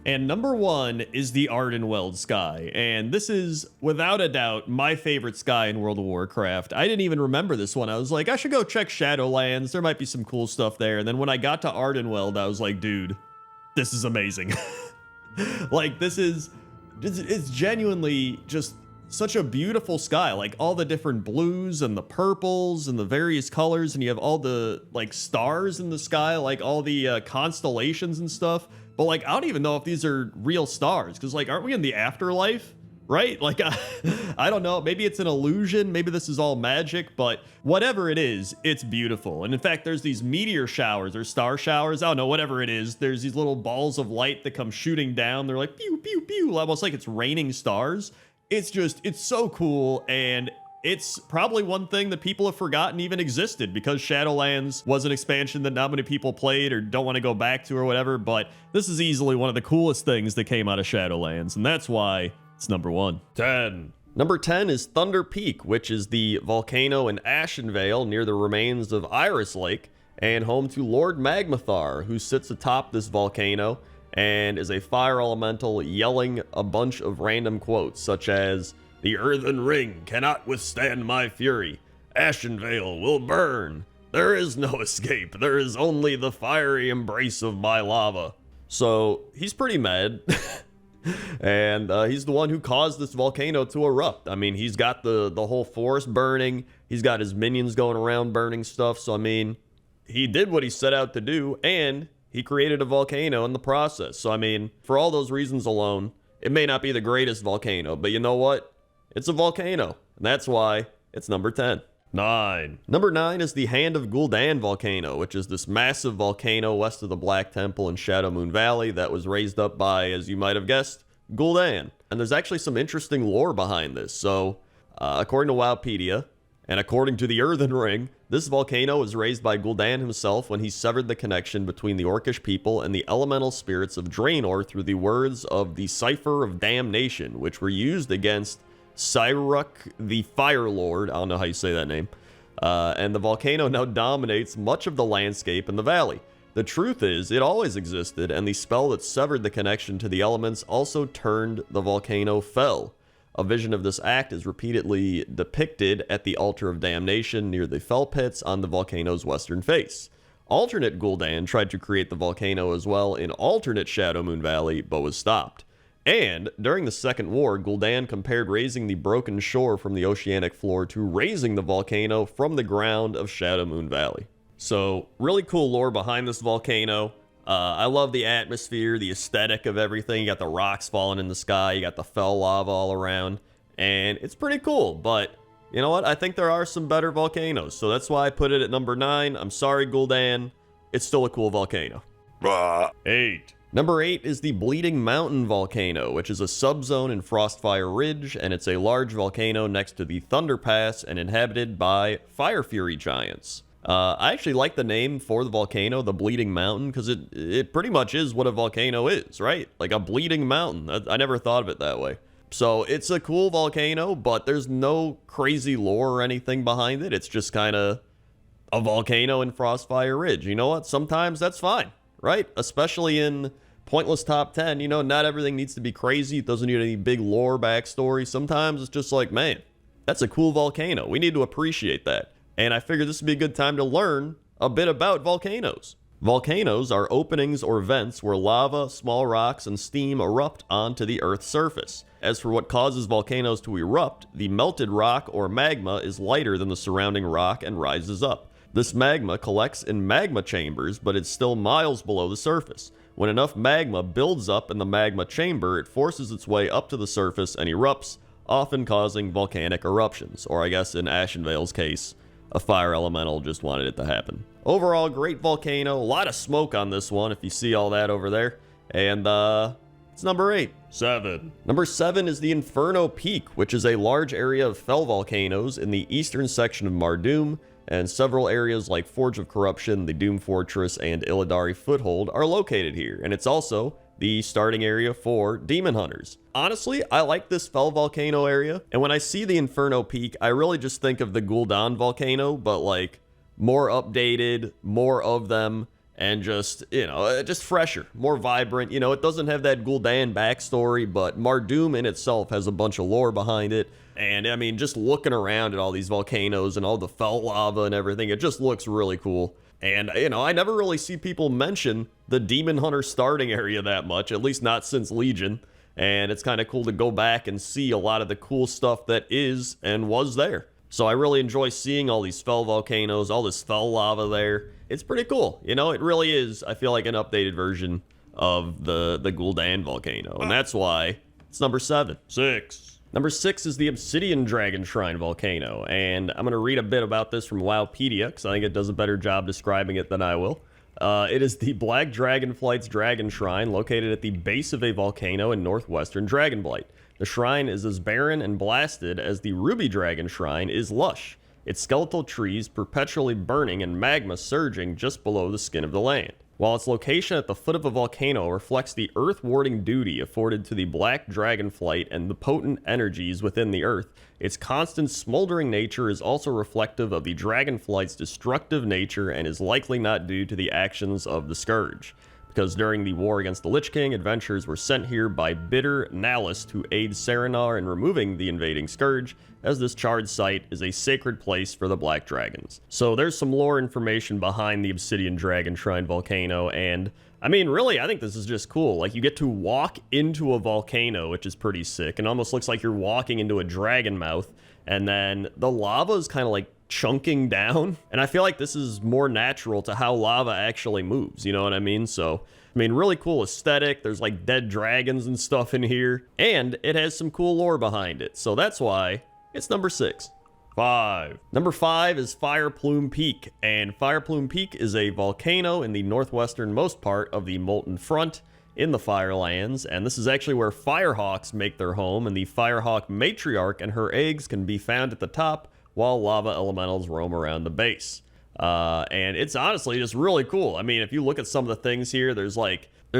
And number 1 is the Ardenweld sky, and this is without a doubt my favorite sky in World of Warcraft. I didn't even remember this one. I was like, I should go check Shadowlands. There might be some cool stuff there. And then when I got to Ardenweld, I was like, dude, this is amazing. Like, it's genuinely just such a beautiful sky, like all the different blues and the purples and the various colors, and you have all the like stars in the sky, like all the constellations and stuff. But like, I don't even know if these are real stars, because like, aren't we in the afterlife, right? Like, I don't know, maybe it's an illusion, maybe this is all magic, but whatever it is, it's beautiful. And in fact, there's these meteor showers or star showers, I don't know, whatever it is, there's these little balls of light that come shooting down. They're like pew pew pew, almost like it's raining stars. It's just, it's so cool, and it's probably one thing that people have forgotten even existed, because Shadowlands was an expansion that not many people played or don't want to go back to or whatever, but this is easily one of the coolest things that came out of Shadowlands, and that's why it's number 1. Number 10 is Thunder Peak, which is the volcano in Ashenvale near the remains of Iris Lake, and home to Lord Magmathar, who sits atop this volcano and is a fire elemental yelling a bunch of random quotes, such as, "The earthen ring cannot withstand my fury. Ashenvale will burn. There is no escape. There is only the fiery embrace of my lava." So he's pretty mad. And he's the one who caused this volcano to erupt. I mean, he's got the whole forest burning. He's got his minions going around burning stuff. So, I mean, he did what he set out to do, and he created a volcano in the process. So, I mean, for all those reasons alone, it may not be the greatest volcano, but you know what? It's a volcano, and that's why it's number 10. Number 9 is the Hand of Gul'dan volcano, which is this massive volcano west of the Black Temple in Shadowmoon Valley that was raised up by, as you might have guessed, Gul'dan. And there's actually some interesting lore behind this. So, according to Wowpedia, and according to the Earthen Ring, this volcano was raised by Gul'dan himself when he severed the connection between the Orcish people and the elemental spirits of Draenor through the words of the Cipher of Damnation, which were used against Cyruk the Fire Lord. I don't know how you say that name. And the volcano now dominates much of the landscape in the valley. The truth is, it always existed, and the spell that severed the connection to the elements also turned the volcano fell. A vision of this act is repeatedly depicted at the Altar of Damnation near the Fell Pits on the volcano's western face. Alternate Gul'dan tried to create the volcano as well in alternate Shadowmoon Valley, but was stopped. And during the Second War, Gul'dan compared raising the broken shore from the oceanic floor to raising the volcano from the ground of Shadowmoon Valley. So, really cool lore behind this volcano. I love the atmosphere, the aesthetic of everything. You got the rocks falling in the sky, you got the fell lava all around, and it's pretty cool. But you know what? I think there are some better volcanoes, so that's why I put it at number 9. I'm sorry, Gul'dan. It's still a cool volcano. 8. Number 8 is the Bleeding Mountain Volcano, which is a subzone in Frostfire Ridge, and it's a large volcano next to the Thunder Pass and inhabited by Fire Fury giants. I actually like the name for the volcano, the Bleeding Mountain, because it pretty much is what a volcano is, right? Like a bleeding mountain. I never thought of it that way. So it's a cool volcano, but there's no crazy lore or anything behind it. It's just kind of a volcano in Frostfire Ridge. You know what? Sometimes that's fine, right? Especially in Pointless Top 10, you know, not everything needs to be crazy. It doesn't need any big lore backstory. Sometimes it's just like, man, that's a cool volcano. We need to appreciate that. And I figured this would be a good time to learn a bit about volcanoes. Volcanoes are openings or vents where lava, small rocks, and steam erupt onto the Earth's surface. As for what causes volcanoes to erupt, the melted rock or magma is lighter than the surrounding rock and rises up. This magma collects in magma chambers, but it's still miles below the surface. When enough magma builds up in the magma chamber, it forces its way up to the surface and erupts, often causing volcanic eruptions, or I guess in Ashenvale's case, a fire elemental just wanted it to happen. Overall, great volcano. A lot of smoke on this one, if you see all that over there. And, it's number 8. 7. Number 7 is the Inferno Peak, which is a large area of fell volcanoes in the eastern section of Mardoom, and several areas like Forge of Corruption, the Doom Fortress, and Illidari Foothold are located here. And it's also the starting area for demon hunters. Honestly, I like this fell volcano area, and when I see the Inferno Peak, I really just think of the Gul'dan volcano, but like more updated, more of them, and just, you know, just fresher, more vibrant. You know, it doesn't have that Gul'dan backstory, but Mardoom in itself has a bunch of lore behind it. And I mean, just looking around at all these volcanoes and all the fell lava and everything, it just looks really cool. And, you know, I never really see people mention the Demon Hunter starting area that much, at least not since Legion. And it's kind of cool to go back and see a lot of the cool stuff that is and was there. So I really enjoy seeing all these fell volcanoes, all this fell lava there. It's pretty cool. You know, it really is, I feel like, an updated version of the Gul'dan volcano. And that's why it's number 7. 6. Number 6 is the Obsidian Dragon Shrine Volcano, and I'm going to read a bit about this from Wowpedia, because I think it does a better job describing it than I will. It is the Black Dragonflight's Dragon Shrine, located at the base of a volcano in northwestern Dragonblight. The shrine is as barren and blasted as the Ruby Dragon Shrine is lush, its skeletal trees perpetually burning and magma surging just below the skin of the land. While its location at the foot of a volcano reflects the earth-warding duty afforded to the Black Dragonflight and the potent energies within the earth, its constant smoldering nature is also reflective of the Dragonflight's destructive nature and is likely not due to the actions of the Scourge. Because during the war against the Lich King, adventurers were sent here by Bitter Nalist to aid Serenar in removing the invading Scourge, as this charred site is a sacred place for the Black Dragons. So there's some lore information behind the Obsidian Dragon Shrine Volcano, and I mean, really, I think this is just cool. Like, you get to walk into a volcano, which is pretty sick, and almost looks like you're walking into a dragon mouth, and then the lava is kind of like chunking down, and I feel like this is more natural to how lava actually moves, you know what I mean? So, I mean, really cool aesthetic. There's like dead dragons and stuff in here, and it has some cool lore behind it, so that's why it's number 6. 5. Number 5 is Fire Plume Peak, and Fire Plume Peak is a volcano in the northwesternmost part of the Molten Front in the Firelands, and this is actually where Firehawks make their home, and the Firehawk matriarch and her eggs can be found at the top, while lava elementals roam around the base. And it's honestly just really cool. I mean, if you look at some of the things here, there's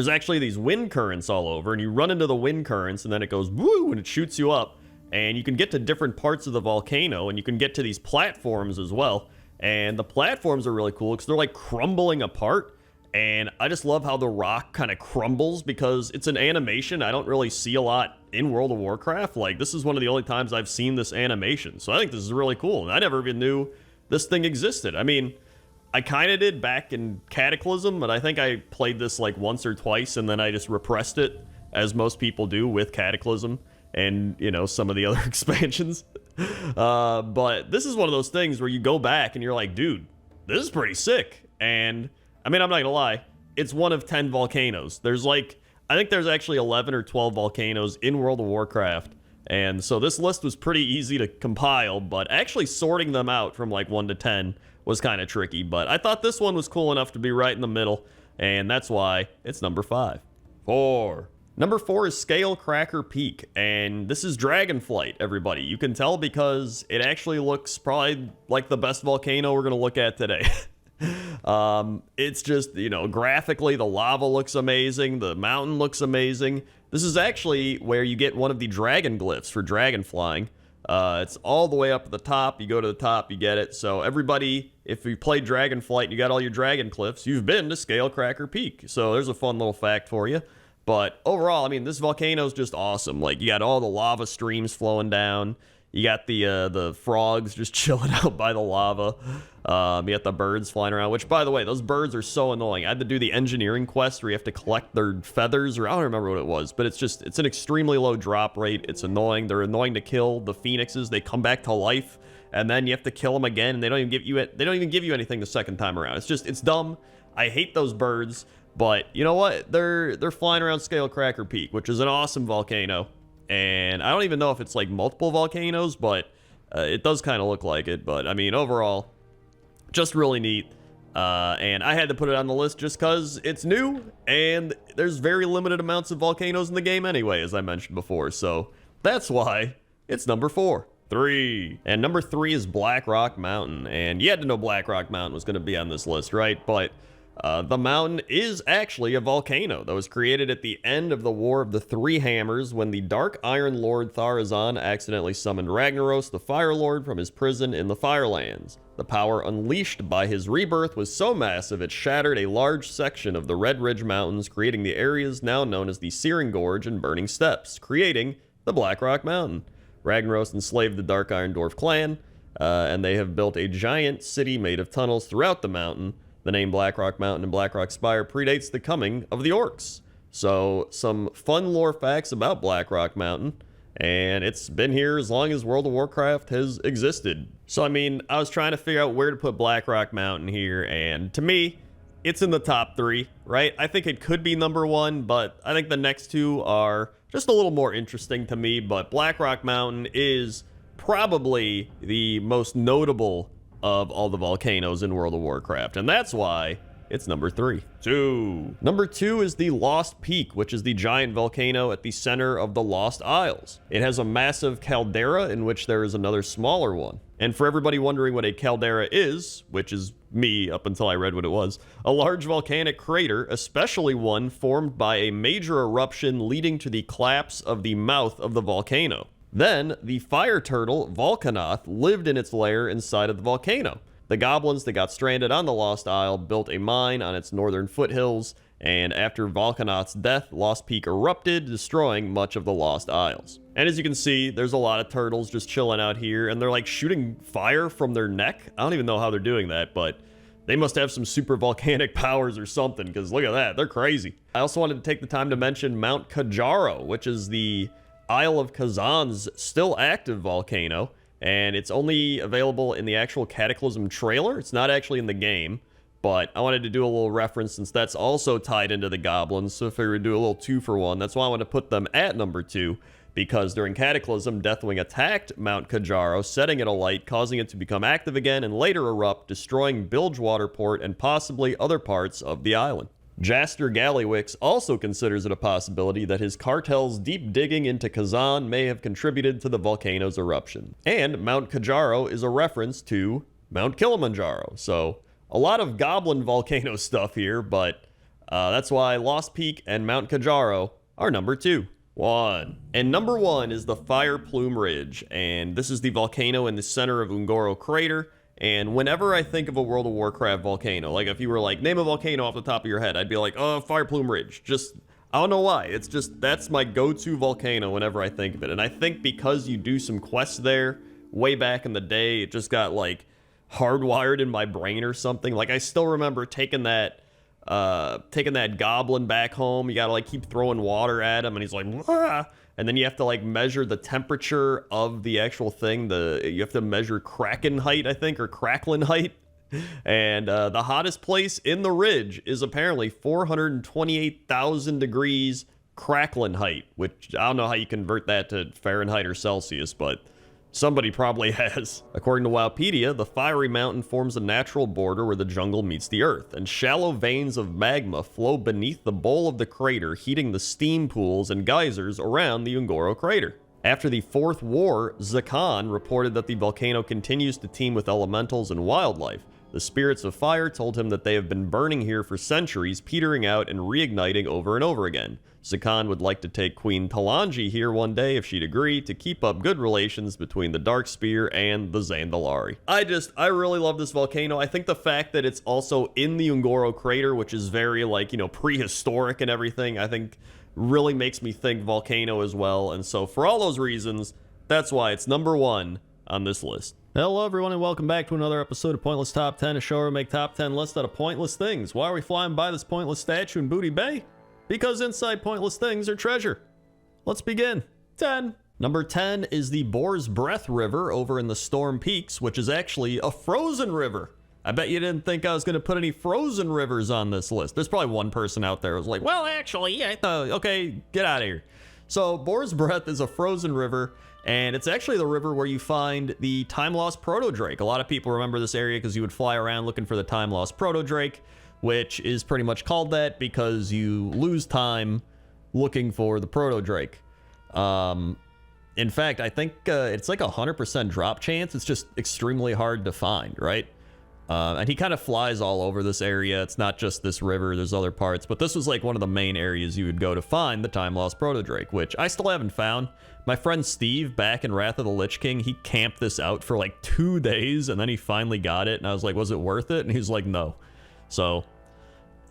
actually these wind currents all over, and you run into the wind currents, and then it goes woo, and it shoots you up. and you can get to different parts of the volcano, and you can get to these platforms as well. And the platforms are really cool because they're like crumbling apart. And I just love how the rock kind of crumbles because it's an animation I don't really see a lot in World of Warcraft. Like, this is one of the only times I've seen this animation. So I think this is really cool. And I never even knew this thing existed. I mean, I kind of did back in Cataclysm, but I think I played this like once or twice and then I just repressed it, as most people do with Cataclysm and, you know, some of the other expansions. But this is one of those things where you go back and you're like, dude, this is pretty sick. And I mean, I'm not gonna lie, it's one of 10 volcanoes. There's like, I think there's actually 11 or 12 volcanoes in World of Warcraft. And so this list was pretty easy to compile, but actually sorting them out from like 1 to 10 was kind of tricky. But I thought this one was cool enough to be right in the middle, and that's why it's number 5. 4. Number 4 is Scale-Cracker Peak, and this is Dragonflight, everybody. You can tell because it actually looks probably like the best volcano we're gonna look at today. It's just, you know, graphically the lava looks amazing, the mountain looks amazing. This is actually where you get one of the dragon glyphs for dragon flying. It's all the way up at the top. You go to the top, you get it. So everybody, if you played Dragonflight and you got all your dragon glyphs, you've been to Scale-Cracker Peak. So there's a fun little fact for you. But overall, I mean, this volcano is just awesome. Like, you got all the lava streams flowing down. You got the frogs just chilling out by the lava. You got the birds flying around, which, by the way, those birds are so annoying. I had to do the engineering quest where you have to collect their feathers, or I don't remember what it was, but it's an extremely low drop rate. It's annoying. They're annoying to kill. The phoenixes, they come back to life, and then you have to kill them again, and they don't even give you anything the second time around. It's dumb. I hate those birds, but you know what? They're flying around Scale-Cracker Peak, which is an awesome volcano. And I don't even know if it's like multiple volcanoes, but it does kind of look like it. But I mean, overall, just really neat. And I had to put it on the list just because it's new and there's very limited amounts of volcanoes in the game anyway, as I mentioned before. So that's why it's number 4. 3. And number 3 is Black Rock Mountain. And you had to know Black Rock Mountain was going to be on this list, right? But the mountain is actually a volcano that was created at the end of the War of the Three Hammers when the Dark Iron Lord Tharazan accidentally summoned Ragnaros, the Fire Lord, from his prison in the Firelands. The power unleashed by his rebirth was so massive it shattered a large section of the Red Ridge Mountains, creating the areas now known as the Searing Gorge and Burning Steppes, creating the Black Rock Mountain. Ragnaros enslaved the Dark Iron Dwarf clan, and they have built a giant city made of tunnels throughout the mountain. The name Black Rock Mountain and Black Rock Spire predates the coming of the orcs. So, some fun lore facts about Black Rock Mountain, and it's been here as long as World of Warcraft has existed. So, I mean, I was trying to figure out where to put Black Rock Mountain here, and to me, it's in the top 3, right? I think it could be number 1, but I think the next 2 are just a little more interesting to me, but Black Rock Mountain is probably the most notable of all the volcanoes in World of Warcraft, and that's why it's number 3. 2. Number 2 is the Lost Peak, which is the giant volcano at the center of the Lost Isles. It has a massive caldera in which there is another smaller one. And for everybody wondering what a caldera is, which is me up until I read what it was, a large volcanic crater, especially one formed by a major eruption leading to the collapse of the mouth of the volcano. Then, the fire turtle, Volcanoth, lived in its lair inside of the volcano. The goblins that got stranded on the Lost Isle built a mine on its northern foothills, and after Volcanoth's death, Lost Peak erupted, destroying much of the Lost Isles. And as you can see, there's a lot of turtles just chilling out here, and they're like shooting fire from their neck. I don't even know how they're doing that, but they must have some super volcanic powers or something, because look at that, they're crazy. I also wanted to take the time to mention Mount Kajaro, which is the Isle of Kazan's still active volcano, and it's only available in the actual Cataclysm trailer. It's not actually in the game, but I wanted to do a little reference since that's also tied into the goblins, so I figured we'd do a little 2-for-1. That's why I want to put them at number 2, because during Cataclysm, Deathwing attacked Mount Kajaro, setting it alight, causing it to become active again and later erupt, destroying Bilgewater Port and possibly other parts of the island. Jaster Gallywix also considers it a possibility that his cartel's deep digging into Kazan may have contributed to the volcano's eruption. And Mount Kajaro is a reference to Mount Kilimanjaro. So, a lot of goblin volcano stuff here, but that's why Lost Peak and Mount Kajaro are number 2. 1. And number 1 is the Fire Plume Ridge, and this is the volcano in the center of Ungoro Crater. And whenever I think of a World of Warcraft volcano, like if you were like, name a volcano off the top of your head, I'd be like, oh, Fire Plume Ridge. Just, I don't know why. It's just, that's my go-to volcano whenever I think of it. And I think because you do some quests there way back in the day, it just got like hardwired in my brain or something. Like I still remember taking that goblin back home. You gotta like keep throwing water at him and he's like, "Wah!" And then you have to like measure the temperature of the actual thing. You have to measure kraken height, I think, or crackling height. And the hottest place in the ridge is apparently 428,000 degrees crackling height, which I don't know how you convert that to Fahrenheit or Celsius, but somebody probably has. According to Wowpedia, the fiery mountain forms a natural border where the jungle meets the earth, and shallow veins of magma flow beneath the bowl of the crater, heating the steam pools and geysers around the Ungoro crater. After the Fourth War, Zakan reported that the volcano continues to teem with elementals and wildlife. The spirits of fire told him that they have been burning here for centuries, petering out and reigniting over and over again. Zakan would like to take Queen Talanji here one day if she'd agree to keep up good relations between the Darkspear and the Zandalari. I really love this volcano. I think the fact that it's also in the Ungoro crater, which is very like, you know, prehistoric and everything, I think really makes me think volcano as well. And so for all those reasons, that's why it's number 1 on this list. Hello everyone and welcome back to another episode of Pointless Top 10, a show where we make top 10 lists out of pointless things. Why are we flying by this pointless statue in Booty Bay? Because inside pointless things are treasure. Let's begin. 10. Number 10 is the Boar's Breath River over in the Storm Peaks, which is actually a frozen river. I bet you didn't think I was going to put any frozen rivers on this list. There's probably one person out there who was like, well, actually, I thought, okay, get out of here. So Boar's Breath is a frozen river, and it's actually the river where you find the time-lost proto-drake. A lot of people remember this area because you would fly around looking for the time-lost proto-drake, which is pretty much called that because you lose time looking for the proto-drake. In fact, I think it's like 100% drop chance. It's just extremely hard to find, right? And he kind of flies all over this area. It's not just this river, there's other parts, but this was like one of the main areas you would go to find the time-lost proto-drake, which I still haven't found. My friend Steve, back in Wrath of the Lich King, he camped this out for like 2 days, and then he finally got it, and I was like, was it worth it? And he's like, no. So,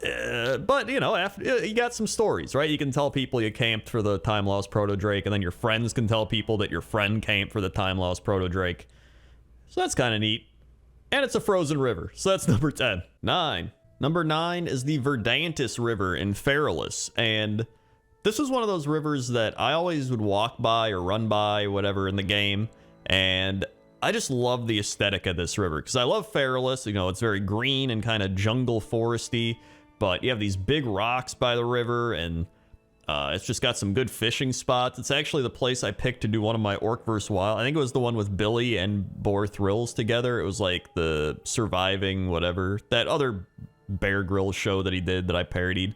but, you know, after you got some stories, right? You can tell people you camped for the time-lost proto-drake, and then your friends can tell people that your friend camped for the time-lost proto-drake. So that's kind of neat. And it's a frozen river, so that's number 10. 9. Number 9 is the Verdantis River in Feralis, and this was one of those rivers that I always would walk by or run by, whatever, in the game, and I just love the aesthetic of this river, because I love Feralis. You know, it's very green and kind of jungle foresty, but you have these big rocks by the river, and it's just got some good fishing spots. It's actually the place I picked to do one of my Orc vs. Wild. I think it was the one with Billy and Boar Thrills together. It was like the Surviving whatever. That other Bear Grylls show that he did that I parodied.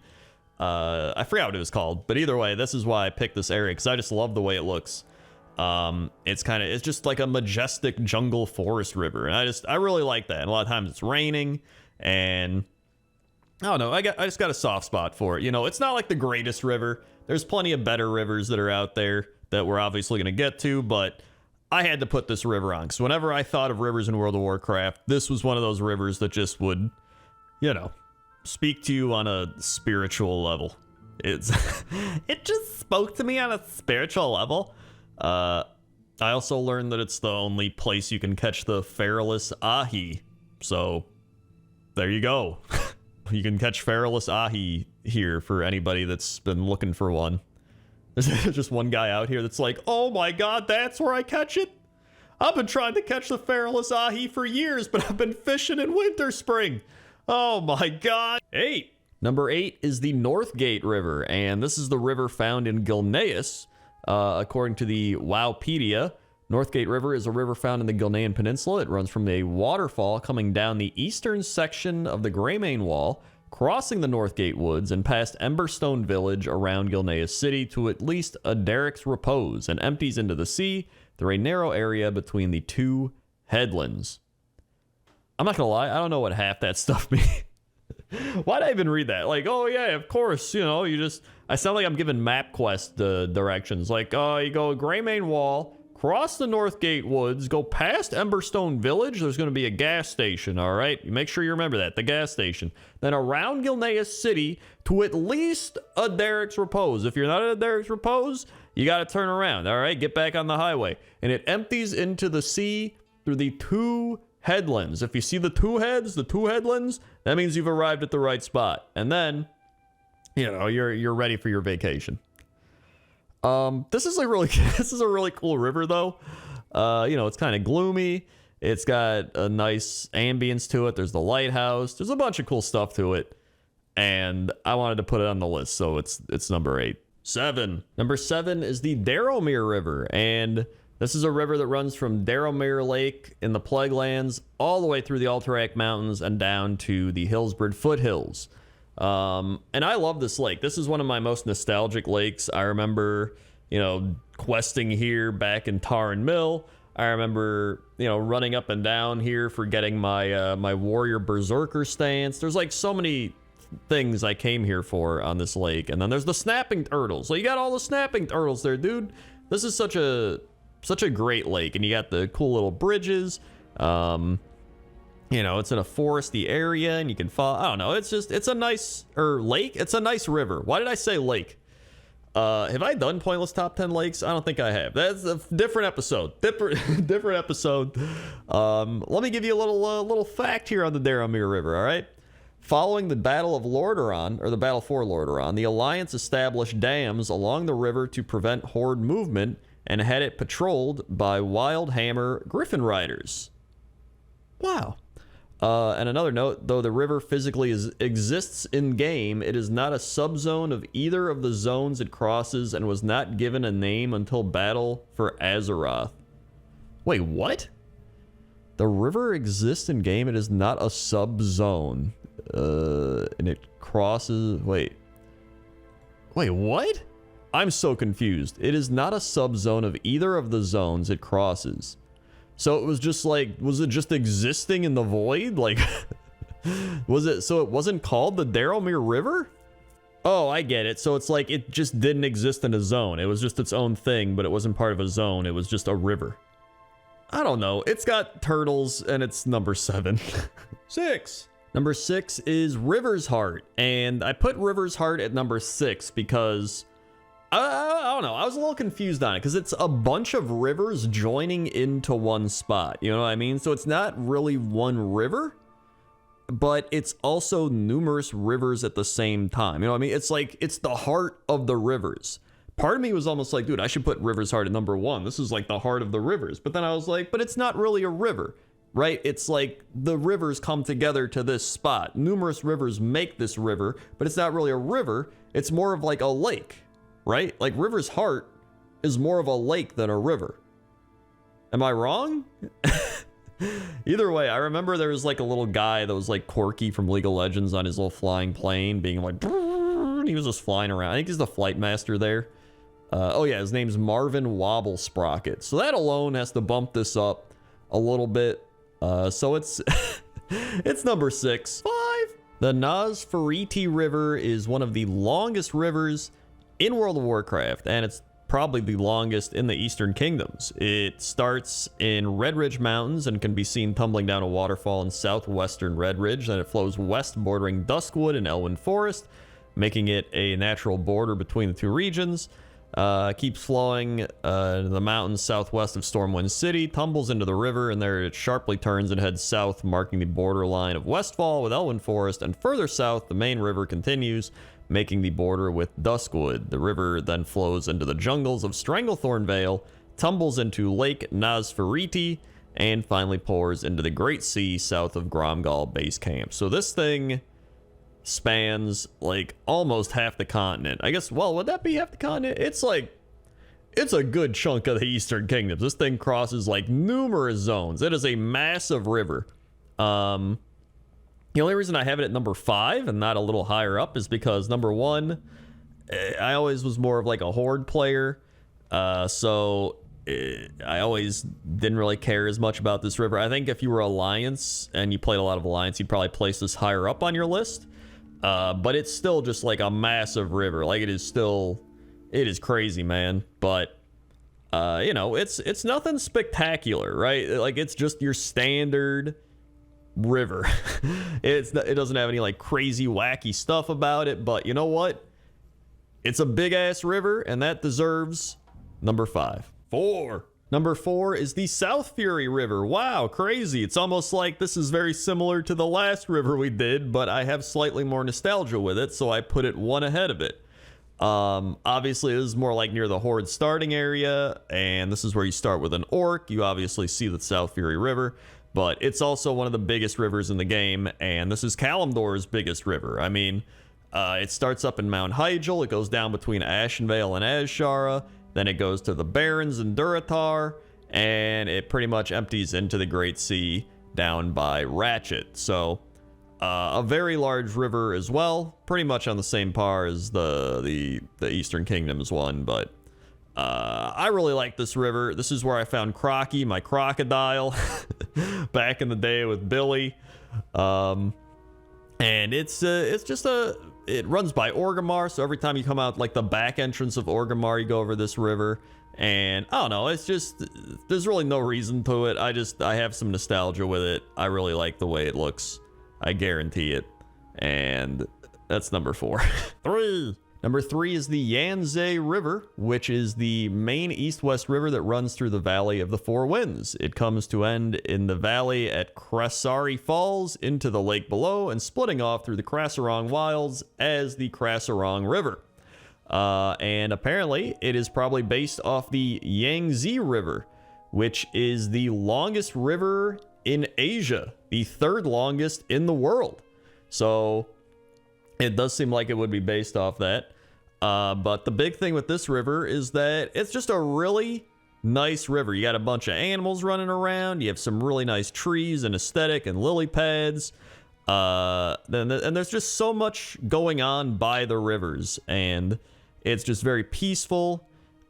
I forgot what it was called. But either way, this is why I picked this area, because I just love the way it looks. It's just like a majestic jungle forest river. And I really like that. And a lot of times it's raining, and I don't know, I just got a soft spot for it. You know, it's not like the greatest river. There's plenty of better rivers that are out there that we're obviously going to get to, but I had to put this river on, because whenever I thought of rivers in World of Warcraft, this was one of those rivers that just would, you know, speak to you on a spiritual level. It just spoke to me on a spiritual level. I also learned that it's the only place you can catch the Feralis Ahi, so there you go. You can catch Feralis Ahi here for anybody that's been looking for one. There's just one guy out here that's like, oh my god, that's where I catch it? I've been trying to catch the Feralis Ahi for years, but I've been fishing in Winter Spring. Oh my god. 8. Number 8 is the Northgate River, and this is the river found in Gilneas. According to the Wowpedia, Northgate River is a river found in the Gilnean Peninsula. It runs from a waterfall coming down the eastern section of the Greymane Wall, crossing the Northgate Woods and past Emberstone Village around Gilneas City to at least Aderic's Repose, and empties into the sea through a narrow area between the two headlands. I'm not gonna lie, I don't know what half that stuff means. Why'd I even read that? Like, oh yeah, of course, you know, I sound like I'm giving MapQuest directions. Like, you go Greymane Wall, cross the Northgate Woods, go past Emberstone Village. There's going to be a gas station, all right? You make sure you remember that, the gas station. Then around Gilneas City to at least a Derek's Repose. If you're not at a Derek's Repose, you got to turn around, all right? Get back on the highway. And it empties into the sea through the 2 headlands. If you see the 2 headlands, that means you've arrived at the right spot. And then, you know, you're ready for your vacation. This is a really cool river though. You know, it's kind of gloomy. It's got a nice ambience to it. There's the lighthouse. There's a bunch of cool stuff to it. And I wanted to put it on the list, so it's number 8. 7. Number 7 is the Darrowmere River, and this is a river that runs from Darrowmere Lake in the Plaguelands all the way through the Alterac Mountains and down to the Hillsbred Foothills. And I love this lake. This is one of my most nostalgic lakes. I remember, you know, questing here back in Tarn Mill. I remember, you know, running up and down here for getting my my warrior berserker stance. There's like so many things I came here for on this lake. And then there's the snapping turtles. So you got all the snapping turtles there, dude. This is such a great lake, and you got the cool little bridges. You know, it's in a foresty area, and you can follow. I don't know. It's a nice lake. It's a nice river. Why did I say lake? Have I done pointless top 10 lakes? I don't think I have. That's a different episode. Different episode. Let me give you a little fact here on the Darrowmere River. All right. Following the Battle of Lordaeron, or the Battle for Lordaeron, the Alliance established dams along the river to prevent horde movement and had it patrolled by Wildhammer Griffin Riders. Wow. And another note, though the river physically exists in-game, it is not a subzone of either of the zones it crosses and was not given a name until Battle for Azeroth. Wait, what? The river exists in-game, it is not a subzone. And it crosses... Wait, what? I'm so confused. It is not a subzone of either of the zones it crosses. So it was just like, was it just existing in the void? Like, was it, so it wasn't called the Darrowmere River? Oh, I get it. So it's like, it just didn't exist in a zone. It was just its own thing, but it wasn't part of a zone. It was just a river. I don't know. It's got turtles, and it's number 7. 6. Number 6 is River's Heart, and I put River's Heart at number 6 because... I don't know. I was a little confused on it because it's a bunch of rivers joining into one spot. You know what I mean? So it's not really one river, but it's also numerous rivers at the same time. You know what I mean? It's like, it's the heart of the rivers. Part of me was almost like, dude, I should put River's Heart at number 1. This is like the heart of the rivers. But then I was like, but it's not really a river, right? It's like the rivers come together to this spot. Numerous rivers make this river, but it's not really a river. It's more of like a lake. Right? Like River's Heart is more of a lake than a river. Am I wrong? Either way, I remember there was like a little guy that was like Corky from League of Legends on his little flying plane being like, he was just flying around. I think he's the flight master there. Oh yeah, his name's Marvin Wobble Sprocket. So that alone has to bump this up a little bit. So it's it's number 6. 5. The Nosferatu River is one of the longest rivers in World of Warcraft, and it's probably the longest in the Eastern Kingdoms. It starts in Red Ridge Mountains and can be seen tumbling down a waterfall in southwestern Red Ridge. Then it flows west, bordering Duskwood and Elwyn Forest, making it a natural border between the two regions. Keeps flowing into the mountains southwest of Stormwind City, tumbles into the river, and there it sharply turns and heads south, marking the borderline of Westfall with Elwyn Forest, and further south, the main river continues, making the border with Duskwood. The river then flows into the jungles of Stranglethorn Vale, tumbles into Lake Nosferatu, and finally pours into the Great Sea south of Gromgal Base Camp. So this thing spans like almost half the continent. I guess, well, would that be half the continent? It's like, it's a good chunk of the Eastern Kingdoms. This thing crosses like numerous zones. It is a massive river. The only reason I have it at number 5 and not a little higher up is because number 1, I always was more of like a horde player. So I always didn't really care as much about this river. I think if you were Alliance and you played a lot of Alliance, you'd probably place this higher up on your list. But it's still just like a massive river. Like it is crazy, man. But you know, it's nothing spectacular, right? Like it's just your standard river. It doesn't have any like crazy wacky stuff about it, but you know what? It's a big ass river, and that deserves number 5. Number 4 is the South Fury River. Wow, crazy. It's almost like this is very similar to the last river we did, but I have slightly more nostalgia with it, so I put it one ahead of it. Obviously, this is more like near the Horde starting area, and this is where you start with an orc. You obviously see the South Fury River, but it's also one of the biggest rivers in the game, and this is Kalimdor's biggest river. I mean, it starts up in Mount Hyjal, it goes down between Ashenvale and Azshara, then it goes to the Barrens and Durotar, and it pretty much empties into the Great Sea down by Ratchet. So, a very large river as well, pretty much on the same par as the Eastern Kingdoms one, but I really like this river. This is where I found Crocky, my crocodile, back in the day with Billy. And it runs by Orgrimmar, so every time you come out like the back entrance of Orgrimmar, you go over this river. And I don't know, it's just, there's really no reason to it. I have some nostalgia with it. I really like the way it looks. I guarantee it. And that's number 4. 3. Number 3 is the Yanzhe River, which is the main east-west river that runs through the Valley of the Four Winds. It comes to end in the valley at Krasari Falls into the lake below and splitting off through the Krasarong Wilds as the Krasarong River. And apparently, it is probably based off the Yangtze River, which is the longest river in Asia, the 3rd longest in the world. So it does seem like it would be based off that. But the big thing with this river is that it's just a really nice river. You got a bunch of animals running around. You have some really nice trees and aesthetic and lily pads. And there's just so much going on by the rivers. And it's just very peaceful.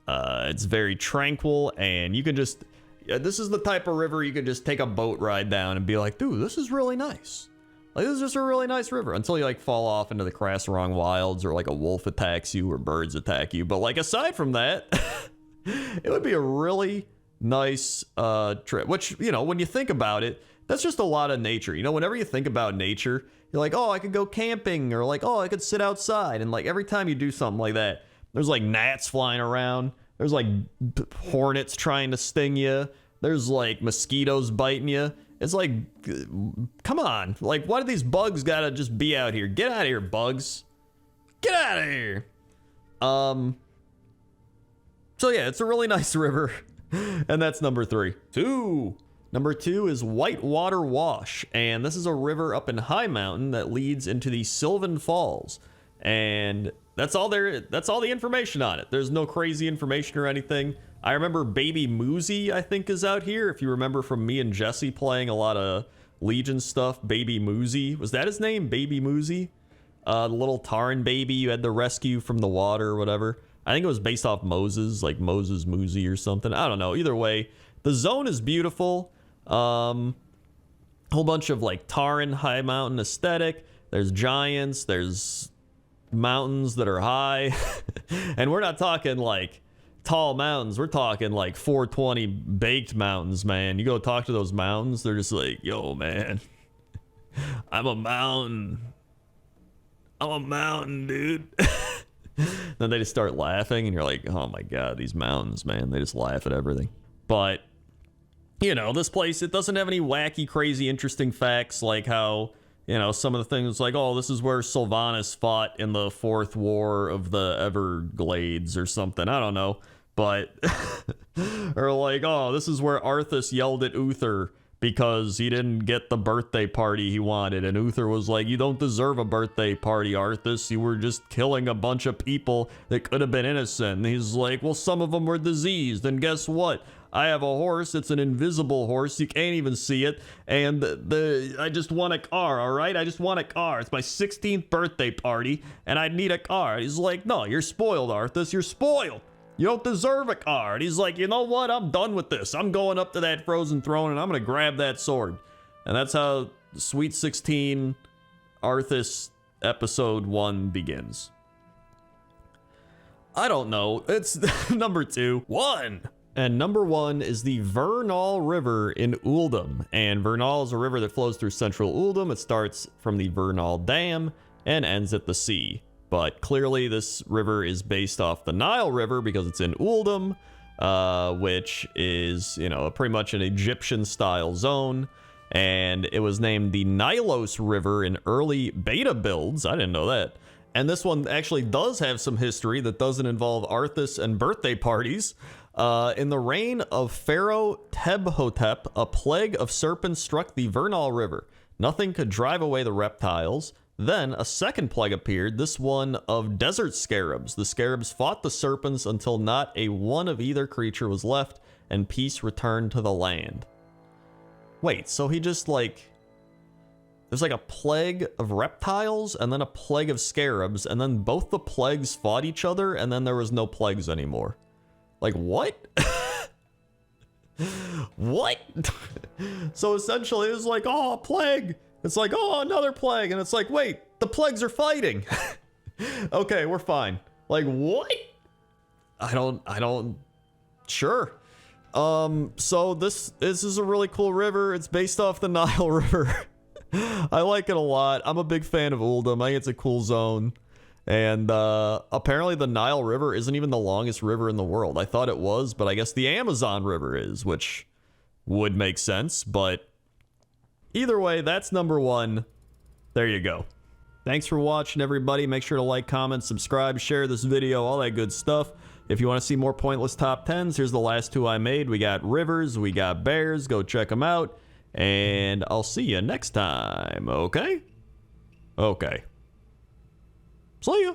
It's very tranquil. And you can just... this is the type of river you can just take a boat ride down and be like, dude, this is really nice. Like, this is just a really nice river until you like fall off into the Krasarong Wilds or like a wolf attacks you or birds attack you. But like aside from that, it would be a really nice trip, which, you know, when you think about it, that's just a lot of nature. You know, whenever you think about nature, you're like, oh, I could go camping, or like, oh, I could sit outside. And like every time you do something like that, there's like gnats flying around. There's like hornets trying to sting you. There's like mosquitoes biting you. It's like, come on. Like, why do these bugs gotta just be out here? Get out of here, bugs. Get out of here. So yeah, it's a really nice river. And that's number 3. 2. Number 2 is Whitewater Wash. And this is a river up in High Mountain that leads into the Sylvan Falls. And that's all the information on it. There's no crazy information or anything. I remember Baby Moozy, I think, is out here. If you remember from me and Jesse playing a lot of Legion stuff, Baby Moozy. Was that his name? Baby Moozy? The little Taran baby you had to rescue from the water or whatever. I think it was based off Moses, like Moses Moozy or something. I don't know. Either way, the zone is beautiful. Whole bunch of like Taran high mountain aesthetic. There's giants. There's mountains that are high. And we're not talking like tall mountains. We're talking like 420 baked mountains, man. You go talk to those mountains, they're just like, yo, man, I'm a mountain, dude. Then they just start laughing and you're like, oh my god, these mountains, man, they just laugh at everything. But you know, this place, it doesn't have any wacky, crazy, interesting facts like how, you know, some of the things like, oh, this is where Sylvanas fought in the 4th War of the Everglades or something. I don't know. But, or like, oh, this is where Arthas yelled at Uther because he didn't get the birthday party he wanted. And Uther was like, you don't deserve a birthday party, Arthas. You were just killing a bunch of people that could have been innocent. And he's like, well, some of them were diseased. And guess what? I have a horse. It's an invisible horse. You can't even see it. And I just want a car, all right? I just want a car. It's my 16th birthday party, and I need a car. He's like, no, you're spoiled, Arthas. You're spoiled. You don't deserve a car. And he's like, you know what? I'm done with this. I'm going up to that frozen throne, and I'm going to grab that sword. And that's how Sweet 16 Arthas episode 1 begins. I don't know. It's number 2. 1. And number 1 is the Vernal River in Uldum. And Vernal is a river that flows through central Uldum. It starts from the Vernal Dam and ends at the sea. But clearly this river is based off the Nile River because it's in Uldum, which is, you know, pretty much an Egyptian-style zone. And it was named the Nilos River in early beta builds. I didn't know that. And this one actually does have some history that doesn't involve Arthas and birthday parties. In the reign of Pharaoh Tebhotep, a plague of serpents struck the Vernal River. Nothing could drive away the reptiles. Then a second plague appeared, this one of desert scarabs. The scarabs fought the serpents until not a one of either creature was left, and peace returned to the land. Wait, so he just like... There's like a plague of reptiles and then a plague of scarabs, and then both the plagues fought each other, and then there was no plagues anymore. Like, what? What? So essentially it was like, oh, a plague. It's like, oh, another plague. And it's like, wait, the plagues are fighting. Okay, we're fine. Like, what? I don't, sure. So this is a really cool river. It's based off the Nile River. I like it a lot. I'm a big fan of Uldum. I think it's a cool zone. And apparently the Nile River isn't even the longest river in the world. I thought it was, but I guess the Amazon River is, which would make sense. But either way, that's number 1. There you go. Thanks for watching, everybody. Make sure to like, comment, subscribe, share this video, all that good stuff. If you want to see more pointless top 10s, here's the last 2 I made. We got rivers, we got bears. Go check them out. And I'll see you next time, okay? Okay. See ya.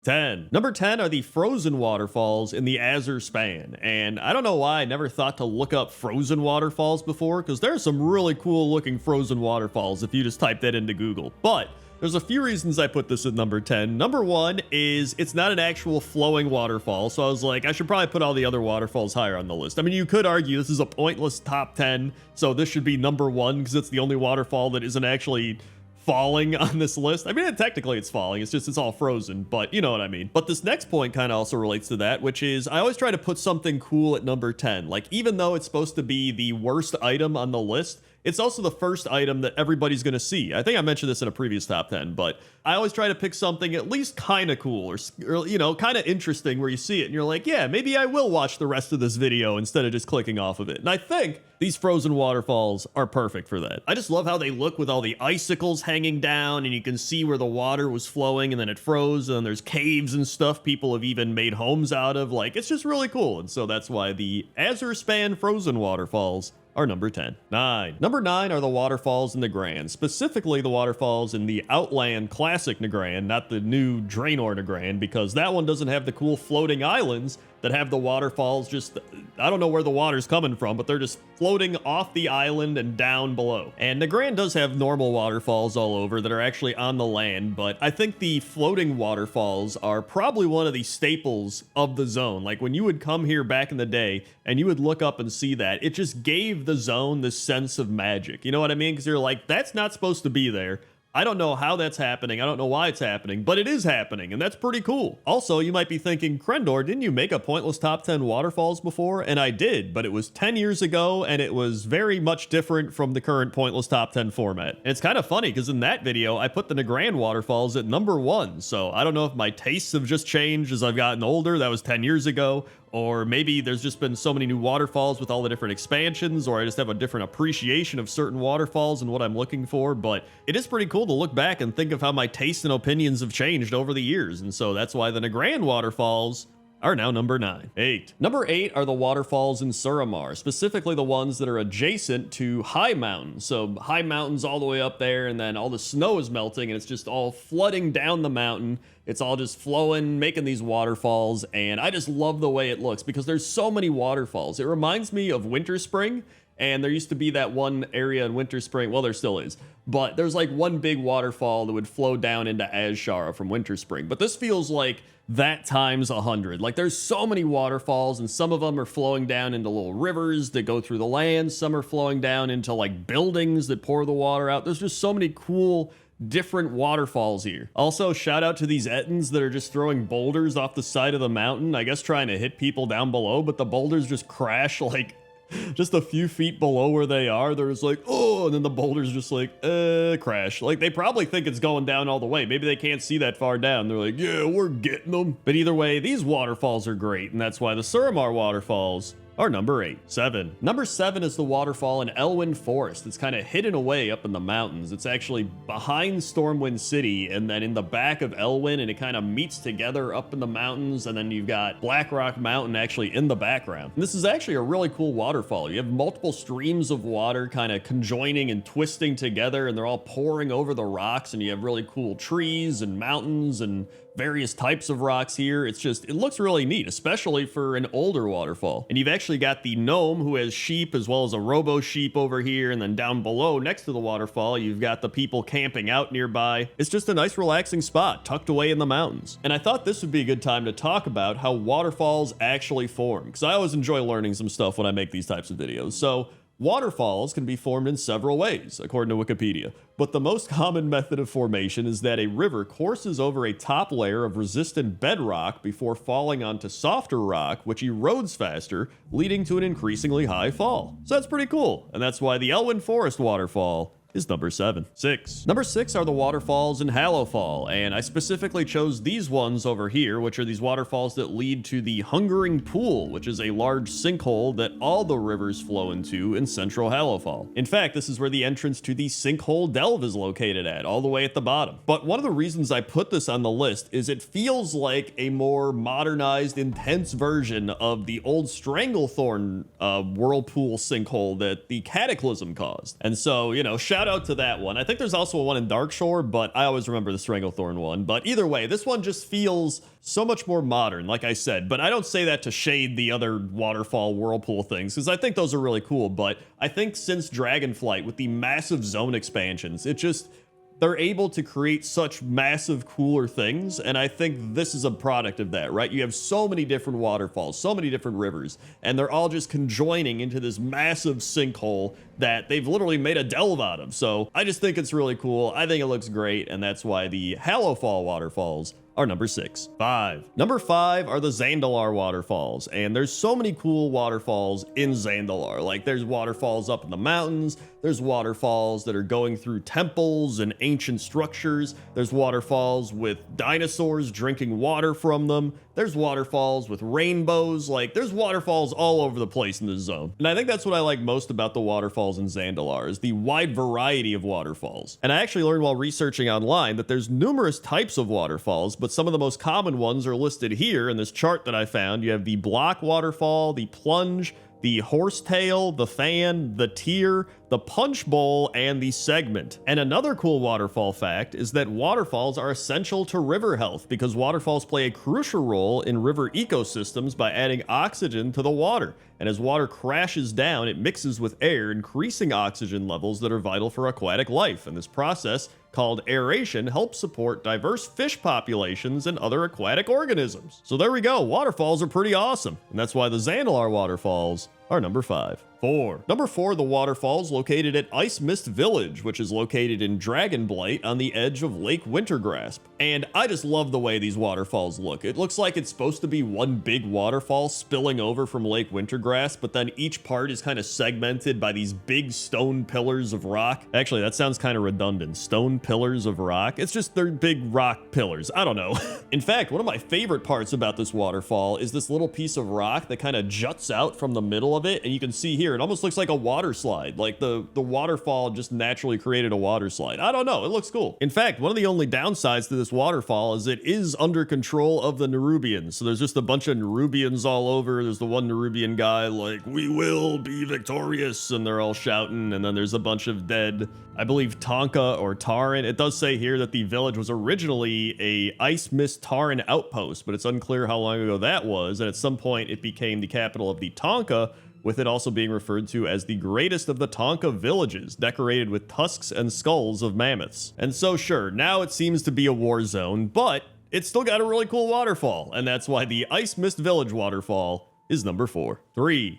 10. Number 10 are the frozen waterfalls in the Azure Span. And I don't know why I never thought to look up frozen waterfalls before, because there's some really cool looking frozen waterfalls if you just type that into Google. But there's a few reasons I put this at number 10. Number 1 is it's not an actual flowing waterfall, so I was like, I should probably put all the other waterfalls higher on the list. I mean, you could argue this is a pointless top 10, so this should be number 1 because it's the only waterfall that isn't actually falling on this list. I mean, technically it's falling, it's just it's all frozen, but you know what I mean. But this next point kind of also relates to that, which is I always try to put something cool at number 10. Like, even though it's supposed to be the worst item on the list, it's also the first item that everybody's going to see. I think I mentioned this in a previous top 10, but I always try to pick something at least kind of cool or, you know, kind of interesting where you see it and you're like, yeah, maybe I will watch the rest of this video instead of just clicking off of it. And I think these frozen waterfalls are perfect for that. I just love how they look with all the icicles hanging down and you can see where the water was flowing and then it froze and then there's caves and stuff people have even made homes out of. Like, it's just really cool. And so that's why the Azure Span frozen waterfalls are number 10. 9. Number 9 are the waterfalls in Nagrand, specifically the waterfalls in the Outland Classic Nagrand, not the new Draenor Nagrand, because that one doesn't have the cool floating islands that have the waterfalls just, I don't know where the water's coming from, but they're just floating off the island and down below. And Nagrand does have normal waterfalls all over that are actually on the land, but I think the floating waterfalls are probably one of the staples of the zone. Like, when you would come here back in the day and you would look up and see that, it just gave the zone this sense of magic. You know what I mean? Because you're like, that's not supposed to be there. I don't know how that's happening. I don't know why it's happening, but it is happening, and that's pretty cool. Also, you might be thinking, Crendor, didn't you make a pointless top 10 waterfalls before? And I did, but it was 10 years ago, and it was very much different from the current pointless top 10 format. And it's kind of funny, because in that video, I put the Nagrand waterfalls at number 1, so I don't know if my tastes have just changed as I've gotten older. That was 10 years ago. Or maybe there's just been so many new waterfalls with all the different expansions, or I just have a different appreciation of certain waterfalls and what I'm looking for. But it is pretty cool to look back and think of how my tastes and opinions have changed over the years. And so that's why the Nagrand waterfalls are now number 9. 8. Number 8 are the waterfalls in Suramar, specifically the ones that are adjacent to high mountains. So high mountains all the way up there, and then all the snow is melting, and it's just all flooding down the mountain. It's all just flowing, making these waterfalls, and I just love the way it looks because there's so many waterfalls. It reminds me of Winter Spring, And there used to be that one area in Winter Spring. Well, there still is. But there's like one big waterfall that would flow down into Azshara from Winter Spring. But this feels like that times 100. Like there's so many waterfalls, and some of them are flowing down into little rivers that go through the land. Some are flowing down into like buildings that pour the water out. There's just so many cool different waterfalls here. Also, shout out to these Ettins that are just throwing boulders off the side of the mountain, I guess trying to hit people down below, but the boulders just crash like just a few feet below where they are. They're just like, oh, and then the boulder's just like, crash. Like, they probably think it's going down all the way. Maybe they can't see that far down. They're like, yeah, we're getting them. But either way, these waterfalls are great, and that's why the Suramar waterfalls are number 8. 7. Number 7 is the waterfall in Elwynn Forest. It's kind of hidden away up in the mountains. It's actually behind Stormwind City and then in the back of Elwynn, and it kind of meets together up in the mountains, and then you've got Blackrock Mountain actually in the background. And this is actually a really cool waterfall. You have multiple streams of water kind of conjoining and twisting together, and they're all pouring over the rocks, and you have really cool trees and mountains and various types of rocks here. It's just, it looks really neat, especially for an older waterfall. And you've actually got the gnome who has sheep as well as a robo sheep over here. And then down below next to the waterfall, you've got the people camping out nearby. It's just a nice relaxing spot tucked away in the mountains. And I thought this would be a good time to talk about how waterfalls actually form, because I always enjoy learning some stuff when I make these types of videos. So waterfalls can be formed in several ways, according to Wikipedia. But the most common method of formation is that a river courses over a top layer of resistant bedrock before falling onto softer rock, which erodes faster, leading to an increasingly high fall. So that's pretty cool, and that's why the Elwynn Forest waterfall is number 7. 6. Number 6 are the waterfalls in Hallowfall, and I specifically chose these ones over here, which are these waterfalls that lead to the Hungering Pool, which is a large sinkhole that all the rivers flow into in central Hallowfall. In fact, this is where the entrance to the Sinkhole Delve is located at, all the way at the bottom. But one of the reasons I put this on the list is it feels like a more modernized, intense version of the old Stranglethorn whirlpool sinkhole that the Cataclysm caused. And so, you know, shout out to that one. I think there's also one in Darkshore, but I always remember the Stranglethorn one. But either way, this one just feels so much more modern, like I said. But I don't say that to shade the other waterfall whirlpool things, because I think those are really cool. But I think since Dragonflight, with the massive zone expansions, they're able to create such massive, cooler things, and I think this is a product of that, right? You have so many different waterfalls, so many different rivers, and they're all just conjoining into this massive sinkhole that they've literally made a delve out of. So I just think it's really cool. I think it looks great, and that's why the Hallowfall waterfalls are number 6. 5. Number 5 are the Zandalar waterfalls, and there's so many cool waterfalls in Zandalar. Like, there's waterfalls up in the mountains, there's waterfalls that are going through temples and ancient structures, there's waterfalls with dinosaurs drinking water from them, there's waterfalls with rainbows, like, there's waterfalls all over the place in this zone. And I think that's what I like most about the waterfalls in Zandalar, is the wide variety of waterfalls. And I actually learned while researching online that there's numerous types of waterfalls, but some of the most common ones are listed here in this chart that I found. You have the block waterfall, the plunge, the horsetail, the fan, the tier, the punch bowl, and the segment. And another cool waterfall fact is that waterfalls are essential to river health, because waterfalls play a crucial role in river ecosystems by adding oxygen to the water. And as water crashes down, it mixes with air, increasing oxygen levels that are vital for aquatic life. And this process, called aeration, helps support diverse fish populations and other aquatic organisms. So there we go, waterfalls are pretty awesome. And that's why the Zandalar waterfalls are number 5. 4. Number 4, the waterfalls located at Ice Mist Village, which is located in Dragonblight on the edge of Lake Wintergrasp. And I just love the way these waterfalls look. It looks like it's supposed to be one big waterfall spilling over from Lake Wintergrasp, but then each part is kind of segmented by these big stone pillars of rock. Actually, that sounds kind of redundant. Stone pillars of rock. It's just they're big rock pillars. I don't know. In fact, one of my favorite parts about this waterfall is this little piece of rock that kind of juts out from the middle of it, and you can see here, it almost looks like a water slide. Like the waterfall just naturally created a water slide. I don't know, it looks cool. In fact, one of the only downsides to this waterfall is it is under control of the Nerubians. So there's just a bunch of Nerubians all over. There's the one Nerubian guy like, "We will be victorious," and they're all shouting. And then there's a bunch of dead, I believe, Tonka or Tauren. It does say here that the village was originally a Ice Mist Tauren outpost, but it's unclear how long ago that was. And at some point it became the capital of the Tonka, with it also being referred to as the greatest of the Tonka villages, decorated with tusks and skulls of mammoths. And so sure, now it seems to be a war zone, but it's still got a really cool waterfall, and that's why the Ice Mist Village waterfall is number 4.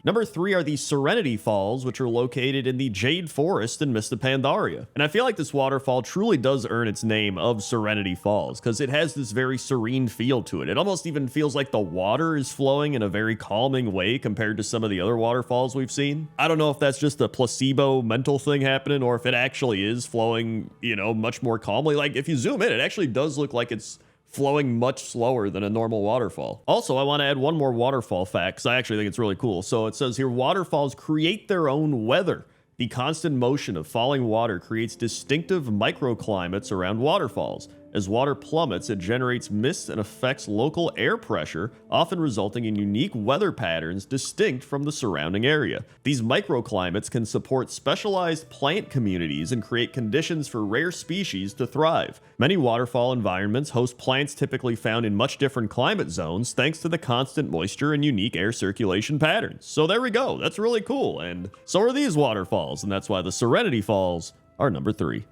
Number 3 are the Serenity Falls, which are located in the Jade Forest in Mist of Pandaria. And I feel like this waterfall truly does earn its name of Serenity Falls, because it has this very serene feel to it. It almost even feels like the water is flowing in a very calming way compared to some of the other waterfalls we've seen. I don't know if that's just a placebo mental thing happening, or if it actually is flowing, you know, much more calmly. Like, if you zoom in, it actually does look like it's flowing much slower than a normal waterfall. Also, I want to add one more waterfall fact, because I actually think it's really cool. So it says here, waterfalls create their own weather. The constant motion of falling water creates distinctive microclimates around waterfalls. As water plummets, it generates mist and affects local air pressure, often resulting in unique weather patterns distinct from the surrounding area. These microclimates can support specialized plant communities and create conditions for rare species to thrive. Many waterfall environments host plants typically found in much different climate zones thanks to the constant moisture and unique air circulation patterns. So there we go, that's really cool, and so are these waterfalls, and that's why the Serenity Falls are number 3.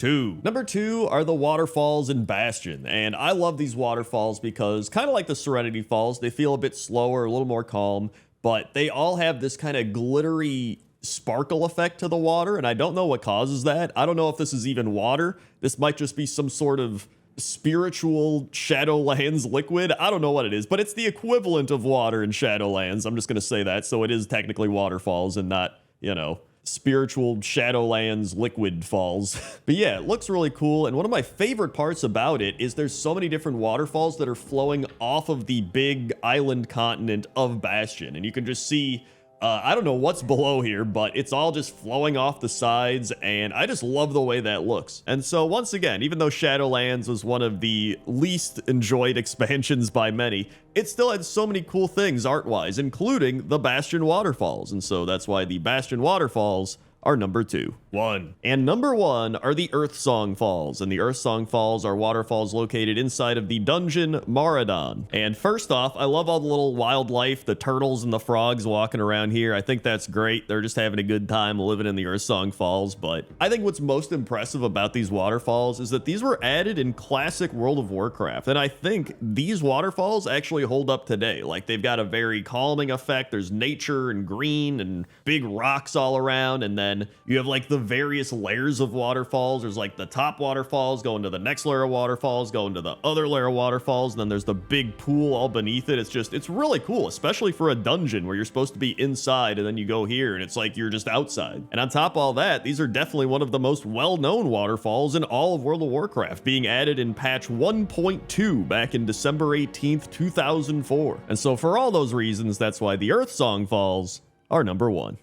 Number 2 are the waterfalls in Bastion, and I love these waterfalls because, kind of like the Serenity Falls, they feel a bit slower, a little more calm, but they all have this kind of glittery sparkle effect to the water, and I don't know what causes that. I don't know if this is even water. This might just be some sort of spiritual Shadowlands liquid. I don't know what it is, but it's the equivalent of water in Shadowlands. I'm just going to say that, so it is technically waterfalls and not, you know, spiritual Shadowlands liquid falls. But yeah, it looks really cool, and one of my favorite parts about it is there's so many different waterfalls that are flowing off of the big island continent of Bastion, and you can just see I don't know what's below here, but it's all just flowing off the sides, and I just love the way that looks. And so once again, even though Shadowlands was one of the least enjoyed expansions by many, it still had so many cool things art-wise, including the Bastion waterfalls. And so that's why the Bastion waterfalls are number 2. And number 1 are the Earthsong Falls, and the Earthsong Falls are waterfalls located inside of the dungeon Maradon. And first off, I love all the little wildlife, the turtles and the frogs walking around here. I think that's great. They're just having a good time living in the Earthsong Falls. But I think what's most impressive about these waterfalls is that these were added in classic World of Warcraft, and I think these waterfalls actually hold up today. Like, they've got a very calming effect. There's nature and green and big rocks all around, and then you have like the various layers of waterfalls. There's like the top waterfalls going to the next layer of waterfalls, going to the other layer of waterfalls, and then there's the big pool all beneath it. It's really cool, especially for a dungeon where you're supposed to be inside, and then you go here and it's like you're just outside. And on top of all that, these are definitely one of the most well-known waterfalls in all of World of Warcraft, being added in patch 1.2 back in December 18th, 2004. And so for all those reasons, that's why the Earthsong Falls are number 1.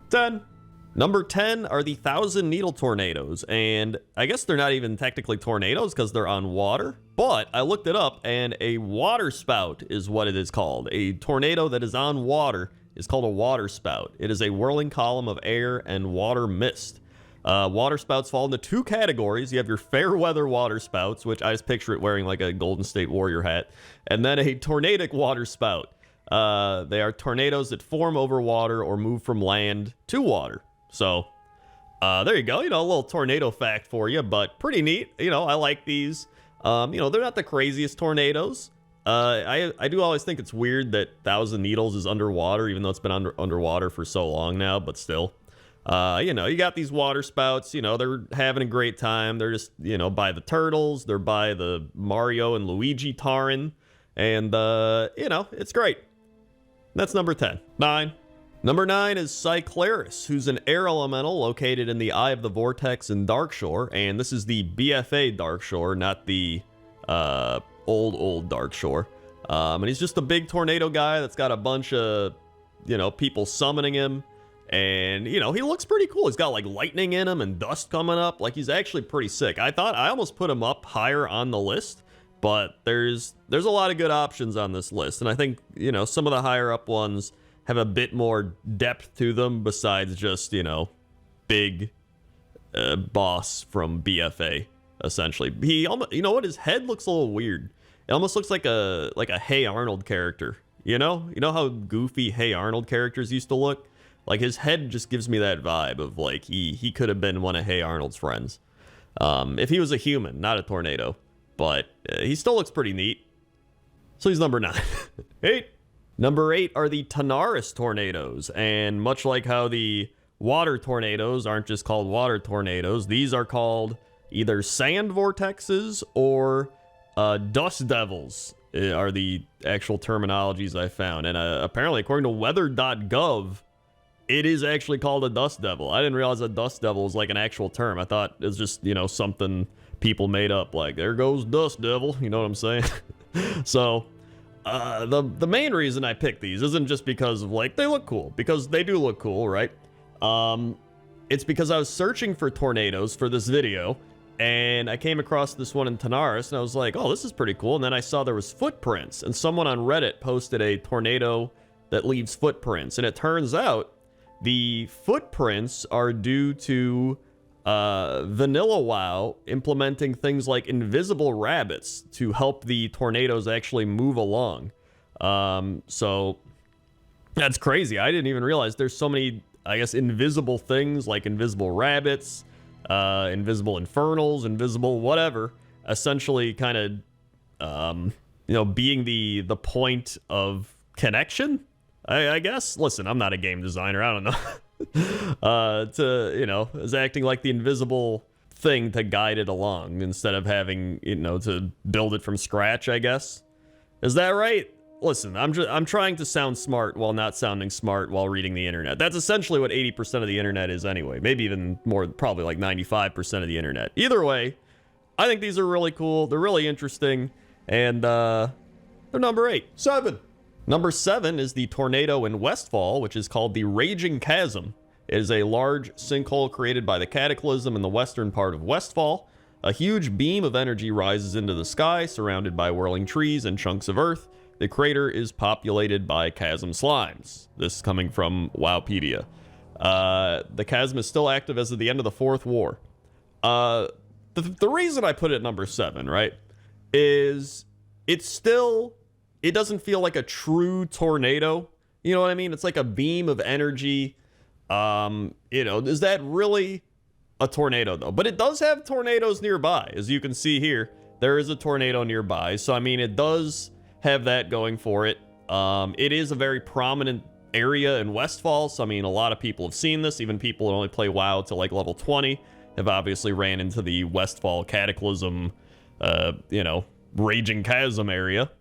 Number 10 are the Thousand Needle Tornadoes, and I guess they're not even technically tornadoes because they're on water, but I looked it up, and a water spout is what it is called. A tornado that is on water is called a water spout. It is a whirling column of air and water mist. Water spouts fall into 2 categories. You have your fair weather water spouts, which I just picture it wearing like a Golden State Warrior hat, and then a tornadic water spout. They are tornadoes that form over water or move from land to water. So, there you go, you know, a little tornado fact for you, but pretty neat. You know, I like these. You know, they're not the craziest tornadoes. I do always think it's weird that Thousand Needles is underwater, even though it's been underwater for so long now, but still. You know, you got these water spouts, you know, they're having a great time. They're just, you know, by the turtles, they're by the Mario and Luigi Tarin, and, you know, it's great. That's number 10. Number 9 is Cyclaris, who's an air elemental located in the Eye of the Vortex in Darkshore, and this is the BFA Darkshore, not the old Darkshore. And he's just a big tornado guy that's got a bunch of, you know, people summoning him, and, you know, he looks pretty cool. He's got like lightning in him and dust coming up. Like, he's actually pretty sick. I almost put him up higher on the list, but there's a lot of good options on this list, and I think, you know, some of the higher up ones have a bit more depth to them besides just, you know, big boss from BFA, essentially. He almost, you know what, his head looks a little weird. It almost looks like a Hey Arnold character, you know? You know how goofy Hey Arnold characters used to look? Like, his head just gives me that vibe of, like, he could have been one of Hey Arnold's friends. If he was a human, not a tornado. But he still looks pretty neat. So he's number 9. 8. Number 8 are the Tanaris tornadoes. And much like how the water tornadoes aren't just called water tornadoes, these are called either sand vortexes or dust devils are the actual terminologies I found. And apparently, according to weather.gov, it is actually called a dust devil. I didn't realize a dust devil was like an actual term. I thought it was just, you know, something people made up, like, there goes dust devil, you know what I'm saying? So the main reason I picked these isn't just because of, like, they look cool, because they do look cool, right? It's because I was searching for tornadoes for this video, and I came across this one in Tanaris, and I was like, oh, this is pretty cool. And then I saw there was footprints, and someone on Reddit posted a tornado that leaves footprints, and it turns out the footprints are due to vanilla WoW implementing things like invisible rabbits to help the tornadoes actually move along. So that's crazy. I didn't even realize there's so many, I guess, invisible things like invisible rabbits, invisible infernals, invisible whatever, essentially kind of, you know, being the point of connection, I guess. Listen, I'm not a game designer. I don't know. You know, is acting like the invisible thing to guide it along instead of having, you know, to build it from scratch, I guess. Is that right? Listen, I'm trying to sound smart while not sounding smart while reading the internet. That's essentially what 80% of the internet is anyway. Maybe even more, probably like 95% of the internet. Either way, I think these are really cool. They're really interesting. And they're number 8. 7. Number 7 is the tornado in Westfall, which is called the Raging Chasm. It is a large sinkhole created by the Cataclysm in the western part of Westfall. A huge beam of energy rises into the sky, surrounded by whirling trees and chunks of earth. The crater is populated by chasm slimes. This is coming from Wowpedia. The chasm is still active as of the end of the Fourth War. The reason I put it at number 7, right, is it doesn't feel like a true tornado. You know what I mean? It's like a beam of energy. You know, is that really a tornado, though? But it does have tornadoes nearby. As you can see here, there is a tornado nearby. So, I mean, it does have that going for it. It is a very prominent area in Westfall. So, I mean, a lot of people have seen this. Even people who only play WoW to, like, level 20 have obviously ran into the Westfall Cataclysm, you know, Raging Chasm area.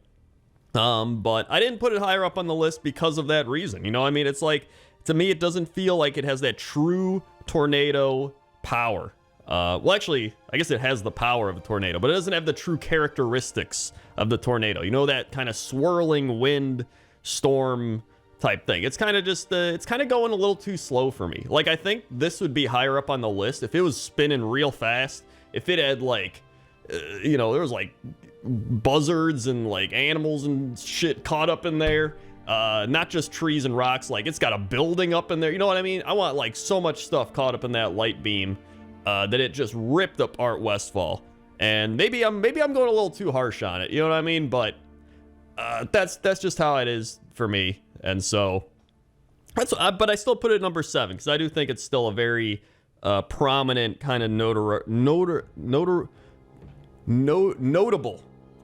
But I didn't put it higher up on the list because of that reason. You know, I mean, it's like, to me, it doesn't feel like it has that true tornado power. Well, actually, I guess it has the power of a tornado, but it doesn't have the true characteristics of the tornado. You know, that kind of swirling wind storm type thing. It's kind of just, it's kind of going a little too slow for me. Like, I think this would be higher up on the list if it was spinning real fast. If it had, like, you know, there was, like, buzzards and, like, animals and shit caught up in there. Not just trees and rocks. Like, it's got a building up in there. You know what I mean? I want, like, so much stuff caught up in that light beam that it just ripped apart Westfall. And maybe I'm going a little too harsh on it. You know what I mean? But that's just how it is for me. And so, but I still put it at number 7 because I do think it's still a very prominent kind of notable.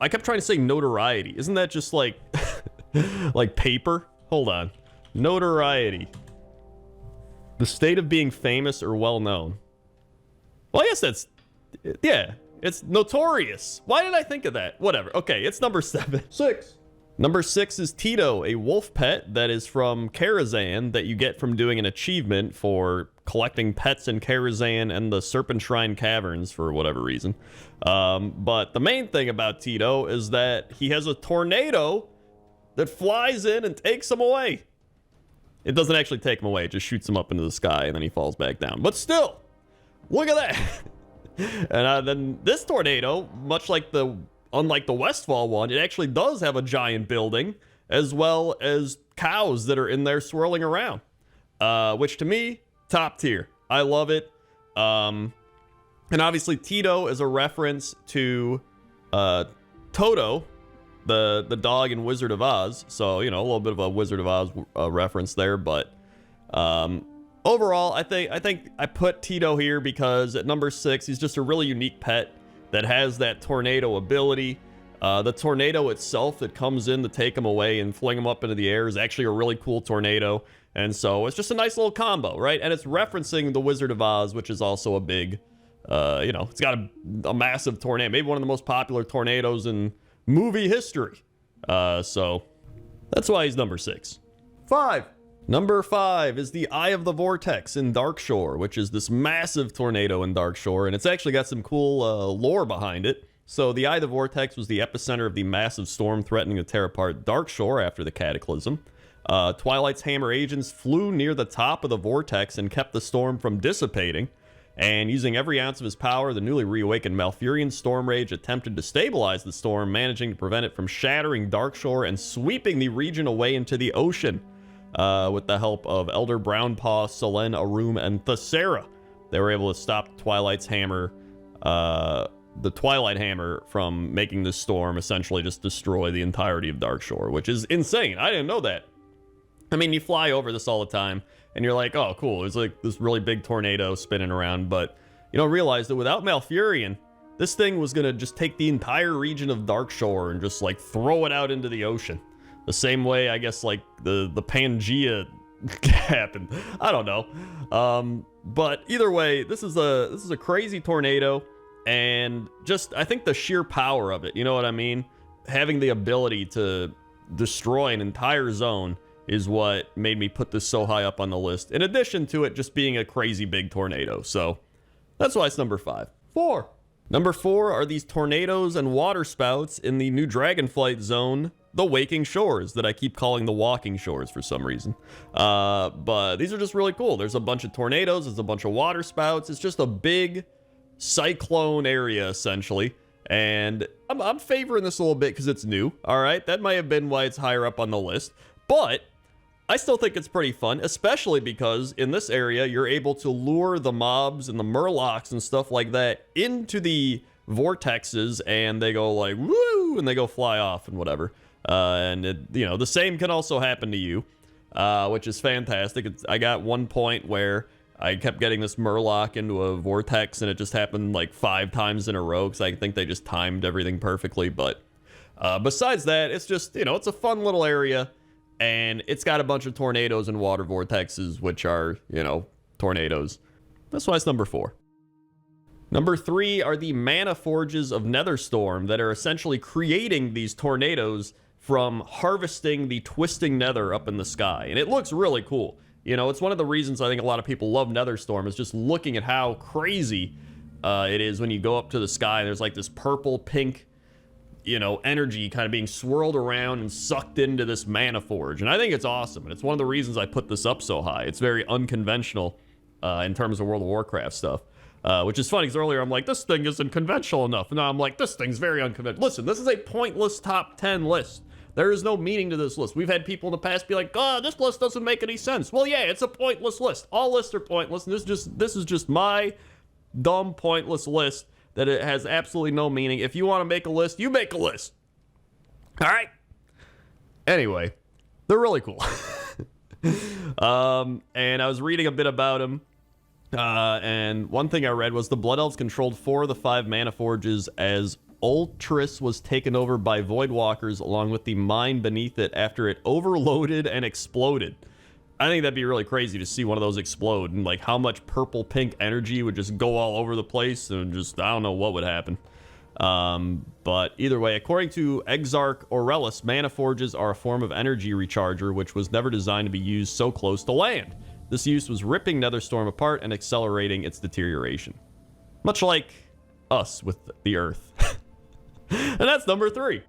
I kept trying to say notoriety. Isn't that just like like paper? Hold on. Notoriety. The state of being famous or well known. Well, I guess that's, yeah, it's notorious. Why did I think of that? Whatever. Okay, it's number 7. 6. Number 6 is Tito, a wolf pet that is from Karazhan that you get from doing an achievement for collecting pets in Karazhan and the Serpent Shrine Caverns for whatever reason. But the main thing about Tito is that he has a tornado that flies in and takes him away. It doesn't actually take him away. It just shoots him up into the sky and then he falls back down. But still, look at that. And then this tornado, unlike the Westfall one, it actually does have a giant building as well as cows that are in there swirling around. Which to me, top tier. I love it. And obviously Tito is a reference to Toto, the dog in Wizard of Oz. So, you know, a little bit of a Wizard of Oz reference there. But Overall, I think I put Tito here because at number 6, he's just a really unique pet that has that tornado ability. The tornado itself that comes in to take him away and fling him up into the air is actually a really cool tornado. And so it's just a nice little combo, right? And it's referencing the Wizard of Oz, which is also a big, it's got a massive tornado. Maybe one of the most popular tornadoes in movie history. So that's why he's number 6. 5. Number 5 is the Eye of the Vortex in Darkshore, which is this massive tornado in Darkshore, and it's actually got some cool lore behind it. So the Eye of the Vortex was the epicenter of the massive storm threatening to tear apart Darkshore after the Cataclysm. Twilight's Hammer agents flew near the top of the vortex and kept the storm from dissipating. And using every ounce of his power, the newly reawakened Malfurion Stormrage attempted to stabilize the storm, managing to prevent it from shattering Darkshore and sweeping the region away into the ocean. With the help of Elder Brownpaw, Selene, Arum, and Thessera, they were able to stop Twilight's Hammer, the Twilight Hammer, from making this storm essentially just destroy the entirety of Darkshore, which is insane. I didn't know that. I mean, you fly over this all the time, and you're like, oh, cool, there's like this really big tornado spinning around, but you don't realize that without Malfurion, this thing was going to just take the entire region of Darkshore and just like throw it out into the ocean. The same way, I guess, like the Pangea happened. I don't know. But either way, this is a crazy tornado, and just I think the sheer power of it, you know what I mean? Having the ability to destroy an entire zone is what made me put this so high up on the list. In addition to it just being a crazy big tornado. So that's why it's number 5. 4. Number 4 are these tornadoes and water spouts in the new Dragonflight zone, the Waking Shores, that I keep calling the Walking Shores for some reason. But these are just really cool. There's a bunch of tornadoes, there's a bunch of water spouts. It's just a big cyclone area, essentially. And I'm favoring this a little bit because it's new, all right? That might have been why it's higher up on the list. But I still think it's pretty fun, especially because in this area, you're able to lure the mobs and the murlocs and stuff like that into the vortexes, and they go like, woo, and they go fly off and whatever. And the same can also happen to you, which is fantastic. I got one point where I kept getting this murloc into a vortex, and it just happened like 5 times in a row because I think they just timed everything perfectly. But besides that, it's just, it's a fun little area. And it's got a bunch of tornadoes and water vortexes, which are, tornadoes. That's why it's number 4. Number 3 are the Mana Forges of Netherstorm that are essentially creating these tornadoes from harvesting the twisting nether up in the sky. And it looks really cool. It's one of the reasons I think a lot of people love Netherstorm is just looking at how crazy it is when you go up to the sky. And there's like this purple, pink, energy kind of being swirled around and sucked into this Mana Forge. And I think it's awesome. And it's one of the reasons I put this up so high. It's very unconventional in terms of World of Warcraft stuff. Which is funny because earlier I'm like, this thing isn't conventional enough. And now I'm like, this thing's very unconventional. Listen, this is a pointless top 10 list. There is no meaning to this list. We've had people in the past be like, oh, this list doesn't make any sense. Well, yeah, it's a pointless list. All lists are pointless. And this is just my dumb, pointless list that it has absolutely no meaning. If you want to make a list, you make a list. All right? Anyway, they're really cool. And I was reading a bit about them. And one thing I read was the Blood Elves controlled 4 of the 5 Mana Forges as Ultris was taken over by Voidwalkers along with the mine beneath it after it overloaded and exploded. I think that'd be really crazy to see one of those explode and like how much purple pink energy would just go all over the place and just, I don't know what would happen. But either way, according to Exarch Aurelius, Mana Forges are a form of energy recharger which was never designed to be used so close to land. This use was ripping Netherstorm apart and accelerating its deterioration. Much like us with the Earth. And that's number 3.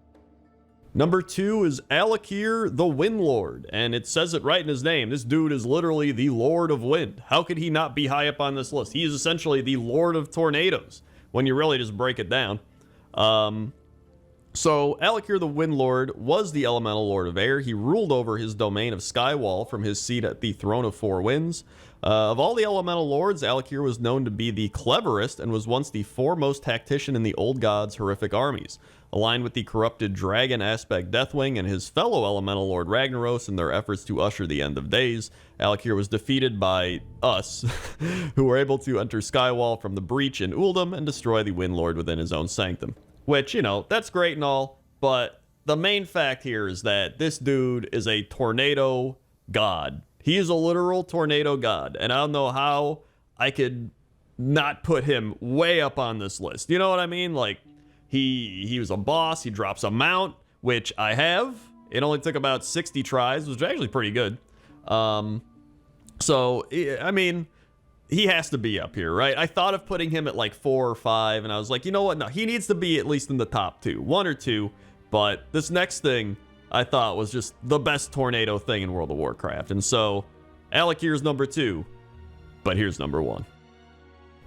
Number 2 is Alakir the Windlord, and it says it right in his name. This dude is literally the Lord of Wind. How could he not be high up on this list? He is essentially the Lord of Tornadoes, when you really just break it down. So Alakir the Windlord was the elemental lord of air. He ruled over his domain of Skywall from his seat at the Throne of Four Winds. Of all the elemental lords, Alakir was known to be the cleverest and was once the foremost tactician in the old gods' horrific armies. aligned with the corrupted dragon aspect Deathwing and his fellow elemental Lord Ragnaros in their efforts to usher the end of days. Al'Akir was defeated by us, who were able to enter Skywall from the breach in Uldum and destroy the Wind Lord within his own sanctum. Which, you know, that's great and all, but the main fact here is that this dude is a tornado god. He is a literal tornado god, and I don't know how I could not put him way up on this list. You know what I mean? Like, he was a boss, he drops a mount, which I have. It only took about 60 tries, which is actually pretty good. So, I mean, he has to be up here, right? I thought of putting him at like 4 or 5, and I was like, you know what? No, he needs to be at least in the top 2, 1 or 2. But this next thing I thought was just the best tornado thing in World of Warcraft. And so, Al'Akir's number 2, but here's number 1.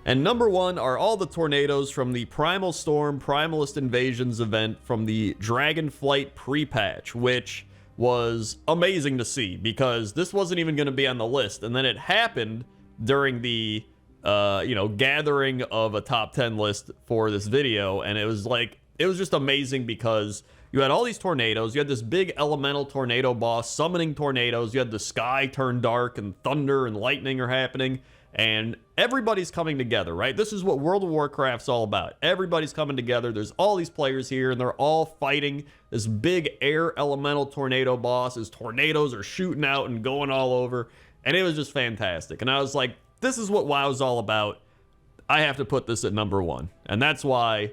And number 1 are all the tornadoes from the Primal Storm Primalist Invasions event from the Dragonflight pre-patch, which was amazing to see because this wasn't even going to be on the list. And then it happened during the, gathering of a top 10 list for this video. And it was just amazing because you had all these tornadoes. You had this big elemental tornado boss summoning tornadoes. You had the sky turn dark and thunder and lightning are happening. And everybody's coming together, right? This is what World of Warcraft's all about. Everybody's coming together. There's all these players here, and they're all fighting this big air elemental tornado boss as tornadoes are shooting out and going all over. And it was just fantastic. And I was like, this is what WoW's all about. I have to put this at number 1. And that's why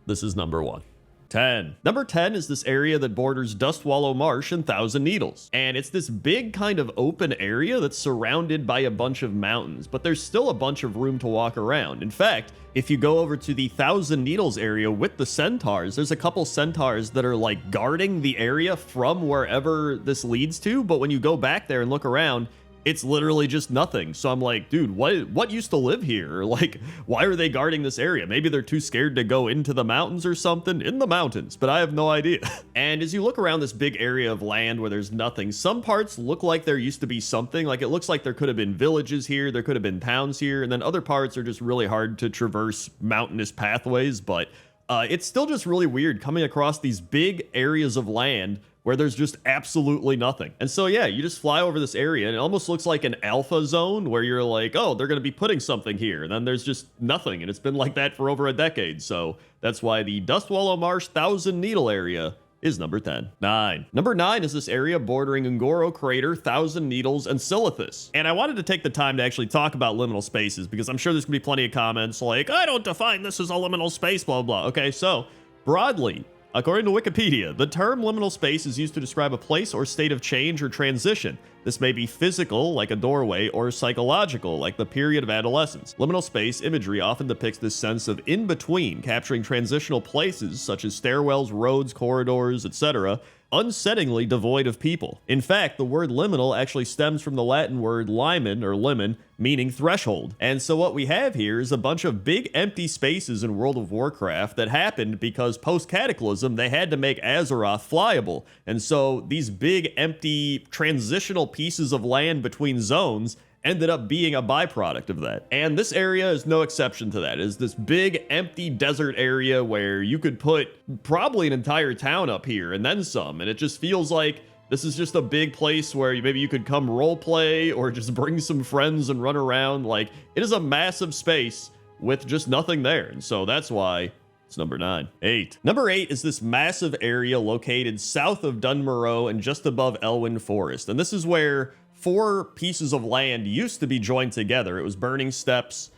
this is number 1. 10. Number 10 is this area that borders Dustwallow Marsh and Thousand Needles. And it's this big kind of open area that's surrounded by a bunch of mountains, but there's still a bunch of room to walk around. In fact, if you go over to the Thousand Needles area with the centaurs, there's a couple centaurs that are like guarding the area from wherever this leads to, but when you go back there and look around, it's literally just nothing. So I'm like, dude, what used to live here? Like, why are they guarding this area? Maybe they're too scared to go into the mountains or something. In the mountains, but I have no idea. And as you look around this big area of land where there's nothing, some parts look like there used to be something. Like, it looks like there could have been villages here, there could have been towns here, and then other parts are just really hard to traverse mountainous pathways. But it's still just really weird coming across these big areas of land where there's just absolutely nothing. And so, yeah, you just fly over this area, and it almost looks like an alpha zone where you're like, oh, they're going to be putting something here. And then there's just nothing, and it's been like that for over a decade. So that's why the Dustwallow Marsh Thousand Needle area is number 10. 9. Number 9 is this area bordering Ngoro Crater, Thousand Needles, and Silithus. And I wanted to take the time to actually talk about liminal spaces because I'm sure there's going to be plenty of comments like, I don't define this as a liminal space, blah, blah. Okay, so broadly, according to Wikipedia, the term liminal space is used to describe a place or state of change or transition. This may be physical, like a doorway, or psychological, like the period of adolescence. Liminal space imagery often depicts this sense of in-between, capturing transitional places such as stairwells, roads, corridors, etc., unsettlingly devoid of people. In fact, the word liminal actually stems from the Latin word limen, or limon, meaning threshold. And so what we have here is a bunch of big empty spaces in World of Warcraft that happened because post-Cataclysm, they had to make Azeroth flyable. And so these big empty transitional pieces of land between zones ended up being a byproduct of that. And this area is no exception to that. It is this big empty desert area where you could put probably an entire town up here and then some. And it just feels like this is just a big place where maybe you could come role play or just bring some friends and run around. Like, it is a massive space with just nothing there. And so that's why it's number 9. 8. Number 8 is this massive area located south of Dunmorrow and just above Elwyn Forest. And this is where 4 pieces of land used to be joined together. It was Burning Steppes,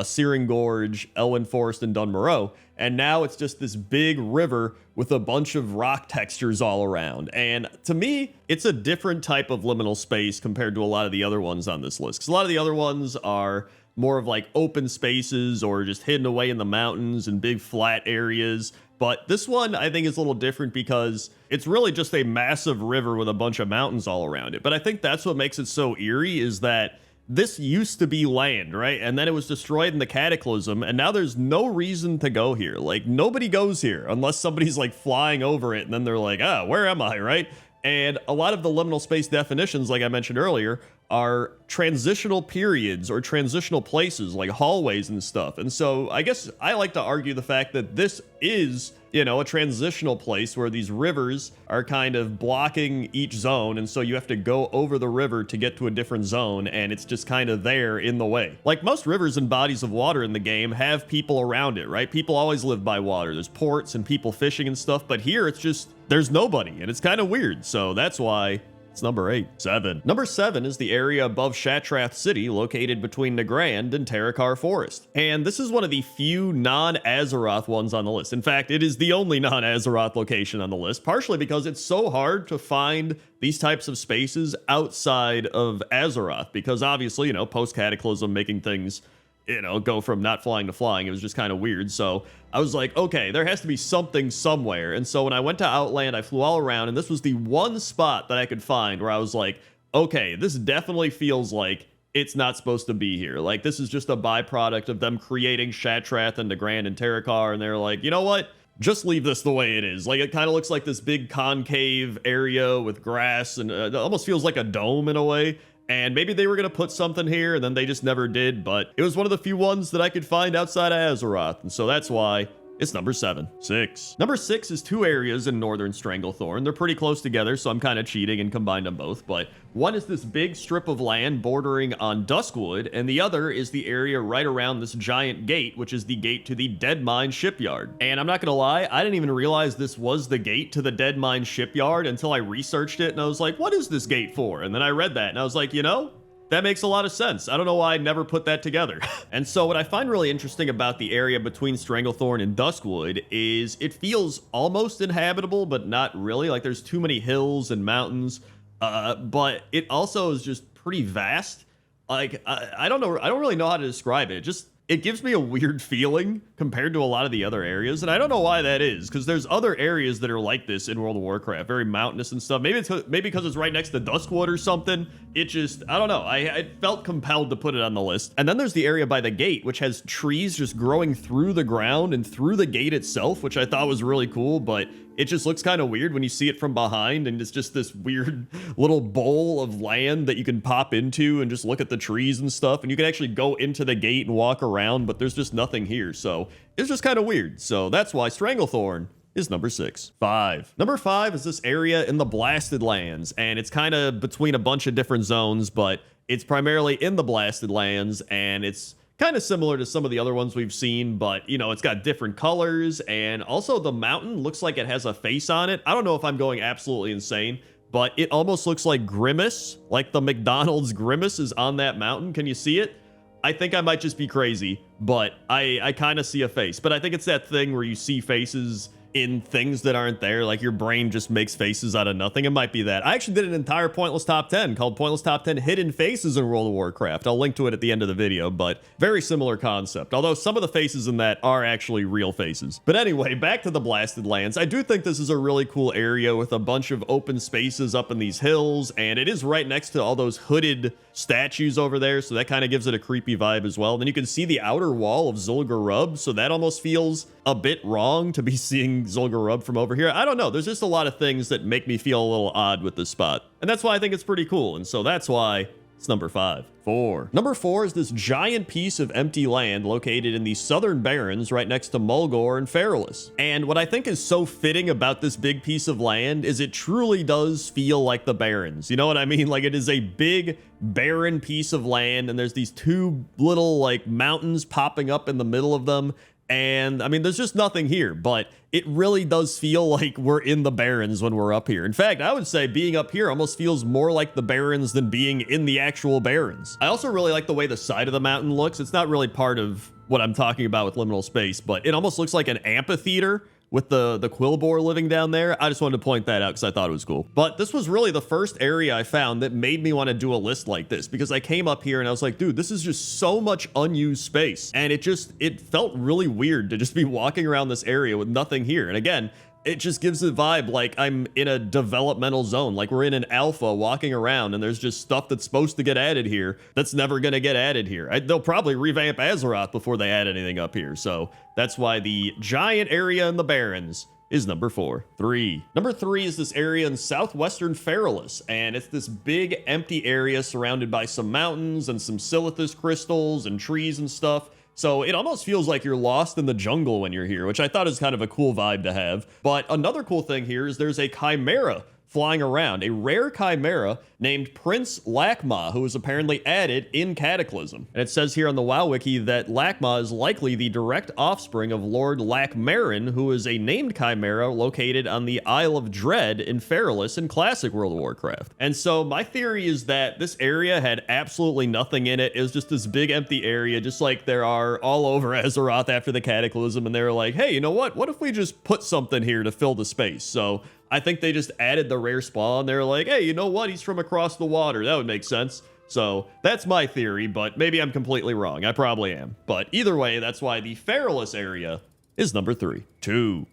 Searing Gorge, Elwyn Forest, and Dunmorrow. And now it's just this big river with a bunch of rock textures all around. And to me, it's a different type of liminal space compared to a lot of the other ones on this list. Because a lot of the other ones are more of like open spaces or just hidden away in the mountains and big flat areas. But this one, I think, is a little different because it's really just a massive river with a bunch of mountains all around it. But I think that's what makes it so eerie is that this used to be land, right? And then it was destroyed in the Cataclysm, and now there's no reason to go here. Like, nobody goes here unless somebody's, like, flying over it, and then they're like, where am I, right? And a lot of the liminal space definitions, like I mentioned earlier, are transitional periods or transitional places like hallways and stuff. And so I guess I like to argue the fact that this is you know, a transitional place where these rivers are kind of blocking each zone, and so you have to go over the river to get to a different zone, and it's just kind of there in the way. Like most rivers and bodies of water in the game have people around it, right? People always live by water. There's ports and people fishing and stuff, but here it's just, there's nobody, and it's kind of weird. So that's why it's number 8. 7. Number 7 is the area above Shatrath City, located between Nagrand and Terakar Forest. And this is one of the few non-Azeroth ones on the list. In fact, it is the only non-Azeroth location on the list, partially because it's so hard to find these types of spaces outside of Azeroth, because obviously, you know, post-Cataclysm making things, you know, go from not flying to flying, it was just kind of weird. So I was like, okay, there has to be something somewhere. And so when I went to Outland, I flew all around, and this was the one spot that I could find where I was like, okay, this definitely feels like it's not supposed to be here. Like, this is just a byproduct of them creating Shatrath and Nagrand and Terakar, and they're like, you know what? Just leave this the way it is. Like, it kind of looks like this big concave area with grass, and it almost feels like a dome in a way. And maybe they were going to put something here, and then they just never did, but it was one of the few ones that I could find outside of Azeroth, and so that's why it's number 7. 6. Number 6 is 2 areas in northern Stranglethorn. They're pretty close together, so I'm kind of cheating and combined them both, but one is this big strip of land bordering on Duskwood, and the other is the area right around this giant gate, which is the gate to the Deadmine Shipyard. And I'm not gonna lie, I didn't even realize this was the gate to the Deadmine Shipyard until I researched it, and I was like, what is this gate for? And then I read that, and I was like, you know, that makes a lot of sense. I don't know why I never put that together. And so what I find really interesting about the area between Stranglethorn and Duskwood is it feels almost inhabitable, but not really. Like, there's too many hills and mountains, but it also is just pretty vast. Like, I don't know. I don't really know how to describe it. It gives me a weird feeling compared to a lot of the other areas, and I don't know why that is, because there's other areas that are like this in World of Warcraft, very mountainous and stuff. Maybe because it's right next to Duskwood or something. It just, I don't know. I felt compelled to put it on the list. And then there's the area by the gate, which has trees just growing through the ground and through the gate itself, which I thought was really cool, but it just looks kind of weird when you see it from behind, and it's just this weird little bowl of land that you can pop into and just look at the trees and stuff, and you can actually go into the gate and walk around, but there's just nothing here, so it's just kind of weird. So that's why Stranglethorn is number 6. 5. Number 5 is this area in the Blasted Lands, and it's kind of between a bunch of different zones, but it's primarily in the Blasted Lands, and it's kind of similar to some of the other ones we've seen, but, you know, it's got different colors, and also the mountain looks like it has a face on it. I don't know if I'm going absolutely insane, but it almost looks like Grimace, like the McDonald's Grimace is on that mountain. Can you see it? I think I might just be crazy, but I kind of see a face. But I think it's that thing where you see faces in things that aren't there, like your brain just makes faces out of nothing. It might be that. I actually did an entire Pointless Top 10 called Pointless Top 10 Hidden Faces in World of Warcraft. I'll link to it at the end of the video, but very similar concept, although some of the faces in that are actually real faces. But anyway, back to the Blasted Lands. I do think this is a really cool area with a bunch of open spaces up in these hills, and it is right next to all those hooded statues over there, so that kind of gives it a creepy vibe as well. Then you can see the outer wall of Zul'Gurub, so that almost feels a bit wrong to be seeing Zul'Gurub from over here. I don't know. There's just a lot of things that make me feel a little odd with this spot, and that's why I think it's pretty cool, and so that's why it's number 5. 4. Number 4 is this giant piece of empty land located in the Southern Barrens right next to Mulgore and Feralis. And what I think is so fitting about this big piece of land is it truly does feel like the Barrens. You know what I mean? Like, it is a big barren piece of land, and there's these 2 little like mountains popping up in the middle of them. And I mean, there's just nothing here, but it really does feel like we're in the Barrens when we're up here. In fact, I would say being up here almost feels more like the Barrens than being in the actual Barrens. I also really like the way the side of the mountain looks. It's not really part of what I'm talking about with liminal space, but it almost looks like an amphitheater with the Quillboar living down there. I just wanted to point that out because I thought it was cool. But this was really the first area I found that made me want to do a list like this, because I came up here and I was like, dude, this is just so much unused space. And it felt really weird to just be walking around this area with nothing here. And again, it just gives the vibe like I'm in a developmental zone, like we're in an alpha walking around and there's just stuff that's supposed to get added here that's never going to get added here. They'll probably revamp Azeroth before they add anything up here. So that's why the giant area in the Barrens is number 4. 3. Number 3 is this area in southwestern Feralis, and it's this big empty area surrounded by some mountains and some silithus crystals and trees and stuff. So it almost feels like you're lost in the jungle when you're here, which I thought is kind of a cool vibe to have. But another cool thing here is there's a chimera flying around, a rare chimera named Prince Lakma, who was apparently added in Cataclysm. And it says here on the WoW Wiki that Lakma is likely the direct offspring of Lord Lakmarin, who is a named chimera located on the Isle of Dread in Feralis in classic World of Warcraft. And so my theory is that this area had absolutely nothing in it. It was just this big empty area, just like there are all over Azeroth after the Cataclysm, and they were like, hey, you know what? What if we just put something here to fill the space? So I think they just added the rare spawn. They're like, hey, you know what? He's from across the water. That would make sense. So that's my theory, but maybe I'm completely wrong. I probably am. But either way, that's why the Feralis area is number 3.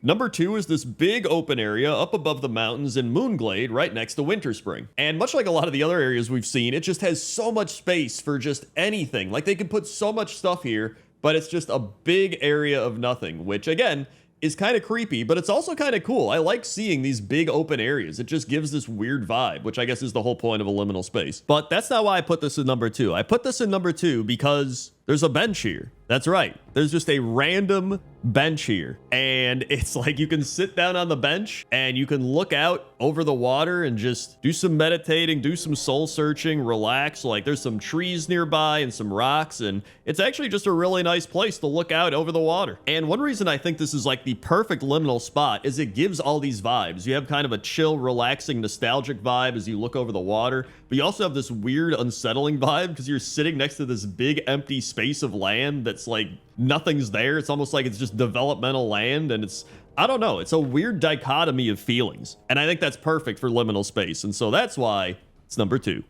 Number 2 is this big open area up above the mountains in Moonglade right next to Winterspring. And much like a lot of the other areas we've seen, it just has so much space for just anything. Like they could put so much stuff here, but it's just a big area of nothing, which again, is kind of creepy, but it's also kind of cool. I like seeing these big open areas. It just gives this weird vibe, which I guess is the whole point of a liminal space. But that's not why I put this in number 2. I put this in number 2 because there's a bench here. That's right. There's just a random bench here. And it's like you can sit down on the bench and you can look out over the water and just do some meditating, do some soul searching, relax. Like there's some trees nearby and some rocks. And it's actually just a really nice place to look out over the water. And one reason I think this is like the perfect liminal spot is it gives all these vibes. You have kind of a chill, relaxing, nostalgic vibe as you look over the water. But you also have this weird, unsettling vibe because you're sitting next to this big empty space of land that's like nothing's there. It's almost like it's just developmental land, and it's, I don't know, it's a weird dichotomy of feelings. And I think that's perfect for liminal space. And so that's why it's number 2.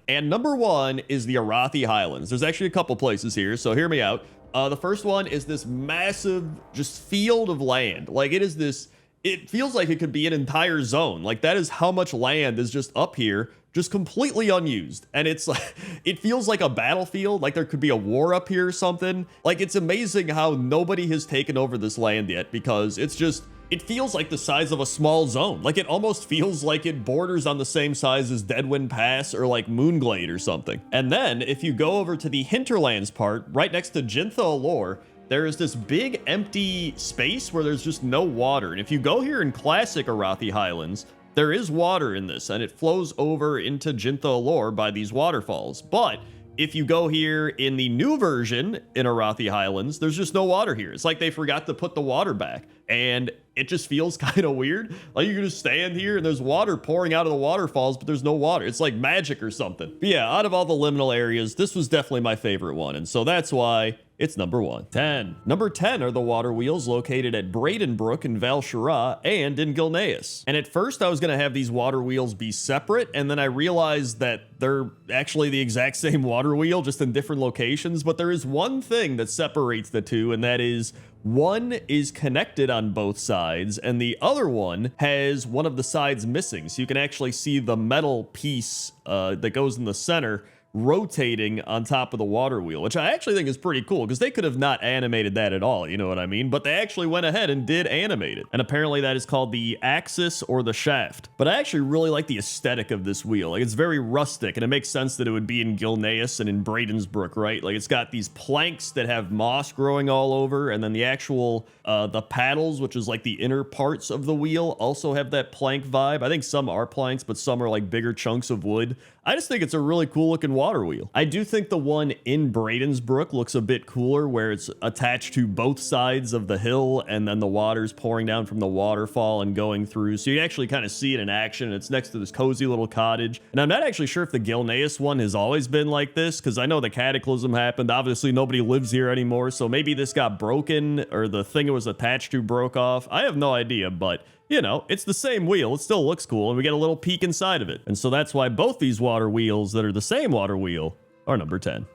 And number 1 is the Arathi Highlands. There's actually a couple places here, so hear me out. The first one is this massive just field of land. Like it is this, it feels like it could be an entire zone. Like that is how much land is just up here, just completely unused. And it's like, it feels like a battlefield, like there could be a war up here or something. Like it's amazing how nobody has taken over this land yet, because it's just, it feels like the size of a small zone. Like it almost feels like it borders on the same size as Deadwind Pass or like Moonglade or something. And then if you go over to the Hinterlands part, right next to Jintha Allure, there is this big empty space where there's just no water. And if you go here in classic Arathi Highlands, there is water in this, and it flows over into Jintha Allure by these waterfalls. But if you go here in the new version in Arathi Highlands, there's just no water here. It's like they forgot to put the water back, and it just feels kind of weird. Like you can just stand here and there's water pouring out of the waterfalls, but there's no water. It's like magic or something. But yeah, out of all the liminal areas, this was definitely my favorite one, and so that's why it's number 1. Number 10 are the water wheels located at Bradenbrook in Val Shira and in Gilneas. And at first I was going to have these water wheels be separate, and then I realized that they're actually the exact same water wheel, just in different locations. But there is one thing that separates the two, and that is one is connected on both sides and the other one has one of the sides missing. So you can actually see the metal piece that goes in the center rotating on top of the water wheel, which I actually think is pretty cool, because they could have not animated that at all, you know what I mean? But they actually went ahead and did animate it. And apparently that is called the axis or the shaft. But I actually really like the aesthetic of this wheel. Like it's very rustic, and it makes sense that it would be in Gilneas and in Bradensbrook, right? Like it's got these planks that have moss growing all over, and then the actual the paddles, which is like the inner parts of the wheel, also have that plank vibe. I think some are planks, but some are like bigger chunks of wood. I just think it's a really cool looking water wheel. I do think the one in Bradensbrook looks a bit cooler, where it's attached to both sides of the hill and then the water's pouring down from the waterfall and going through. So you actually kind of see it in action. It's next to this cozy little cottage. And I'm not actually sure if the Gilneas one has always been like this, because I know the Cataclysm happened. Obviously nobody lives here anymore. So maybe this got broken, or the thing it was attached to broke off. I have no idea, but you know, it's the same wheel. It still looks cool, and we get a little peek inside of it. And so that's why both these water wheels that are the same water wheel are number 10.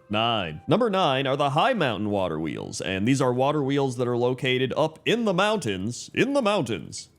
Number 9 are the High Mountain water wheels, and these are water wheels that are located up in the mountains,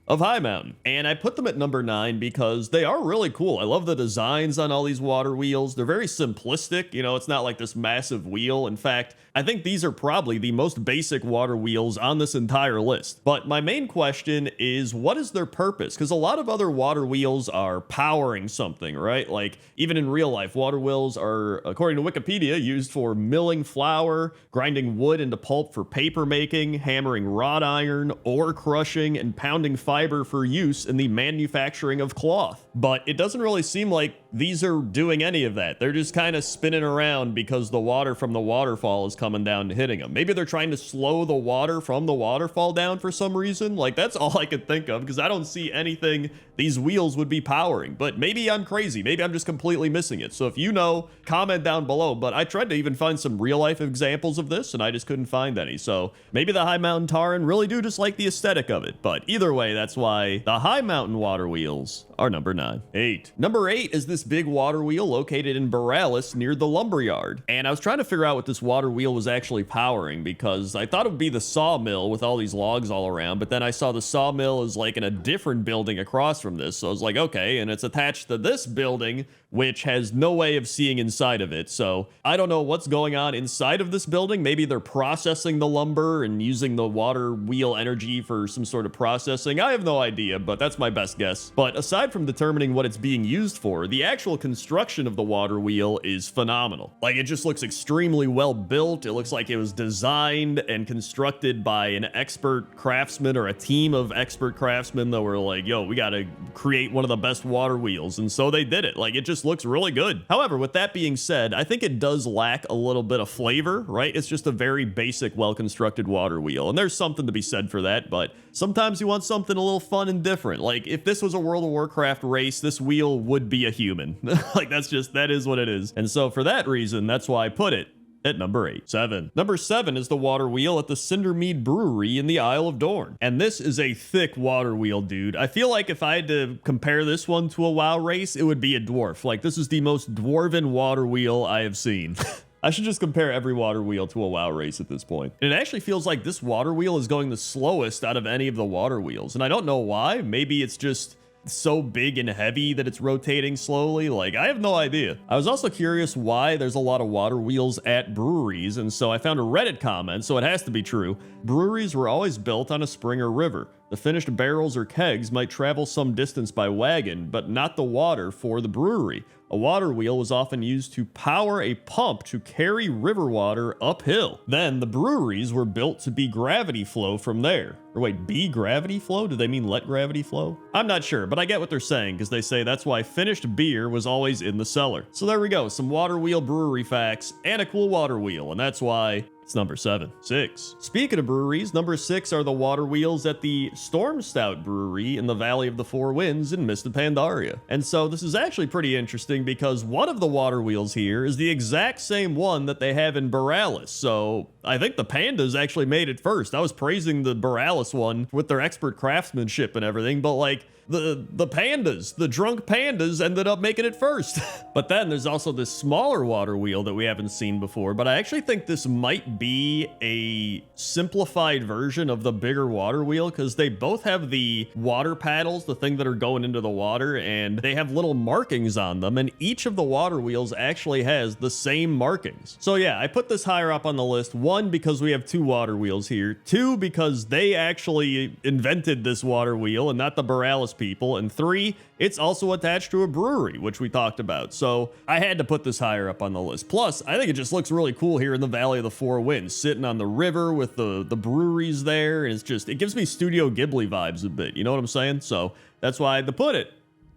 of Highmountain. And I put them at number 9 because they are really cool. I love the designs on all these water wheels. They're very simplistic. You know, it's not like this massive wheel. In fact, I think these are probably the most basic water wheels on this entire list. But my main question is, what is their purpose? Because a lot of other water wheels are powering something, right? Like, even in real life, water wheels are, according to Wikipedia, used for milling flour, grinding wood into pulp for paper making, hammering wrought iron, ore crushing, and pounding fiber for use in the manufacturing of cloth. But it doesn't really seem like these are doing any of that. They're just kind of spinning around because the water from the waterfall is coming down and hitting them. Maybe they're trying to slow the water from the waterfall down for some reason. Like, that's all I could think of, because I don't see anything these wheels would be powering. But maybe I'm crazy. Maybe I'm just completely missing it. So if you know, comment down below. But I tried to even find some real life examples of this, and I just couldn't find any. So maybe the Highmountain Tauren really do just like the aesthetic of it. But either way, that's why the Highmountain water wheels are number 9. 8. Number 8 is this big water wheel located in Borealis near the lumberyard. And I was trying to figure out what this water wheel was actually powering, because I thought it would be the sawmill with all these logs all around, but then I saw the sawmill is like in a different building across from this. So I was like, okay, and it's attached to this building, which has no way of seeing inside of it. So I don't know what's going on inside of this building. Maybe they're processing the lumber and using the water wheel energy for some sort of processing. I have no idea, but that's my best guess. But aside from determining what it's being used for, the actual construction of the water wheel is phenomenal. Like, it just looks extremely well built. It looks like it was designed and constructed by an expert craftsman or a team of expert craftsmen that were like, yo, we got to create one of the best water wheels. And so they did it. Like, it just looks really good. However, with that being said, I think it does lack a little bit of flavor, right? It's just a very basic, well-constructed water wheel. And there's something to be said for that, but sometimes you want something a little fun and different. Like, if this was a World of Warcraft race, this wheel would be a human. Like, that is what it is. And so for that reason, that's why I put it at number 8. 7. Number 7 is the water wheel at the Cindermead Brewery in the Isle of Dorn. And this is a thick water wheel, dude. I feel like if I had to compare this one to a WoW race, it would be a dwarf. Like, this is the most dwarven water wheel I have seen. I should just compare every water wheel to a WoW race at this point. And it actually feels like this water wheel is going the slowest out of any of the water wheels. And I don't know why. Maybe it's just so big and heavy that it's rotating slowly. Like, I have no idea. I was also curious why there's a lot of water wheels at breweries, and so I found a Reddit comment, so it has to be true. Breweries were always built on a spring or river. The finished barrels or kegs might travel some distance by wagon, but not the water for the brewery. A water wheel was often used to power a pump to carry river water uphill. Then the breweries were built to be gravity flow from there. Or wait, be gravity flow? Do they mean let gravity flow? I'm not sure, but I get what they're saying, because they say that's why finished beer was always in the cellar. So there we go, some water wheel brewery facts and a cool water wheel, and that's why it's number 7. 6. Speaking of breweries, number 6 are the water wheels at the Storm Stout Brewery in the Valley of the Four Winds in Mist of Pandaria. And so this is actually pretty interesting, because one of the water wheels here is the exact same one that they have in Borealis. So I think the Pandas actually made it first. I was praising the Borealis one with their expert craftsmanship and everything, but like, the pandas, the drunk pandas ended up making it first. But then there's also this smaller water wheel that we haven't seen before, but I actually think this might be a simplified version of the bigger water wheel, because they both have the water paddles, the thing that are going into the water, and they have little markings on them, and each of the water wheels actually has the same markings. So yeah, I put this higher up on the list. 1, because we have 2 water wheels here. 2, because they actually invented this water wheel and not the Borealis people. And 3, it's also attached to a brewery, which we talked about. So I had to put this higher up on the list. Plus, I think it just looks really cool here in the Valley of the Four Winds, sitting on the river with the breweries there. And it gives me Studio Ghibli vibes a bit. You know what I'm saying? So that's why I had to put it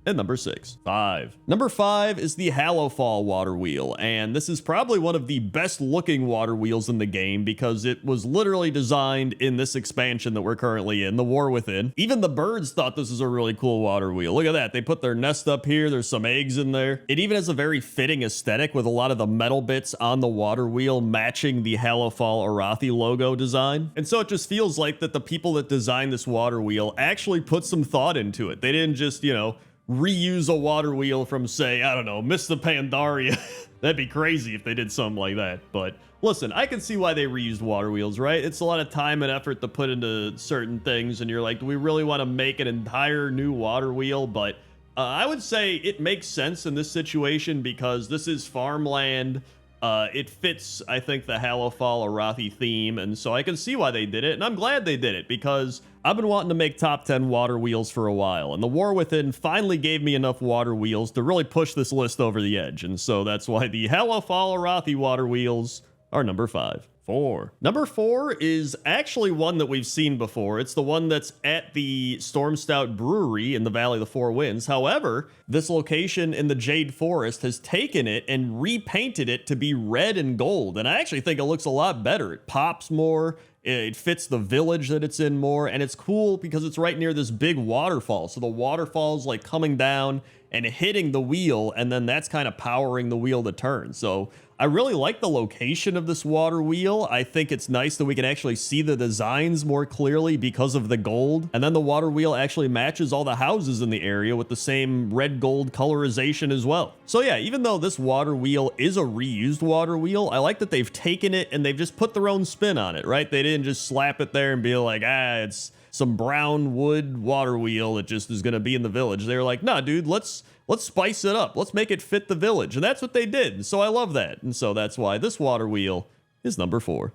at number 6. 5. Number 5 is the Hallowfall water wheel, and this is probably one of the best looking water wheels in the game, because it was literally designed in this expansion that we're currently in, the War Within. Even the birds thought this was a really cool water wheel. Look at that. They put their nest up here. There's some eggs in there. It even has a very fitting aesthetic with a lot of the metal bits on the water wheel matching the Hallowfall Arathi logo design. And so it just feels like that the people that designed this water wheel actually put some thought into it. They didn't just, reuse a water wheel from, say, I don't know, Miss the Pandaria. That'd be crazy if they did something like that. But listen, I can see why they reused water wheels, right? It's a lot of time and effort to put into certain things, and you're like, do we really want to make an entire new water wheel? But I would say it makes sense in this situation because this is farmland. It fits, I think, the Halofal Arathi theme, and so I can see why they did it, and I'm glad they did it because I've been wanting to make top 10 water wheels for a while, and the War Within finally gave me enough water wheels to really push this list over the edge, and so that's why the Halofal Arathi water wheels are number 5. Number 4 is actually one that we've seen before. It's the one that's at the Storm Stout Brewery in the Valley of the Four Winds. However, this location in the Jade Forest has taken it and repainted it to be red and gold. And I actually think it looks a lot better. It pops more. It fits the village that it's in more. And it's cool because it's right near this big waterfall. So the waterfall's like coming down and hitting the wheel, and then that's kind of powering the wheel to turn. So I really like the location of this water wheel. I think it's nice that we can actually see the designs more clearly because of the gold. And then the water wheel actually matches all the houses in the area with the same red gold colorization as well. So yeah, even though this water wheel is a reused water wheel, I like that they've taken it and they've just put their own spin on it, right? They didn't just slap it there and be like, it's some brown wood water wheel that just is going to be in the village. They were like, nah, dude, let's spice it up. Let's make it fit the village. And that's what they did. And so I love that. And so that's why this water wheel is number 4.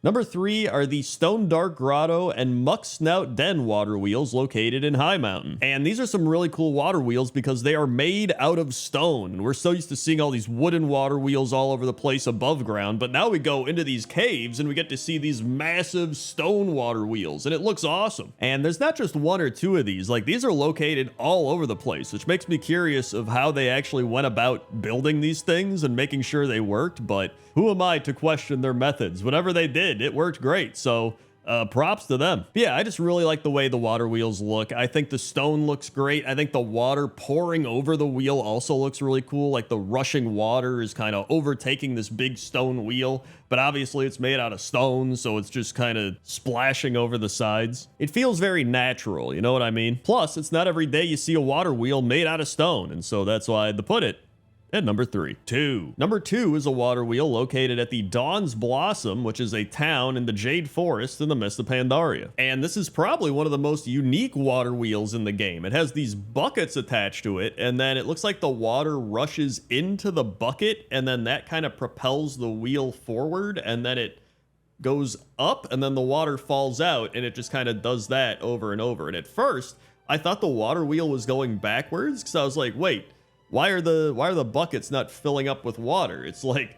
Number 3 are the Stone Dark Grotto and Muck Snout Den water wheels located in High Mountain. And these are some really cool water wheels because they are made out of stone. We're so used to seeing all these wooden water wheels all over the place above ground, but now we go into these caves and we get to see these massive stone water wheels, and it looks awesome. And there's not just one or two of these, like these are located all over the place, which makes me curious of how they actually went about building these things and making sure they worked, but who am I to question their methods? Whatever they did, it worked great. So props to them. But yeah, I just really like the way the water wheels look. I think the stone looks great. I think the water pouring over the wheel also looks really cool. Like the rushing water is kind of overtaking this big stone wheel, but obviously it's made out of stone, so it's just kind of splashing over the sides. It feels very natural, you know what I mean? Plus, it's not every day you see a water wheel made out of stone, and so that's why I had to put it at number 3. Number 2 is a water wheel located at the Dawn's Blossom, which is a town in the Jade Forest in the Mist of Pandaria. And this is probably one of the most unique water wheels in the game. It has these buckets attached to it, and then it looks like the water rushes into the bucket, and then that kind of propels the wheel forward, and then it goes up, and then the water falls out, and it just kind of does that over and over. And at first, I thought the water wheel was going backwards, because I was like, wait, why are the buckets not filling up with water? It's like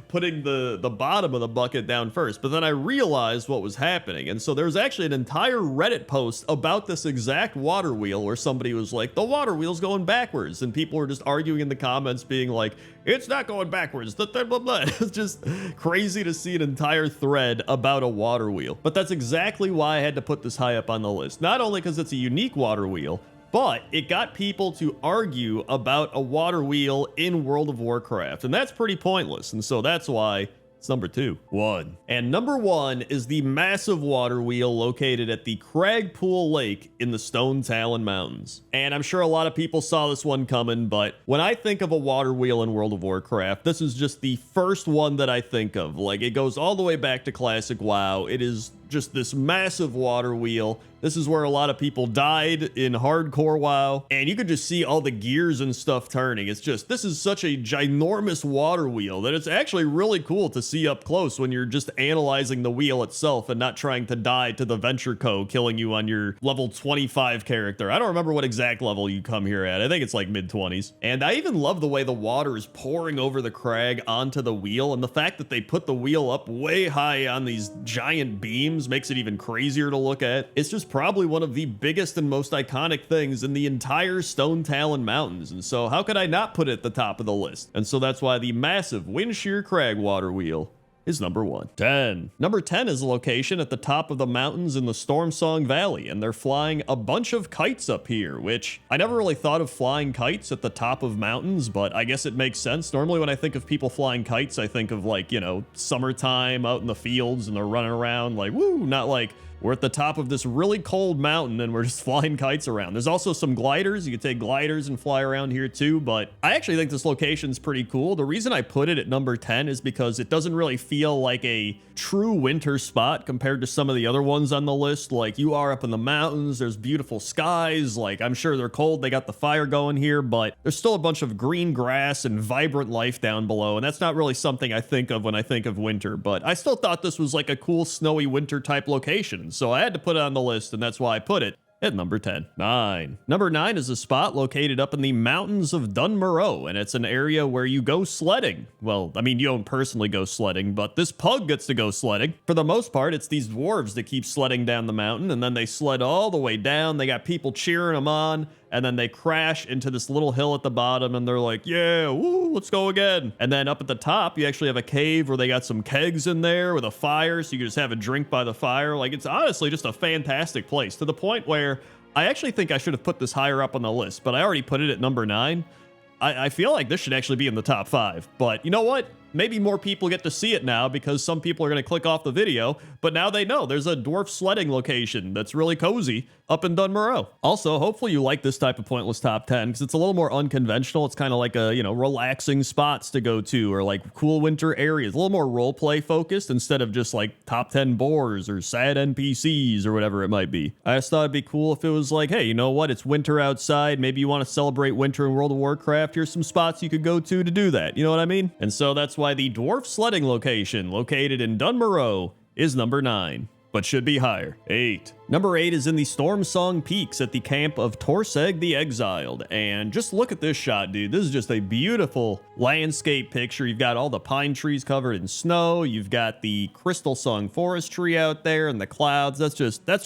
putting the bottom of the bucket down first. But then I realized what was happening. And so there's actually an entire Reddit post about this exact water wheel where somebody was like, the water wheel's going backwards. And people were just arguing in the comments being like, it's not going backwards. Blah, blah, blah. It's just crazy to see an entire thread about a water wheel. But that's exactly why I had to put this high up on the list. Not only because it's a unique water wheel, but it got people to argue about a water wheel in World of Warcraft, and that's pretty pointless, and so that's why it's number 2. And number 1 is the massive water wheel located at the Cragpool Lake in the Stone Talon Mountains. And I'm sure a lot of people saw this one coming, but when I think of a water wheel in World of Warcraft, this is just the first one that I think of. Like, it goes all the way back to Classic WoW. It is just this massive water wheel. This is where a lot of people died in hardcore WoW, and you could just see all the gears and stuff turning. It's just, this is such a ginormous water wheel that it's actually really cool to see up close when you're just analyzing the wheel itself and not trying to die to the Venture Co. killing you on your level 25 character. I don't remember what exact level you come here at. I think it's like mid-20s. And I even love the way the water is pouring over the crag onto the wheel, and the fact that they put the wheel up way high on these giant beams makes it even crazier to look at. It's just probably one of the biggest and most iconic things in the entire Stone Talon Mountains, and so how could I not put it at the top of the list? And so that's why the massive Windshear Crag water wheel is number 1. Number 10 is a location at the top of the mountains in the Stormsong Valley, and they're flying a bunch of kites up here, which I never really thought of flying kites at the top of mountains, but I guess it makes sense. Normally when I think of people flying kites, I think of like, you know, summertime out in the fields and they're running around like, woo, not like We're at the top of this really cold mountain and we're just flying kites around. There's also some gliders. You can take gliders and fly around here too, but I actually think this location's pretty cool. The reason I put it at number 10 is because it doesn't really feel like a true winter spot compared to some of the other ones on the list. Like, you are up in the mountains, there's beautiful skies, like I'm sure they're cold, they got the fire going here, but there's still a bunch of green grass and vibrant life down below, and that's not really something I think of when I think of winter, but I still thought this was like a cool snowy winter type location, so I had to put it on the list, and that's why I put it at number 10. 9. Number 9 is a spot located up in the mountains of Dunmoreau, and it's an area where you go sledding. Well, I mean, you don't personally go sledding, but this pug gets to go sledding. For the most part, it's these dwarves that keep sledding down the mountain, and then they sled all the way down. They got people cheering them on, and then they crash into this little hill at the bottom, and they're like, yeah, woo, let's go again. And then up at the top, you actually have a cave where they got some kegs in there with a fire, so you can just have a drink by the fire. Like, it's honestly just a fantastic place, to the point where I actually think I should have put this higher up on the list, but I already put it at number 9. I feel like this should actually be in the top 5, but you know what? Maybe more people get to see it now because some people are going to click off the video, but now they know there's a dwarf sledding location that's really cozy up in Dunmoreau. Also, hopefully you like this type of pointless top 10 because it's a little more unconventional. It's kind of like a, you know, relaxing spots to go to or like cool winter areas, a little more role play focused instead of just like top 10 bores or sad NPCs or whatever it might be. I just thought it'd be cool if it was like, hey, you know what? It's winter outside. Maybe you want to celebrate winter in World of Warcraft. Here's some spots you could go to do that. You know what I mean? And so that's why the dwarf sledding location located in Dunmoreau is number 9, but should be higher. 8. Number 8 is in the Storm Song Peaks at the camp of Torseg the Exiled. And just look at this shot, dude. This is just a beautiful landscape picture. You've got all the pine trees covered in snow. You've got the Crystal Song Forest tree out there and the clouds. That's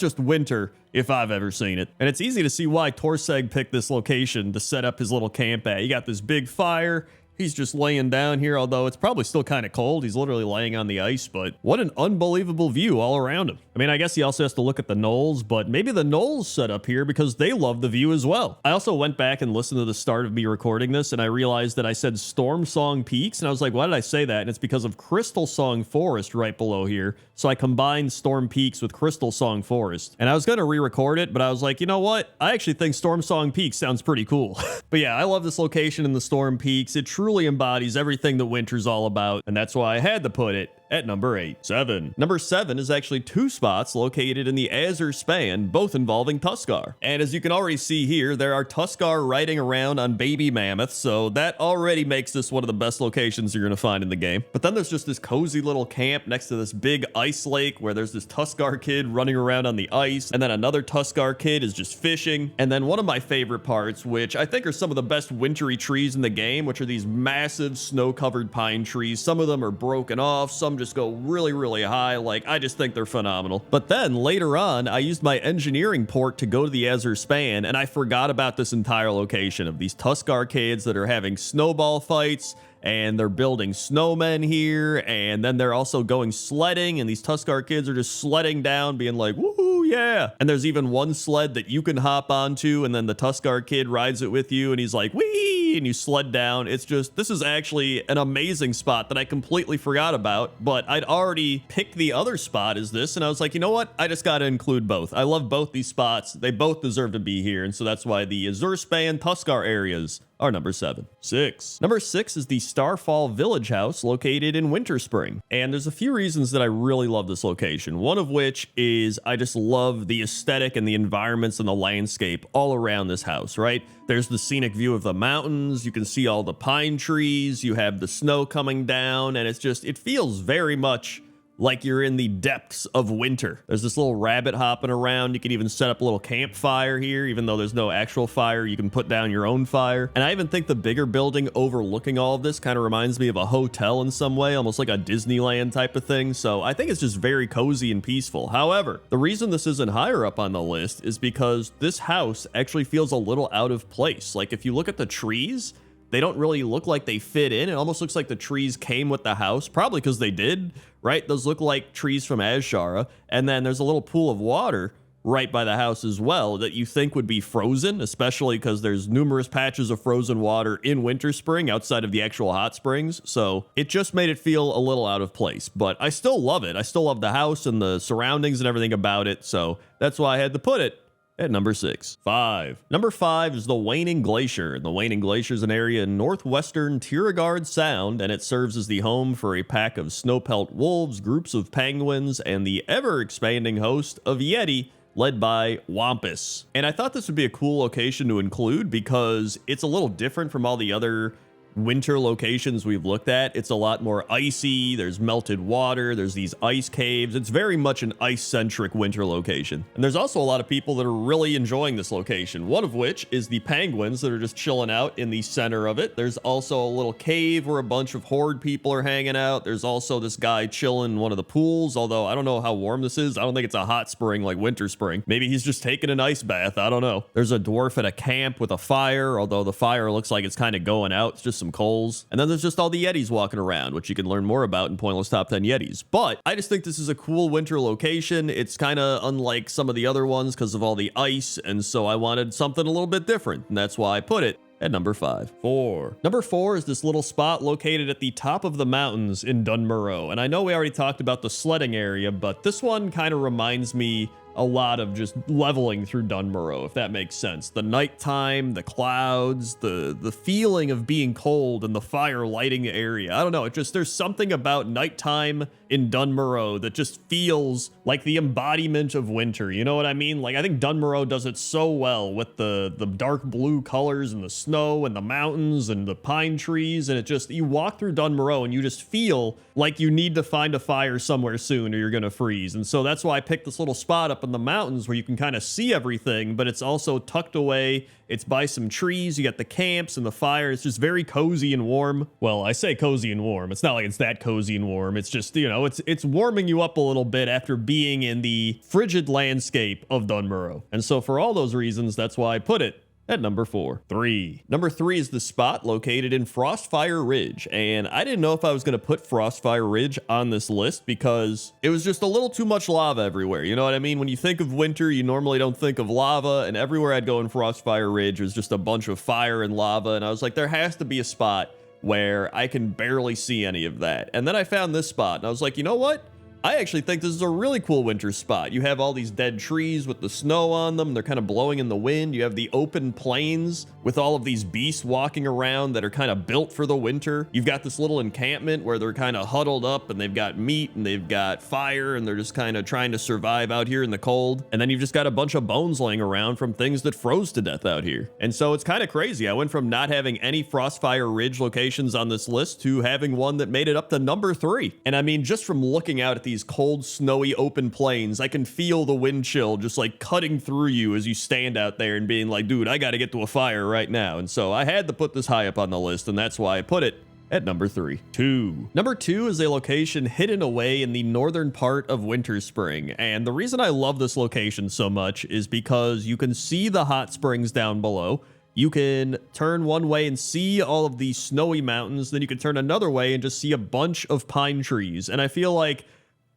just winter if I've ever seen it. And it's easy to see why Torseg picked this location to set up his little camp at. You got this big fire. He's just laying down here, although it's probably still kind of cold. He's literally laying on the ice, but what an unbelievable view all around him. I mean, I guess he also has to look at the gnolls, but maybe the gnolls set up here because they love the view as well. I also went back and listened to the start of me recording this, and I realized that I said Storm Song Peaks, and I was like, why did I say that? And it's because of Crystal Song Forest right below here. So I combined Storm Peaks with Crystal Song Forest. And I was going to re-record it, but I was like, you know what? I actually think Storm Song Peaks sounds pretty cool. But yeah, I love this location in the Storm Peaks. It truly embodies everything that winter's all about, and that's why I had to put it at number 8. 7. Number 7 is actually 2 spots located in the Azure Span, both involving Tuskar. And as you can already see here, there are Tuskar riding around on baby mammoths, so that already makes this one of the best locations you're going to find in the game. But then there's just this cozy little camp next to this big ice lake where there's this Tuskar kid running around on the ice, and then another Tuskar kid is just fishing. And then one of my favorite parts, which I think are some of the best wintry trees in the game, which are these massive snow-covered pine trees. Some of them are broken off, some just go really, really high. Like, I just think they're phenomenal. But then later on, I used my engineering port to go to the Azure Span, and I forgot about this entire location of these Tuskar kids that are having snowball fights, and they're building snowmen here, and then they're also going sledding, and these Tuskar kids are just sledding down, being like, woohoo, yeah. And there's even one sled that you can hop onto, and then the Tuskar kid rides it with you, and he's like, wee, and you sled down. It's just, this is actually an amazing spot that I completely forgot about, but I'd already picked the other spot as this, and I was like, you know what? I just gotta include both. I love both these spots. They both deserve to be here, and so that's why the Azure Span Tuskar areas are number 7. 6. Number 6 is the Starfall Village House located in Winterspring. And there's a few reasons that I really love this location. One of which is I just love the aesthetic and the environments and the landscape all around this house, right? There's the scenic view of the mountains. You can see all the pine trees. You have the snow coming down, and it's just, it feels very much like you're in the depths of winter. There's this little rabbit hopping around. You can even set up a little campfire here, even though there's no actual fire. You can put down your own fire. And I even think the bigger building overlooking all of this kind of reminds me of a hotel in some way, almost like a Disneyland type of thing. So I think it's just very cozy and peaceful. However, the reason this isn't higher up on the list is because this house actually feels a little out of place. Like if you look at the trees, they don't really look like they fit in. It almost looks like the trees came with the house, probably because they did, right? Those look like trees from Azshara. And then there's a little pool of water right by the house as well that you think would be frozen, especially because there's numerous patches of frozen water in Winter Spring outside of the actual hot springs. So it just made it feel a little out of place, but I still love it. I still love the house and the surroundings and everything about it. So that's why I had to put it at number 6. 5. Number 5 is the Waning Glacier. The Waning Glacier is an area in northwestern Tiragard Sound, and it serves as the home for a pack of snowpelt wolves, groups of penguins, and the ever-expanding host of Yeti, led by Wampus. And I thought this would be a cool location to include because it's a little different from all the other winter locations we've looked at. It's a lot more icy, there's melted water, there's these ice caves. It's very much an ice-centric winter location. And there's also a lot of people that are really enjoying this location, one of which is the penguins that are just chilling out in the center of it. There's also a little cave where a bunch of horde people are hanging out. There's also this guy chilling in one of the pools, although I don't know how warm this is. I don't think it's a hot spring like Winter Spring. Maybe he's just taking an ice bath, I don't know. There's a dwarf at a camp with a fire, although the fire looks like it's kind of going out. It's just some coals. And then there's just all the Yetis walking around, which you can learn more about in Pointless Top 10 Yetis. But I just think this is a cool winter location. It's kind of unlike some of the other ones because of all the ice, and so I wanted something a little bit different, and that's why I put it at number 5. 4. Number 4 is this little spot located at the top of the mountains in Dunmurrow. And I know we already talked about the sledding area, but this one kind of reminds me a lot of just leveling through Dunmurrow, if that makes sense. The nighttime, the clouds, the feeling of being cold and the fire lighting the area. I don't know, it just, there's something about nighttime in Dunmurrow that just feels like the embodiment of winter. You know what I mean? Like, I think Dunmurrow does it so well with the dark blue colors and the snow and the mountains and the pine trees. And it just, you walk through Dunmurrow and you just feel like you need to find a fire somewhere soon or you're going to freeze. And so that's why I picked this little spot up in the mountains where you can kind of see everything, but it's also tucked away. It's by some trees. You got the camps and the fire. It's just very cozy and warm. Well, I say cozy and warm. It's not like it's that cozy and warm. It's just, you know, it's warming you up a little bit after being in the frigid landscape of Dunmurrow. And so for all those reasons, that's why I put it at number 4. 3. Number 3 is the spot located in Frostfire Ridge, and I didn't know if I was going to put Frostfire Ridge on this list because it was just a little too much lava everywhere. You know what I mean? When you think of winter, you normally don't think of lava, and everywhere I'd go in Frostfire Ridge was just a bunch of fire and lava, and I was like, there has to be a spot where I can barely see any of that. And then I found this spot, and I was like, you know what? I actually think this is a really cool winter spot. You have all these dead trees with the snow on them. They're kind of blowing in the wind. You have the open plains with all of these beasts walking around that are kind of built for the winter. You've got this little encampment where they're kind of huddled up and they've got meat and they've got fire and they're just kind of trying to survive out here in the cold. And then you've just got a bunch of bones laying around from things that froze to death out here. And so it's kind of crazy. I went from not having any Frostfire Ridge locations on this list to having one that made it up to number 3. And I mean, just from looking out at these cold, snowy, open plains, I can feel the wind chill just like cutting through you as you stand out there and being like, dude, I got to get to a fire right now. And so I had to put this high up on the list, and that's why I put it at number 3. 2. Number 2 is a location hidden away in the northern part of Winter Spring. And the reason I love this location so much is because you can see the hot springs down below. You can turn one way and see all of these snowy mountains. Then you can turn another way and just see a bunch of pine trees. And I feel like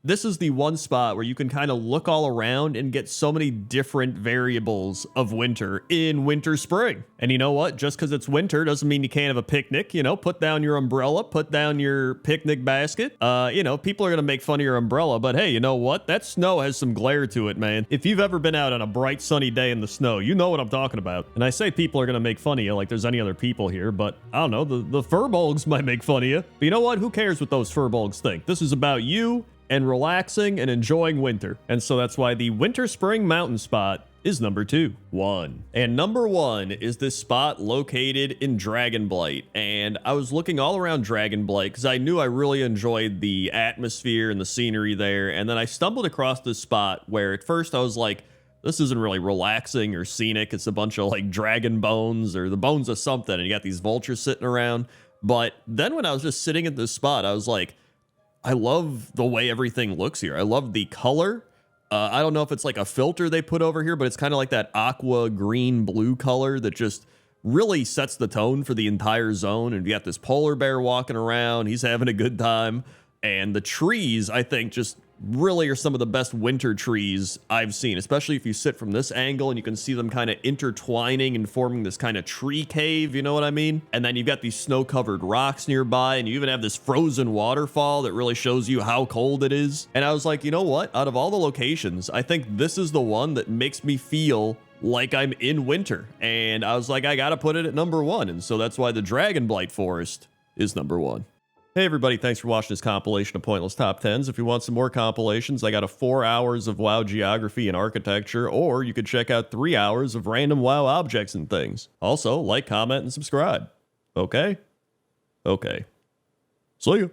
this is the one spot where you can kind of look all around and get so many different variables of winter in Winter Spring. And you know what? Just because it's winter doesn't mean you can't have a picnic. You know, put down your umbrella, put down your picnic basket. You know, people are going to make fun of your umbrella, but hey, you know what? That snow has some glare to it, man. If you've ever been out on a bright sunny day in the snow, you know what I'm talking about. And I say people are going to make fun of you like there's any other people here, but I don't know, the furbolgs might make fun of you. But you know what? Who cares what those furbolgs think? This is about you and relaxing and enjoying winter. And so that's why the Winter Spring mountain spot is number 2. 1. And number 1 is this spot located in Dragonblight. And I was looking all around Dragonblight because I knew I really enjoyed the atmosphere and the scenery there. And then I stumbled across this spot where at first I was like, this isn't really relaxing or scenic. It's a bunch of like dragon bones or the bones of something. And you got these vultures sitting around. But then when I was just sitting at this spot, I was like, I love the way everything looks here. I love the color. I don't know if it's like a filter they put over here, but it's kind of like that aqua green blue color that just really sets the tone for the entire zone. And you got this polar bear walking around. He's having a good time. And the trees, I think, just really are some of the best winter trees I've seen, especially if you sit from this angle and you can see them kind of intertwining and forming this kind of tree cave, you know what I mean? And then you've got these snow-covered rocks nearby, and you even have this frozen waterfall that really shows you how cold it is. And I was like, you know what? Out of all the locations, I think this is the one that makes me feel like I'm in winter. And I was like, I gotta put it at number 1. And so that's why the Dragonblight Forest is number 1. Hey everybody, thanks for watching this compilation of Pointless Top 10s. If you want some more compilations, I got a 4 hours of WoW geography and architecture, or you could check out 3 hours of random WoW objects and things. Also, like, comment, and subscribe. Okay? Okay. See ya.